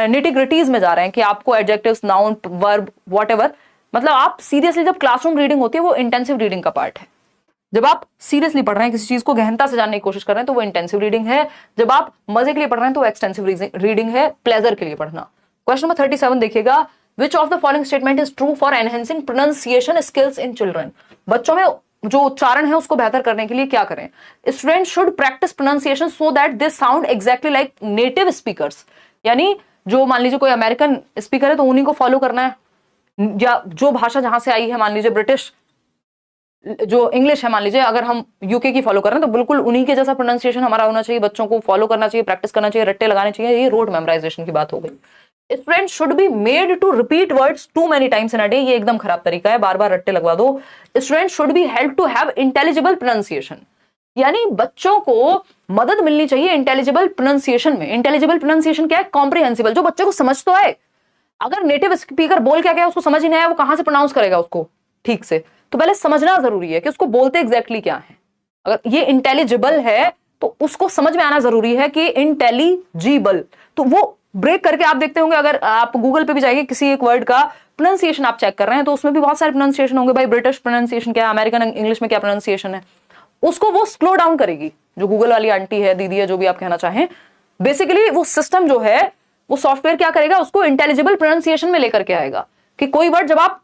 Speaker 1: निटिग्रिटीज में जा रहे हैं कि आपको एडजेक्टिव्स, नाउन, वर्ब, व्हाटएवर, मतलब आप सीरियसली, जब क्लासरूम रीडिंग होती है वो इंटेंसिव रीडिंग का पार्ट है। जब आप सीरियसली पढ़ रहे हैं, किसी चीज को गहनता से जानने की कोशिश कर रहे हैं तो वो इंटेंसिव रीडिंग है। जब आप मजे के लिए पढ़ रहे हैं तो वो एक्सटेंसिव रीडिंग है, प्लेजर के लिए पढ़ना। क्वेश्चन नंबर 37 देखिएगा। Which of the following statement is true for enhancing pronunciation skills in children, बच्चों में जो उच्चारण है उसको बेहतर करने के लिए क्या करें। Student should practice pronunciation so that they sound exactly like native speakers, यानी जो मान लीजिए कोई अमेरिकन स्पीकर है तो उन्हीं को फॉलो करना है, या जो भाषा जहां से आई है, मान लीजिए ब्रिटिश जो इंग्लिश है, मान लीजिए अगर हम यूके की फॉलो कर रहे हैं तो बिल्कुल उन्हीं के जैसा प्रोनाउंसिएशन हमारा होना चाहिए, बच्चों को फॉलो करना चाहिए, प्रैक्टिस करना चाहिए, रट्टे लगाने चाहिए, ये रोड मेमोराइजेशन की बात हो गई। Student should be made to repeat words too many times in a day, ये एकदम खराब तरीका है, बार बार रट्टे लगवा दो। Student should be help to have intelligible pronunciation, यानी बच्चों को मदद मिलनी चाहिए इंटेलिजिबल प्रोनाउंसिएशन में। इंटेलिजिबल प्रोनाउंसिएशन क्या है, कॉम्प्रिहेंसिबल, जो बच्चे को समझ तो आए। अगर नेटिव स्पीकर बोल क्या गया उसको समझ ही नहीं आया, वो कहां से प्रोनाउंस करेगा उसको ठीक से, तो पहले समझना जरूरी है कि उसको बोलते एग्जैक्टली क्या है। अगर ये इंटेलिजिबल है तो उसको समझ में आना जरूरी है कि इंटेलिजिबल, तो वो ब्रेक करके आप देखते होंगे, अगर आप गूगल पे भी जाइए किसी एक वर्ड का प्रोनाउंसिएशन आप चेक कर रहे हैं तो उसमें भी बहुत सारे प्रोनाउंसिएशन होंगे, भाई ब्रिटिश प्रोनाउंसिएशन क्या है, अमेरिकन इंग्लिश में क्या प्रोनाउंसिएशन है, उसको वो स्लो डाउन करेगी, जो गूगल वाली आंटी है, दीदी है, जो भी आप कहना चाहें। बेसिकली वो सिस्टम जो है, वो सॉफ्टवेयर क्या करेगा, उसको इंटेलिजिबल प्रोनाउंसिएशन में लेकर के आएगा कि कोई वर्ड जब आप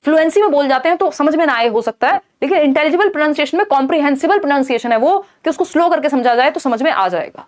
Speaker 1: फ्लुएंसी में बोल जाते हैं तो समझ में ना आए हो सकता है, लेकिन इंटेलिजिबल प्रोनाउंसिएशन में कॉम्प्रिहेंसिबल प्रोनाउंसिएशन है वो, कि उसको स्लो करके समझा जाए तो समझ में आ जाएगा।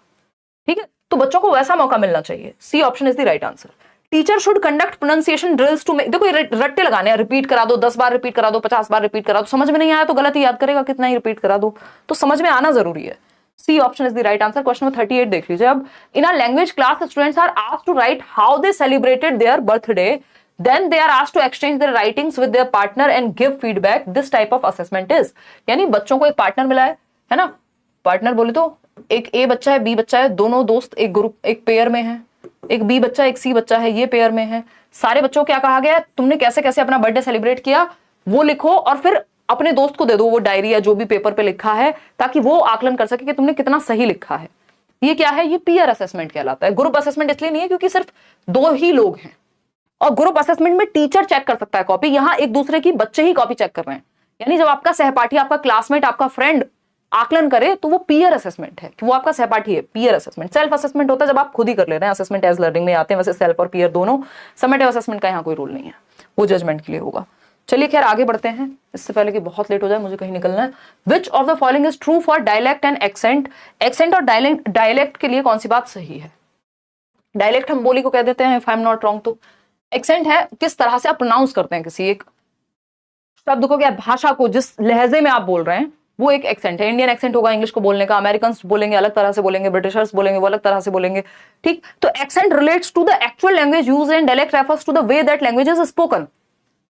Speaker 1: ठीक है, तो बच्चों को वैसा मौका मिलना चाहिए। C option is the right answer. Teacher should conduct pronunciation drills to make, देखो ये रट्टे लगाने हैं, रिपीट करा दो, 10 बार रिपीट करा दो, 50 बार रिपीट करा दो, समझ में नहीं आया तो गलत ही याद करेगा, कितना ही रिपीट करा दो, तो समझ में आना जरूरी है। C option is the right answer. Question number 38 देख लीजिए अब। In our language class students are asked to write how they celebrated their birthday, then they are asked to exchange their writings with their partner and give feedback. This type of assessment is, यानी बच्चों को एक partner मिला है ना, partner बोले तो एक ए बच्चा है, बी बच्चा है, दोनों दोस्त एक ग्रुप, एक पेयर में है, एक बी बच्चा एक सी बच्चा है, ये पेयर में है। सारे बच्चों को क्या कहा गया है, तुमने कैसे कैसे अपना बर्थडे सेलिब्रेट किया वो लिखो, और फिर अपने दोस्त को दे दो वो डायरी या जो भी पेपर पे लिखा है, ताकि वो आकलन कर सके कि तुमने कितना सही लिखा है। ये क्या है? ये पीयर असेसमेंट कहलाता है। ग्रुप असेसमेंट इसलिए नहीं है क्योंकि सिर्फ 2 ही लोग हैं, और ग्रुप असेसमेंट में टीचर चेक कर सकता है कॉपी, यहां एक दूसरे की बच्चे ही कॉपी चेक कर रहे हैं। यानी जब आपका सहपाठी, आपका क्लासमेट, आपका फ्रेंड आकलन करे तो वो पीयर असेसमेंट है, कि वो आपका सहपाठी है। पीयर असेसमेंट सेल्फ असेसमेंट होता है जब आप खुद ही कर ले रहे हैं। असेसमेंट एज लर्निंग में आते हैं, वैसे सेल्फ और पीयर दोनों। समेटिव असेसमेंट का यहाँ कोई रूल नहीं है, वो जजमेंट के लिए होगा। चलिए खैर आगे बढ़ते हैं, इससे पहले कि बहुत लेट हो जाए, मुझे कहीं निकलना है। Which of the following is true for dialect and accent? Accent और डायलेक्ट के लिए कौन सी बात सही है? डायलेक्ट हम बोली को कह देते हैं, if I am not wrong. तो एक्सेंट है किस तरह से आप प्रोनाउंस करते हैं किसी एक शब्द को, क्या भाषा को, जिस लहजे में आप बोल रहे हैं, वो एक एक्सेंट है। इंडियन एक्सेंट होगा इंग्लिश को बोलने का, अमेरिकन बोलेंगे अलग तरह से बोलेंगे, ब्रिटिशर्स बोलेंगे वो अलग तरह से बोलेंगे, ठीक। तो accent relates to the actual language used and dialect refers to the way that language is spoken,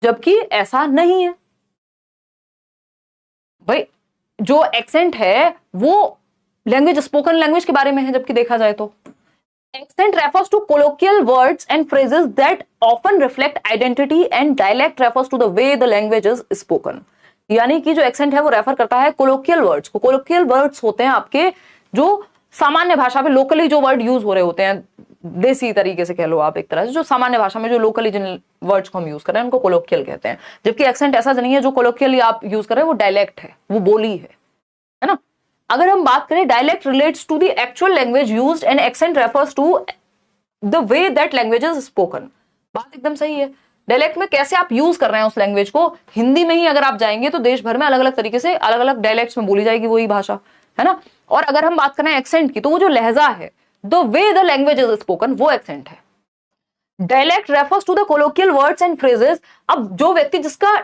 Speaker 1: जबकि ऐसा नहीं है भाई। जो एक्सेंट है वो लैंग्वेज, स्पोकन लैंग्वेज के बारे में है, जबकि देखा जाए तो accent refers to colloquial words and phrases that often reflect identity and dialect refers to the way the language is spoken। यानी कि जो accent है वो रेफर करता है colloquial words को। colloquial words होते हैं आपके जो सामान्य भाषा में लोकली जो वर्ड यूज हो रहे होते हैं, देसी तरीके से कह लो आप, एक तरह से जो सामान्य भाषा में जो लोकली जिन वर्ड्स को हम यूज कर रहे हैं उनको colloquial कहते हैं। जबकि accent ऐसा नहीं है, जो colloquially आप यूज कर रहे हैं वो डायलेक्ट है, वो बोली है ना। अगर हम बात करें, dialect relates to the actual language used and accent refers to the way that language is spoken. बात एकदम सही है। डायलेक्ट में कैसे आप यूज कर रहे हैं उस लैंग्वेज को। हिंदी में ही अगर आप जाएंगे तो देश भर में अलग अलग तरीके से अलग अलग डायलेक्ट्स में बोली जाएगी वही भाषा, है ना। और अगर हम बात करें एक्सेंट की, तो वो जो लहजा है, the way the language is spoken, वो एक्सेंट है। Dialect refers to the colloquial words and phrases. अब जो व्यक्ति जिसका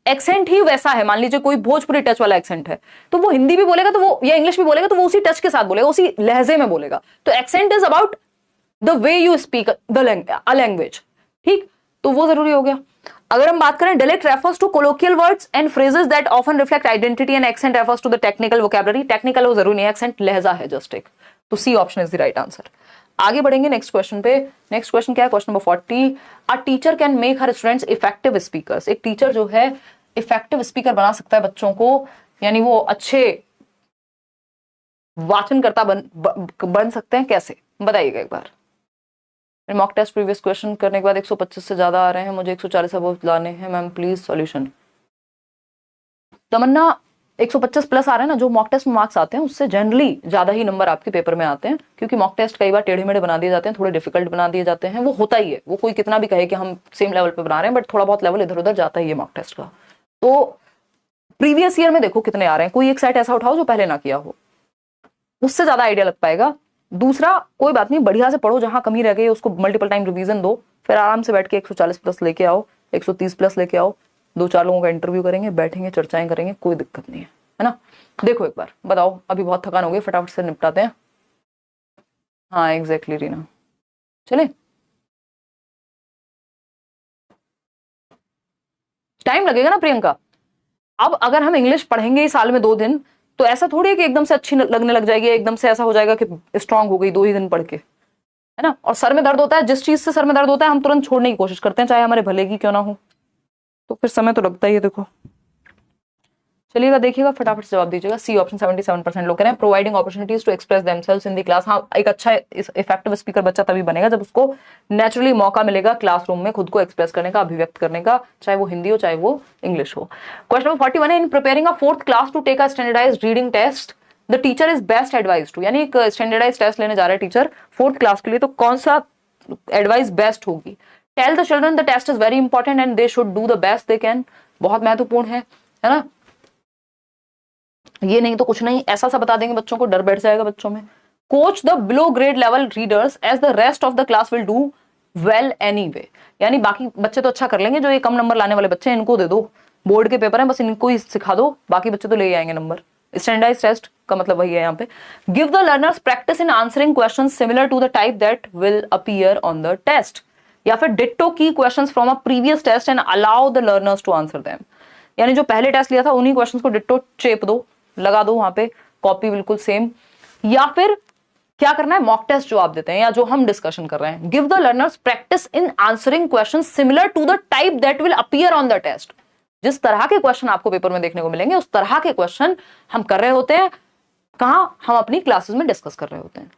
Speaker 1: एक्सेंट ही वैसा है, मान लीजिए कोई भोजपुरी टच वाला एक्सेंट है, तो वो हिंदी भी बोलेगा तो वो, या इंग्लिश भी बोलेगा तो वो उसी टच के साथ बोलेगा, उसी लहजे में बोलेगा। तो accent is about the way you speak the language, ठीक। तो वो जरूरी हो गया। अगर हम बात करें, dialect refers to colloquial words and phrases that often reflect identity and accent refers to the technical vocabulary. Technical वो जरूरी नहीं है, एक्सेंट लहजा है जस्ट एक। तो C option is the right answer. आगे बढ़ेंगे नेक्स्ट क्वेश्चन पे। नेक्स्ट क्वेश्चन क्या है? Question number 40। A teacher can make her students effective speakers. एक टीचर जो है इफेक्टिव स्पीकर बना सकता है बच्चों को, यानी वो अच्छे वाचनकर्ता बन सकते हैं। कैसे बताइएगा एक बार। मॉक टेस्ट प्रीवियस क्वेश्चन करने के बाद 125 से ज्यादा आ रहे हैं, मुझे 140 अबव लाने हैं ma'am, please solution. Tamanna 125 plus आ रहे हैं ना, जो मॉक टेस्ट में मार्क्स आते हैं उससे जनरली ज्यादा ही नंबर आपके पेपर में आते हैं, क्योंकि मॉक टेस्ट कई बार टेढ़े मेढ़े बना दिए जाते हैं, थोड़े डिफिकल्ट बना दिए जाते हैं। वो होता ही है, वो कोई कितना भी कहे कि हम सेम लेवल पे बना रहे हैं, बट थोड़ा बहुत लेवल इधर उधर जाता ही है मॉक टेस्ट का। तो प्रीवियस ईयर में देखो कितने आ रहे हैं, कोई एक सेट ऐसा उठाओ जो पहले ना किया हो, उससे ज्यादा आइडिया लग पाएगा। दूसरा, कोई बात नहीं, बढ़िया से पढ़ो, जहां कमी रह गई उसको मल्टीपल टाइम रिवीजन दो, फिर आराम से बैठ के 140 प्लस लेके आओ, 130 प्लस लेके आओ, 2-4 लोगों का इंटरव्यू करेंगे, बैठेंगे, चर्चाएं करेंगे, कोई दिक्कत नहीं है ना। देखो एक बार बताओ, अभी बहुत थकान हो गई, फटाफट से निपटाते हैं। हाँ एग्जैक्टली रीना, चले टाइम लगेगा ना प्रियंका। अब अगर हम इंग्लिश पढ़ेंगे ही साल में 2 दिन, तो ऐसा थोड़ी है कि एकदम से अच्छी लगने लग जाएगी, एकदम से ऐसा हो जाएगा कि स्ट्रांग हो गई 2 ही दिन पढ़ के, है ना। और सर में दर्द होता है, जिस चीज से सर में दर्द होता है हम तुरंत छोड़ने की कोशिश करते हैं, चाहे हमारे भले की क्यों ना हो, तो फिर समय तो लगता ही है। देखो चलिएगा, देखिएगा, फटाफट से जवाब दीजिएगा। सी ऑप्शन 77% लोग कह रहे हैं providing opportunities to express themselves in the class. हाँ, एक अच्छा इफेक्टिव स्पीकर बच्चा तभी बनेगा जब उसको नेचुरली मौका मिलेगा क्लासरूम में खुद को एक्सप्रेस करने का, अभिव्यक्त करने का, चाहे वो हिंदी हो चाहे वो इंग्लिश हो। क्वेश्चन नंबर 41 है, in preparing a 4th class to take a standardized reading test the teacher is best advise to. यानी एक स्टैंडर्डाइज्ड टेस्ट लेने जा रहा है टीचर 4th क्लास के लिए, तो कौन सा एडवाइस बेस्ट होगी? Tell the children the test is very important and they should do the best they can. बहुत महत्वपूर्ण है ना, ये नहीं तो कुछ नहीं, ऐसा सा बता देंगे बच्चों को, डर बैठ जाएगा बच्चों में। Coach the below grade level readers as the rest of the class will do well anyway. यानी बाकी बच्चे तो अच्छा कर लेंगे, जो ये कम नंबर लाने वाले बच्चे हैं इनको दे दो, बोर्ड के पेपर हैं बस इनको ही सिखा दो, बाकी बच्चे तो ले आएंगे नंबर। स्टैंडर्डाइज्ड टेस्ट का मतलब वही है यहाँ पे। Give the learners practice in answering questions similar to the type that will appear on the test, या फिर डिट्टो की questions from a previous test and allow the learners to answer them. यानी जो पहले टेस्ट लिया था उन्हीं questions को डिट्टो चेप दो, लगा दो वहां पे, कॉपी बिल्कुल सेम। या फिर क्या करना है, मॉक टेस्ट जो आप देते हैं या जो हम डिस्कशन कर रहे हैं, give the learners practice in answering questions similar to the type that will appear on the test. जिस तरह के क्वेश्चन आपको पेपर में देखने को मिलेंगे उस तरह के क्वेश्चन हम कर रहे होते हैं। कहाँ? हम अपनी क्लासेस में डिस्कस कर रहे होते हैं।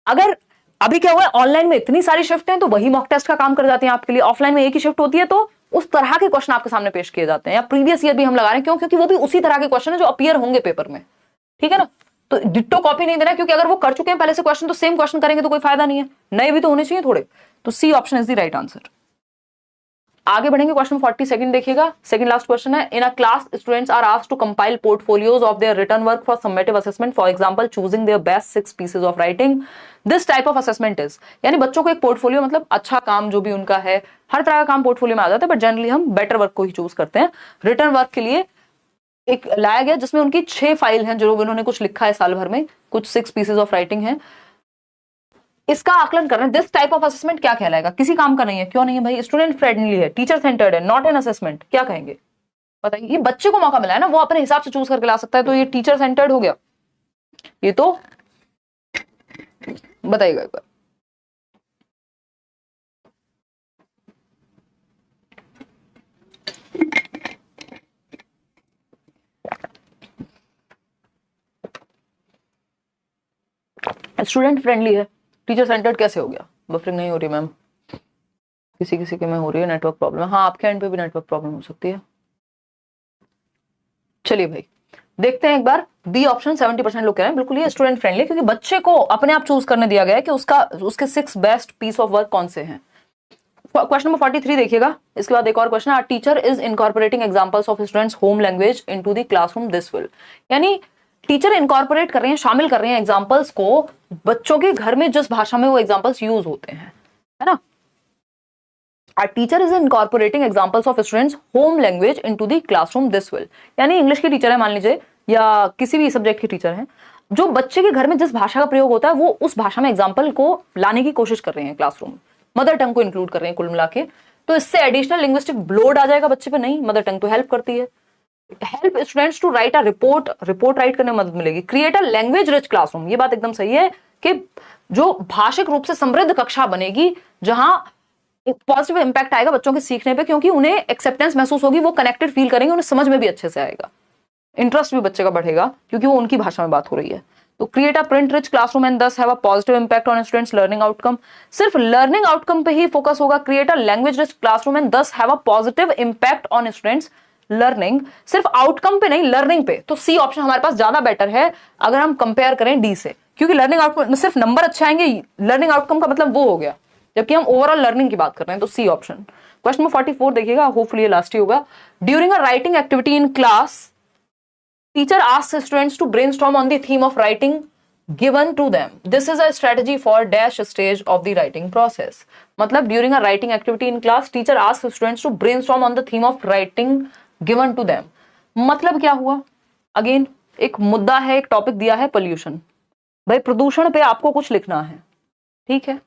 Speaker 1: अगर अभी क्या हुआ है, ऑनलाइन में इतनी सारी शिफ्ट हैं तो वही मॉक टेस्ट का काम कर जाती हैं आपके लिए। ऑफलाइन में एक ही शिफ्ट होती है तो उस तरह के क्वेश्चन आपके सामने पेश किए जाते हैं। या प्रीवियस ईयर भी हम लगा रहे हैं, क्यों? क्योंकि वो भी उसी तरह के क्वेश्चन है जो अपीयर होंगे पेपर में, ठीक है ना। तो डिट्टो कॉपी नहीं देना, क्योंकि अगर वो कर चुके हैं पहले से क्वेश्चन तो सेम क्वेश्चन करेंगे तो कोई फायदा नहीं है, नए भी तो होने चाहिए थोड़े। तो C option is the right answer. आगे बढ़ेंगे, क्वेश्चन 42 देखिएगा, सेकंड लास्ट क्वेश्चन है। In a class students are asked to compile portfolios of their written work for summative assessment, for example choosing their best 6 pieces of writing. This type of assessment is, यानी बच्चों को एक portfolio मतलब अच्छा काम जो भी उनका है, हर तरह का काम पोर्टफोलियो में आ जाता है, बट जनरली हम बेटर वर्क को ही चूज करते हैं। रिटन वर्क के लिए एक लाया गया जिसमें उनकी 6 फाइल हैं, जो उन्होंने कुछ लिखा है साल भर में, कुछ 6 पीसेज ऑफ राइटिंग है। इसका आकलन कर रहे हैं। दिस टाइप ऑफ असेसमेंट क्या कहलाएगा? किसी काम का नहीं है। क्यों नहीं है भाई? स्टूडेंट फ्रेंडली है, टीचर सेंटर्ड है, नॉट एन असेसमेंट। क्या कहेंगे बताइए? ये बच्चे को मौका मिला है ना, वो अपने हिसाब से चूज करके ला सकता है, तो ये टीचर सेंटर्ड हो गया। ये तो बताइएगा एक बार। स्टूडेंट फ्रेंडली है, टीचर सेंटर्ड कैसे हो गया? बफरिंग नहीं हो रही मैम, किसी किसी के में हो रही है, नेटवर्क प्रॉब्लम। हाँ, आपके एंड पे भी नेटवर्क प्रॉब्लम हो सकती है। चलिए भाई देखते हैं एक बार। बी ऑप्शन 70% लोग कह रहे हैं बिल्कुल ये स्टूडेंट फ्रेंडली, क्योंकि बच्चे को अपने आप चूज करने दिया गया है कि उसके 6 बेस्ट पीस ऑफ वर्क कौन से हैं। क्वेश्चन नंबर 43 देखिएगा, इसके बाद एक और क्वेश्चन है। Teacher is incorporating examples of students home language into the classroom, this will, यानी टीचर इनकॉर्पोरेट कर रहे हैं, शामिल कर रहे हैं एग्जांपल्स को बच्चों के घर में जिस भाषा में वो एग्जांपल्स यूज होते हैं, है ना। A teacher is incorporating examples of students' home language into the classroom, this will, यानी इंग्लिश के टीचर है मान लीजिए, या किसी भी सब्जेक्ट के टीचर हैं, जो बच्चे के घर में जिस भाषा का प्रयोग होता है वो उस भाषा में एग्जाम्पल को लाने की कोशिश कर रहे हैं क्लासरूम, मदर टंग को इंक्लूड कर रहे हैं कुल मिला के। तो इससे एडिशनल लिंग्विस्टिक लोड आ जाएगा बच्चे पे? नहीं, मदर टंग तो हेल्प करती है। Help students to write a report, report write करने में मदद मिलेगी। Create a language rich classroom, ये बात एकदम सही है कि जो भाषिक रूप से समृद्ध कक्षा बनेगी, जहां एक पॉजिटिव इंपैक्ट आएगा बच्चों के सीखने पे, क्योंकि उन्हें एक्सेप्टेंस महसूस होगी, वो कनेक्टेड फील करेंगे, उन्हें समझ में भी अच्छे से आएगा, इंटरेस्ट भी बच्चे का बढ़ेगा क्योंकि वो उनकी भाषा में बात हो रही है। तो create a print rich classroom and thus have a positive impact on students learning outcome, सिर्फ लर्निंग आउटकम पे ही फोकस होगा। Create a language rich classroom and thus have a positive impact on students learning, सिर्फ outcome पे नहीं, learning पे। तो C option हमारे पास ज्यादा बेटर है अगर हम कंपेयर करें डी से, क्योंकि लर्निंग आउटकम में सिर्फ नंबर अच्छे आएंगे, लर्निंग आउटकम का मतलब वो हो गया, जबकि हम ओवरऑल लर्निंग की बात कर रहे हैं। तो सी ऑप्शन। क्वेश्चन नंबर 44 देखिएगा, होपफुली ये लास्ट ही होगा। During a writing activity in class, teacher asks students to brainstorm on the theme of writing given to them, this is a strategy for dash stage of the writing process. मतलब during a writing activity in class, teacher asks students to brainstorm on the theme of writing given to them. मतलब क्या हुआ? Again एक मुद्दा है, एक topic दिया है पोल्यूशन, भाई प्रदूषण पे आपको कुछ लिखना है, ठीक है।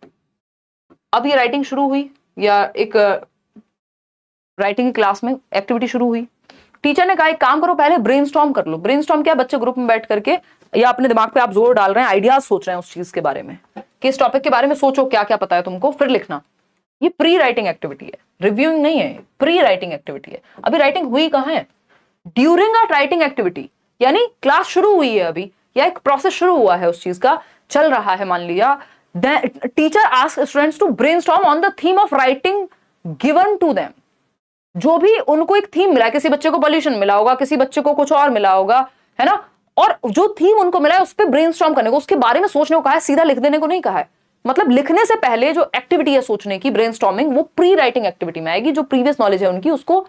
Speaker 1: अब ये राइटिंग शुरू हुई, या एक राइटिंग की क्लास में एक्टिविटी शुरू हुई, टीचर ने कहा एक काम करो, पहले ब्रेनस्टॉर्म कर लो। ब्रेनस्टॉर्म क्या? बच्चे ग्रुप में बैठ करके या अपने दिमाग पे आप जोर डाल रहे हैं, आइडियाज सोच रहे हैं उस चीज के बारे में, कि इस टॉपिक के बारे में सोचो क्या क्या पता है तुमको, फिर लिखना। ये प्री राइटिंग एक्टिविटी है, रिव्यूइंग नहीं है, प्री राइटिंग एक्टिविटी है। अभी राइटिंग हुई कहां है? ड्यूरिंग अ राइटिंग एक्टिविटी, यानी क्लास शुरू हुई है अभी, या एक प्रोसेस शुरू हुआ है उस चीज का, चल रहा है मान लिया। Teacher ask students to brainstorm on the theme of writing given to them. जो भी उनको एक थीम मिला है, किसी बच्चे को पॉल्यूशन मिला होगा, किसी बच्चे को कुछ और मिला होगा, है ना, और जो थीम उनको मिला है उस पर ब्रेनस्टॉर्म करने को, उसके बारे में सोचने को कहा है, सीधा लिख देने को नहीं कहा है। मतलब लिखने से पहले जो एक्टिविटी है सोचने की, ब्रेनस्टॉर्मिंग, वो प्री राइटिंग एक्टिविटी में आएगी। जो प्रीवियस नॉलेज है उनकी, उसको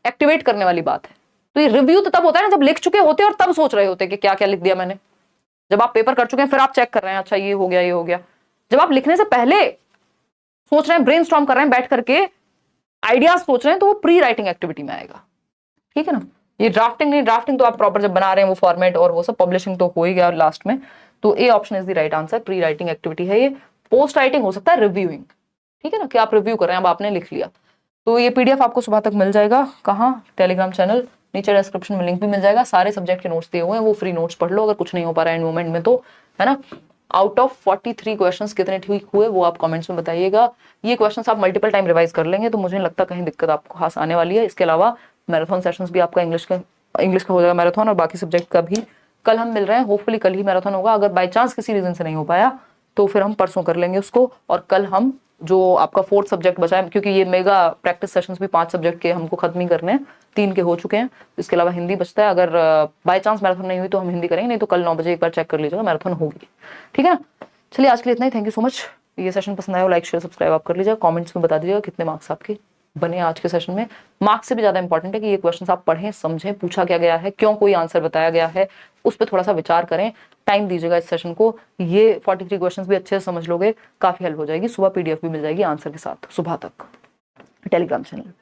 Speaker 1: एक्टिवेट करने वाली बात है। तो ये रिव्यू तो तब होता है ना जब लिख चुके होते हैं और तब सोच रहे होते हैं कि क्या क्या लिख दिया मैंने। जब आप पेपर कर चुके हैं फिर आप चेक कर रहे हैं, अच्छा ये हो गया, ये हो गया। जब आप लिखने से पहले सोच रहे हैं, ब्रेनस्टॉर्म कर रहे हैं, बैठ करके आइडियाज सोच रहे हैं, तो वो प्री राइटिंग एक्टिविटी में आएगा, ठीक है ना। ये ड्राफ्टिंग नहीं, ड्राफ्टिंग तो आप प्रॉपर जब बना रहे हैं वो फॉर्मेट और वो सब, पब्लिशिंग तो हो ही गया लास्ट में। तो A option is the right answer, pre writing activity है ये। पोस्ट राइटिंग हो सकता है रिव्यूइंग, ठीक है ना, कि आप रिव्यू कर रहे हैं, अब आपने लिख लिया। तो ये पीडीएफ आपको सुबह तक मिल जाएगा। कहाँ? टेलीग्राम चैनल, नीचे डिस्क्रिप्शन में लिंक भी मिल जाएगा। सारे सब्जेक्ट के नोट्स दिए हुए हैं, वो फ्री नोट्स पढ़ लो अगर कुछ नहीं हो पा रहा है एंड मोमेंट में, तो है ना। आउट ऑफ 43 क्वेश्चंस कितने ठीक हुए वो आप कमेंट्स में बताइएगा। ये क्वेश्चंस आप मल्टीपल टाइम रिवाइज कर लेंगे तो मुझे नहीं लगता कहीं दिक्कत आपको खास आने वाली है। इसके अलावा मैराथन सेशंस भी आपका इंग्लिश का हो जाएगा मैराथन, और बाकी सब्जेक्ट का भी कल हम मिल रहे हैं। होपफुली कल ही मैराथन होगा, अगर बाय चांस किसी रीजन से नहीं हो पाया तो फिर हम परसों कर लेंगे उसको। और कल हम जो आपका 4th सब्जेक्ट बचा है, क्योंकि ये मेगा प्रैक्टिस सेशंस भी 5 सब्जेक्ट के हमको खत्म ही करने हैं, 3 के हो चुके हैं, इसके अलावा हिंदी बचता है। अगर बाय चांस मैराथन नहीं हुई तो हम हिंदी करेंगे, नहीं तो कल 9 बजे एक बार चेक कर लीजिएगा, मैराथन होगी। ठीक है, चलिए आज के लिए इतना ही। Thank you so much. ये सेशन पसंद आया हो लाइक शेयर सब्सक्राइब आप कर लीजिएगा। कमेंट्स में बता दीजिएगा कितने मार्क्स आपके बने आज के सेशन में। मार्क्स से भी ज्यादा इंपॉर्टेंट है कि ये क्वेश्चंस आप पढ़ें, समझें, पूछा क्या गया है, क्यों कोई आंसर बताया गया है, उस पर थोड़ा सा विचार करें, टाइम दीजिएगा इस सेशन को। ये 43 क्वेश्चंस भी अच्छे से समझ लोगे, काफी हेल्प हो जाएगी। सुबह PDF भी मिल जाएगी आंसर के साथ सुबह तक टेलीग्राम चैनल।